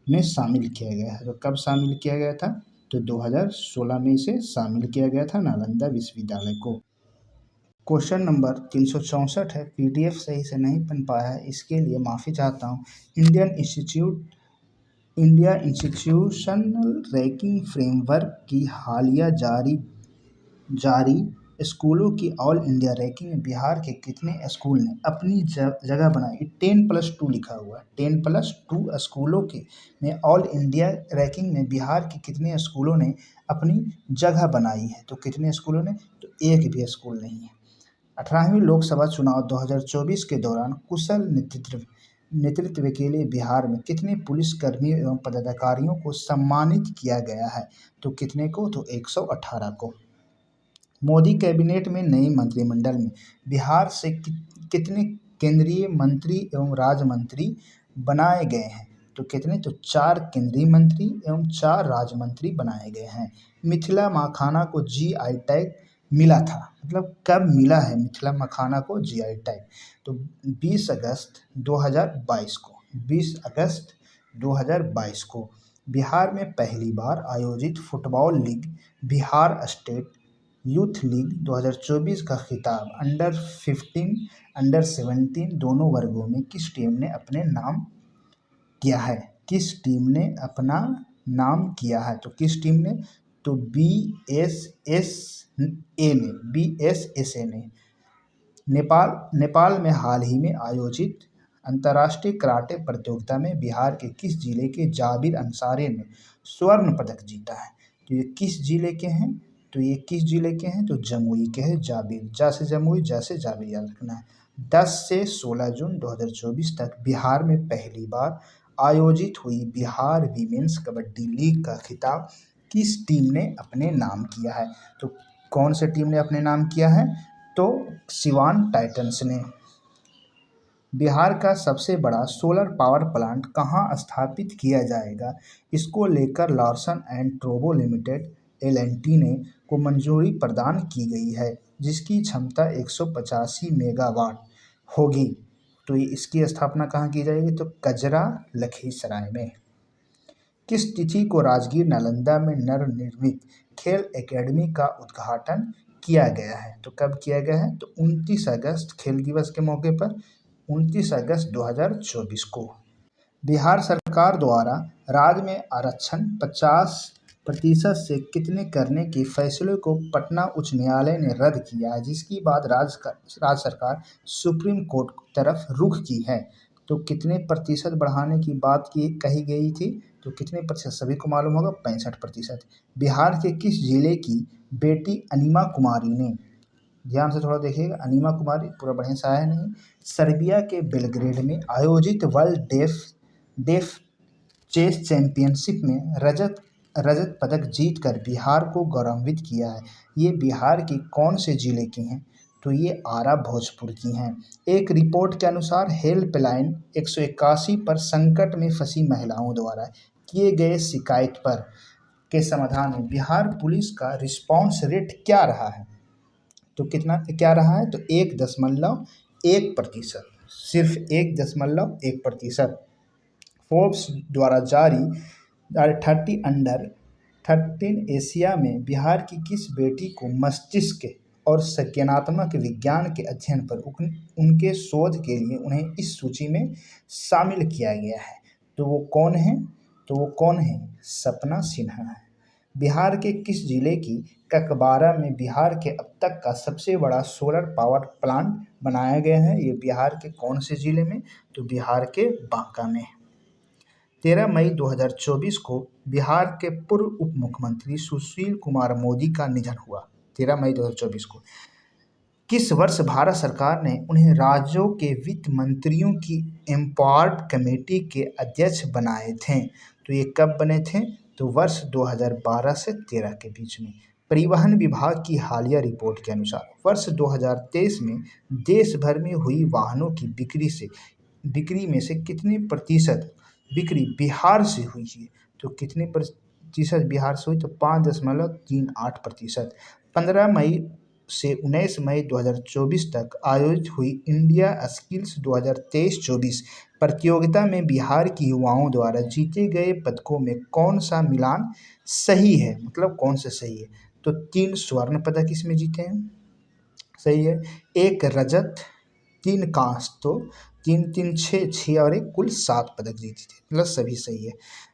में शामिल किया गया है। तो कब शामिल किया गया था, तो 2016 में इसे शामिल किया गया था नालंदा विश्वविद्यालय को। क्वेश्चन नंबर 364 है, पीडीएफ सही से नहीं बन पाया है, इसके लिए माफ़ी चाहता हूँ। इंडिया इंस्टीट्यूशनल रैंकिंग फ्रेमवर्क की हालिया जारी स्कूलों की ऑल इंडिया रैंकिंग में बिहार के कितने स्कूल ने अपनी जगह बनाई। 10+2 लिखा हुआ है, 10+2 स्कूलों के में ऑल इंडिया रैंकिंग में बिहार के कितने स्कूलों ने अपनी जगह बनाई है। तो कितने स्कूलों ने, तो एक भी स्कूल नहीं है। 18वीं लोकसभा चुनाव 2024 के दौरान कुशल नेतृत्व के लिए बिहार में कितने पुलिसकर्मियों एवं पदाधिकारियों को सम्मानित किया गया है। तो कितने को, तो 118 को। मोदी कैबिनेट में नए मंत्रिमंडल में बिहार से कितने केंद्रीय मंत्री एवं राज्य मंत्री बनाए गए हैं। तो कितने, तो 4 केंद्रीय मंत्री एवं 4 राज्य मंत्री बनाए गए हैं। मिथिला मखाना को जीआई टैग मिला था, मतलब कब मिला है मिथिला मखाना को जीआई टैग, तो 20 अगस्त 2022 को बिहार में पहली बार आयोजित football league Bihar state youth league 2024 का खिताब अंडर 15 अंडर 17 दोनों वर्गों में किस टीम ने अपने नाम किया है। किस टीम ने अपना नाम किया है, तो किस टीम ने, तो बीएसएसए ने। नेपाल में हाल ही में आयोजित अंतर्राष्ट्रीय कराटे प्रतियोगिता में बिहार के किस जिले के जाबिर अंसारी ने स्वर्ण पदक जीता है। तो ये किस जिले के हैं, तो ये किस जिले के हैं, तो जमुई के हैं जाबिर। जैसे जमुई जैसे जाबिर याद रखना है। 10 से 16 जून 2024 तक बिहार में पहली बार आयोजित हुई बिहार वीमेंस कबड्डी लीग का खिताब किस टीम ने अपने नाम किया है। तो कौन से टीम ने अपने नाम किया है, तो सिवान टाइटंस ने। बिहार का सबसे बड़ा सोलर पावर प्लांट कहां स्थापित किया जाएगा, इसको लेकर Larsen and Toubro Limited LNT ने को मंजूरी प्रदान की गई है, जिसकी क्षमता 185 मेगावाट होगी। तो इसकी स्थापना कहाँ की जाएगी, तो कजरा लखीसराय में। किस तिथि को राजगीर नालंदा में नवनिर्मित खेल एकेडमी का उद्घाटन किया गया है। तो कब किया गया है, तो 29 अगस्त खेल दिवस के मौके पर 29 अगस्त 2024 को। बिहार सरकार द्वारा राज्य में आरक्षण 50% से कितने करने के फैसले को पटना उच्च न्यायालय ने रद्द किया है, जिसके बाद राज्य सरकार सुप्रीम कोर्ट की तरफ रुख की है। तो कितने प्रतिशत बढ़ाने की बात कही गई थी, तो कितने प्रतिशत, सभी को मालूम होगा 65%। बिहार के किस जिले की बेटी अनिमा कुमारी ने ध्यान से थोड़ा देखिएगा। अनीमा कुमारी पूरा बढ़िया से आया नहीं। सर्बिया के बेलग्रेड में आयोजित वर्ल्ड डेफ चेस चैंपियनशिप में रजत रजत पदक जीतकर बिहार को गौरवान्वित किया है। ये बिहार के कौन से जिले की हैं? तो ये आरा भोजपुर की हैं। एक रिपोर्ट के अनुसार हेल्पलाइन 181 पर संकट में फंसी महिलाओं द्वारा किए गए शिकायत पर के समाधान में बिहार पुलिस का रिस्पॉन्स रेट क्या रहा है? तो कितना क्या रहा है? तो 1.1%, सिर्फ 1.1%। फोर्ब्स द्वारा जारी 30 अंडर 13 एशिया में बिहार की किस बेटी को मस्तिष्क और संज्ञानात्मक विज्ञान के अध्ययन पर उनके शोध के लिए उन्हें इस सूची में शामिल किया गया है? तो वो कौन है? सपना सिन्हा है। बिहार के किस जिले की ककबारा में बिहार के अब तक का सबसे बड़ा सोलर पावर प्लांट बनाया गया है? ये बिहार के कौन से जिले में? तो बिहार के बांका में। 13 मई 2024 को बिहार के पूर्व उप मुख्यमंत्री सुशील कुमार मोदी का निधन हुआ। 13 मई 2024 को। किस वर्ष भारत सरकार ने उन्हें राज्यों के वित्त मंत्रियों की एम्पावर्ड कमेटी के अध्यक्ष बनाए थे? तो ये कब बने थे? तो वर्ष 2012 से 13 के बीच में। परिवहन विभाग की हालिया रिपोर्ट के अनुसार वर्ष 2023 में देश भर में हुई वाहनों की बिक्री में से कितने प्रतिशत बिक्री बिहार से हुई है? तो कितने प्रतिशत बिहार से हुई? तो 5.38%। 15 मई से 19 मई 2024 तक आयोजित हुई इंडिया स्किल्स 2023-24 प्रतियोगिता में बिहार की युवाओं द्वारा जीते गए पदकों में कौन सा मिलान सही है? मतलब कौन सा सही है? तो 3 स्वर्ण पदक इसमें जीते हैं, सही है। 1 रजत, 3 कांस्य, तो 3 6 और 1 कुल 7 पदक जीते थे, मतलब सभी सही है।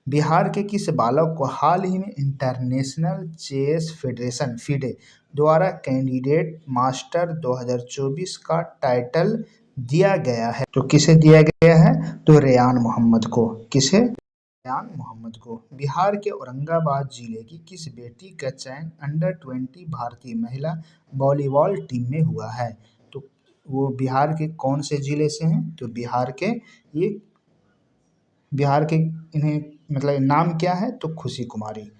बिहार के किस बालक को हाल ही में इंटरनेशनल चेस फेडरेशन FIDE द्वारा कैंडिडेट मास्टर 2024 का टाइटल दिया गया है? तो किसे दिया गया है? तो रेयान मोहम्मद को। किसे? रेयान मोहम्मद को। बिहार के औरंगाबाद जिले की किस बेटी का चयन अंडर-20 भारतीय महिला वॉलीबॉल टीम में हुआ है? तो वो बिहार के कौन से जिले से हैं? तो बिहार के इन्हें मतलब नाम क्या है? तो खुशी कुमारी।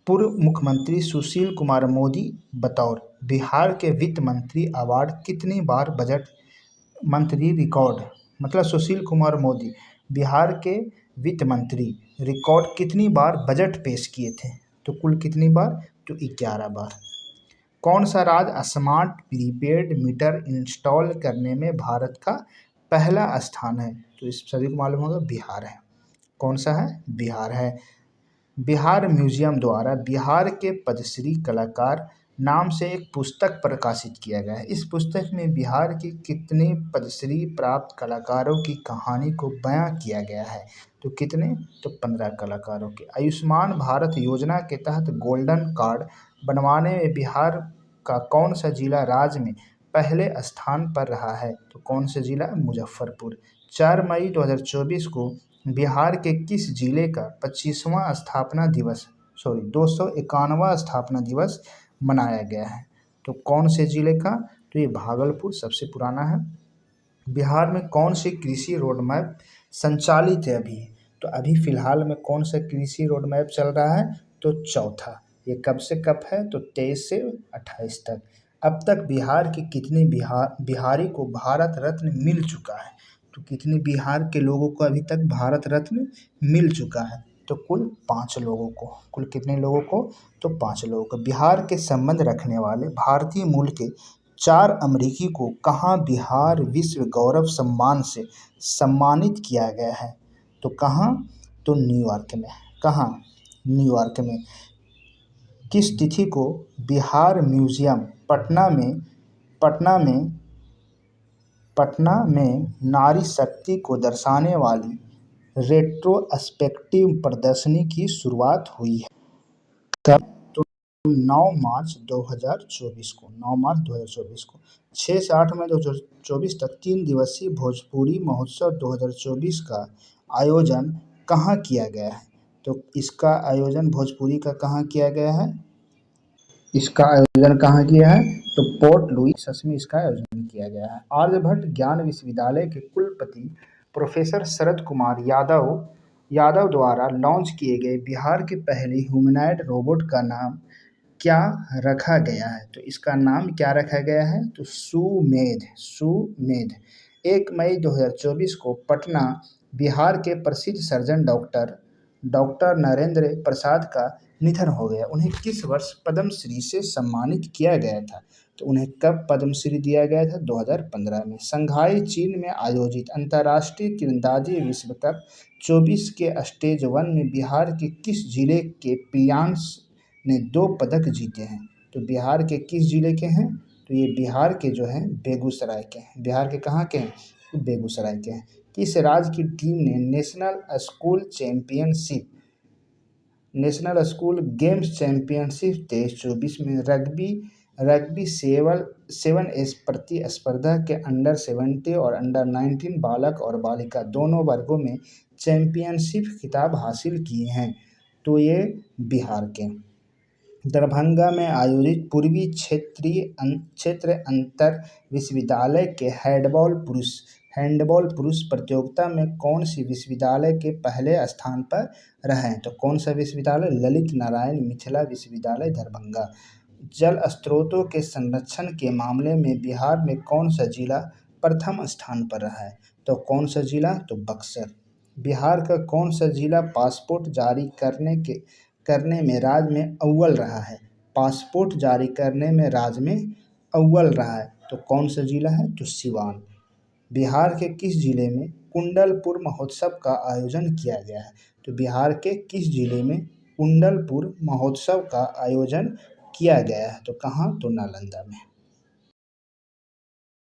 पूर्व मुख्यमंत्री सुशील कुमार मोदी बतौर बिहार के वित्त मंत्री अवार्ड कितनी बार बजट मंत्री रिकॉर्ड, मतलब सुशील कुमार मोदी बिहार के वित्त मंत्री रिकॉर्ड कितनी बार बजट पेश किए थे? तो कुल कितनी बार? तो 11 बार। कौन सा राज्य स्मार्ट प्रीपेड मीटर इंस्टॉल करने में भारत का पहला स्थान है? तो इस सभी को मालूम होगा, बिहार है। कौन सा है? बिहार है। बिहार म्यूजियम द्वारा बिहार के पद्मश्री कलाकार नाम से एक पुस्तक प्रकाशित किया गया है। इस पुस्तक में बिहार के कितने पद्मश्री प्राप्त कलाकारों की कहानी को बयां किया गया है? तो कितने? तो 15 कलाकारों के। आयुष्मान भारत योजना के तहत गोल्डन कार्ड बनवाने में बिहार का कौन सा जिला राज्य में पहले स्थान पर रहा है? तो कौन सा जिला? मुजफ्फरपुर। 4 मई 2024 को बिहार के किस जिले का 25वां स्थापना दिवस 251वां स्थापना दिवस मनाया गया है? तो कौन से जिले का? तो ये भागलपुर सबसे पुराना है। बिहार में कौन सी कृषि रोड मैप संचालित है अभी? तो अभी फिलहाल में कौन सा कृषि रोड मैप चल रहा है? तो चौथा। ये कब से कब है? तो 23 से 28 तक। अब तक बिहार के कितने बिहारी को भारत रत्न मिल चुका है? तो कितने बिहार के लोगों को अभी तक भारत रत्न मिल चुका है? तो कुल 5 लोगों को। कुल कितने लोगों को? तो 5 लोगों को। बिहार के संबंध रखने वाले भारतीय मूल के 4 अमेरिकी को कहाँ बिहार विश्व गौरव सम्मान से सम्मानित किया गया है? तो कहाँ? तो न्यूयॉर्क में। कहाँ? न्यूयॉर्क में। किस तिथि को बिहार म्यूजियम पटना में नारी शक्ति को दर्शाने वाली रेट्रोस्पेक्टिव प्रदर्शनी की शुरुआत हुई है? कब? तो 9 मार्च 2024 को। 9 मार्च 2024 को। 6 से 8 मई 2024 तक 3 दिवसीय भोजपुरी महोत्सव 2024 का आयोजन कहाँ किया गया है? तो इसका आयोजन भोजपुरी का कहाँ किया गया है? इसका आयोजन कहाँ किया है? तो पोर्ट लुइस में इसका आयोजन किया गया है। आर्यभट्ट ज्ञान विश्वविद्यालय के कुलपति प्रोफेसर शरद कुमार यादव द्वारा लॉन्च किए गए बिहार के पहले ह्यूमनॉइड रोबोट का नाम क्या रखा गया है? तो इसका नाम क्या रखा गया है? तो सुमेध। 1 मई 2024 को पटना, बिहार के प्रसिद्ध सर्जन डॉक्टर नरेंद्र प्रसाद का निधन हो गया। उन्हें किस वर्ष पद्मश्री से सम्मानित किया गया था? तो उन्हें कब पद्मश्री दिया गया था? 2015 में। शंघाई, चीन में आयोजित अंतर्राष्ट्रीय तीरंदाजी विश्व कप 24 के स्टेज 1 में बिहार के किस जिले के प्रियांश ने 2 पदक जीते हैं? तो बिहार के किस जिले के हैं? तो ये बिहार के जो हैं बेगूसराय के हैं। बिहार के कहाँ के हैं? तो बेगूसराय के हैं। किस राज्य की टीम ने नेशनल स्कूल गेम्स चैंपियनशिप 23-24 में रग्बी 7 प्रतिस्पर्धा के अंडर 17 और अंडर 19 बालक और बालिका दोनों वर्गों में चैंपियनशिप खिताब हासिल किए हैं? तो ये बिहार के। दरभंगा में आयोजित पूर्वी क्षेत्र अंतर विश्वविद्यालय के हैंडबॉल पुरुष प्रतियोगिता में कौन सी विश्वविद्यालय के पहले स्थान पर रहे हैं? तो कौन सा विश्वविद्यालय? ललित नारायण मिथिला विश्वविद्यालय दरभंगा। जल स्रोतों के संरक्षण के मामले में बिहार में कौन सा जिला प्रथम स्थान पर रहा है? तो कौन सा जिला? तो बक्सर। बिहार का कौन सा जिला पासपोर्ट जारी करने में राज्य में अव्वल रहा है? पासपोर्ट जारी करने में राज्य में अव्वल रहा है। तो कौन सा जिला है? तो सिवान। बिहार के किस जिले में कुंडलपुर महोत्सव का आयोजन किया गया है? तो बिहार के किस जिले में कुंडलपुर महोत्सव का आयोजन किया गया है? तो कहाँ? तो नालंदा में।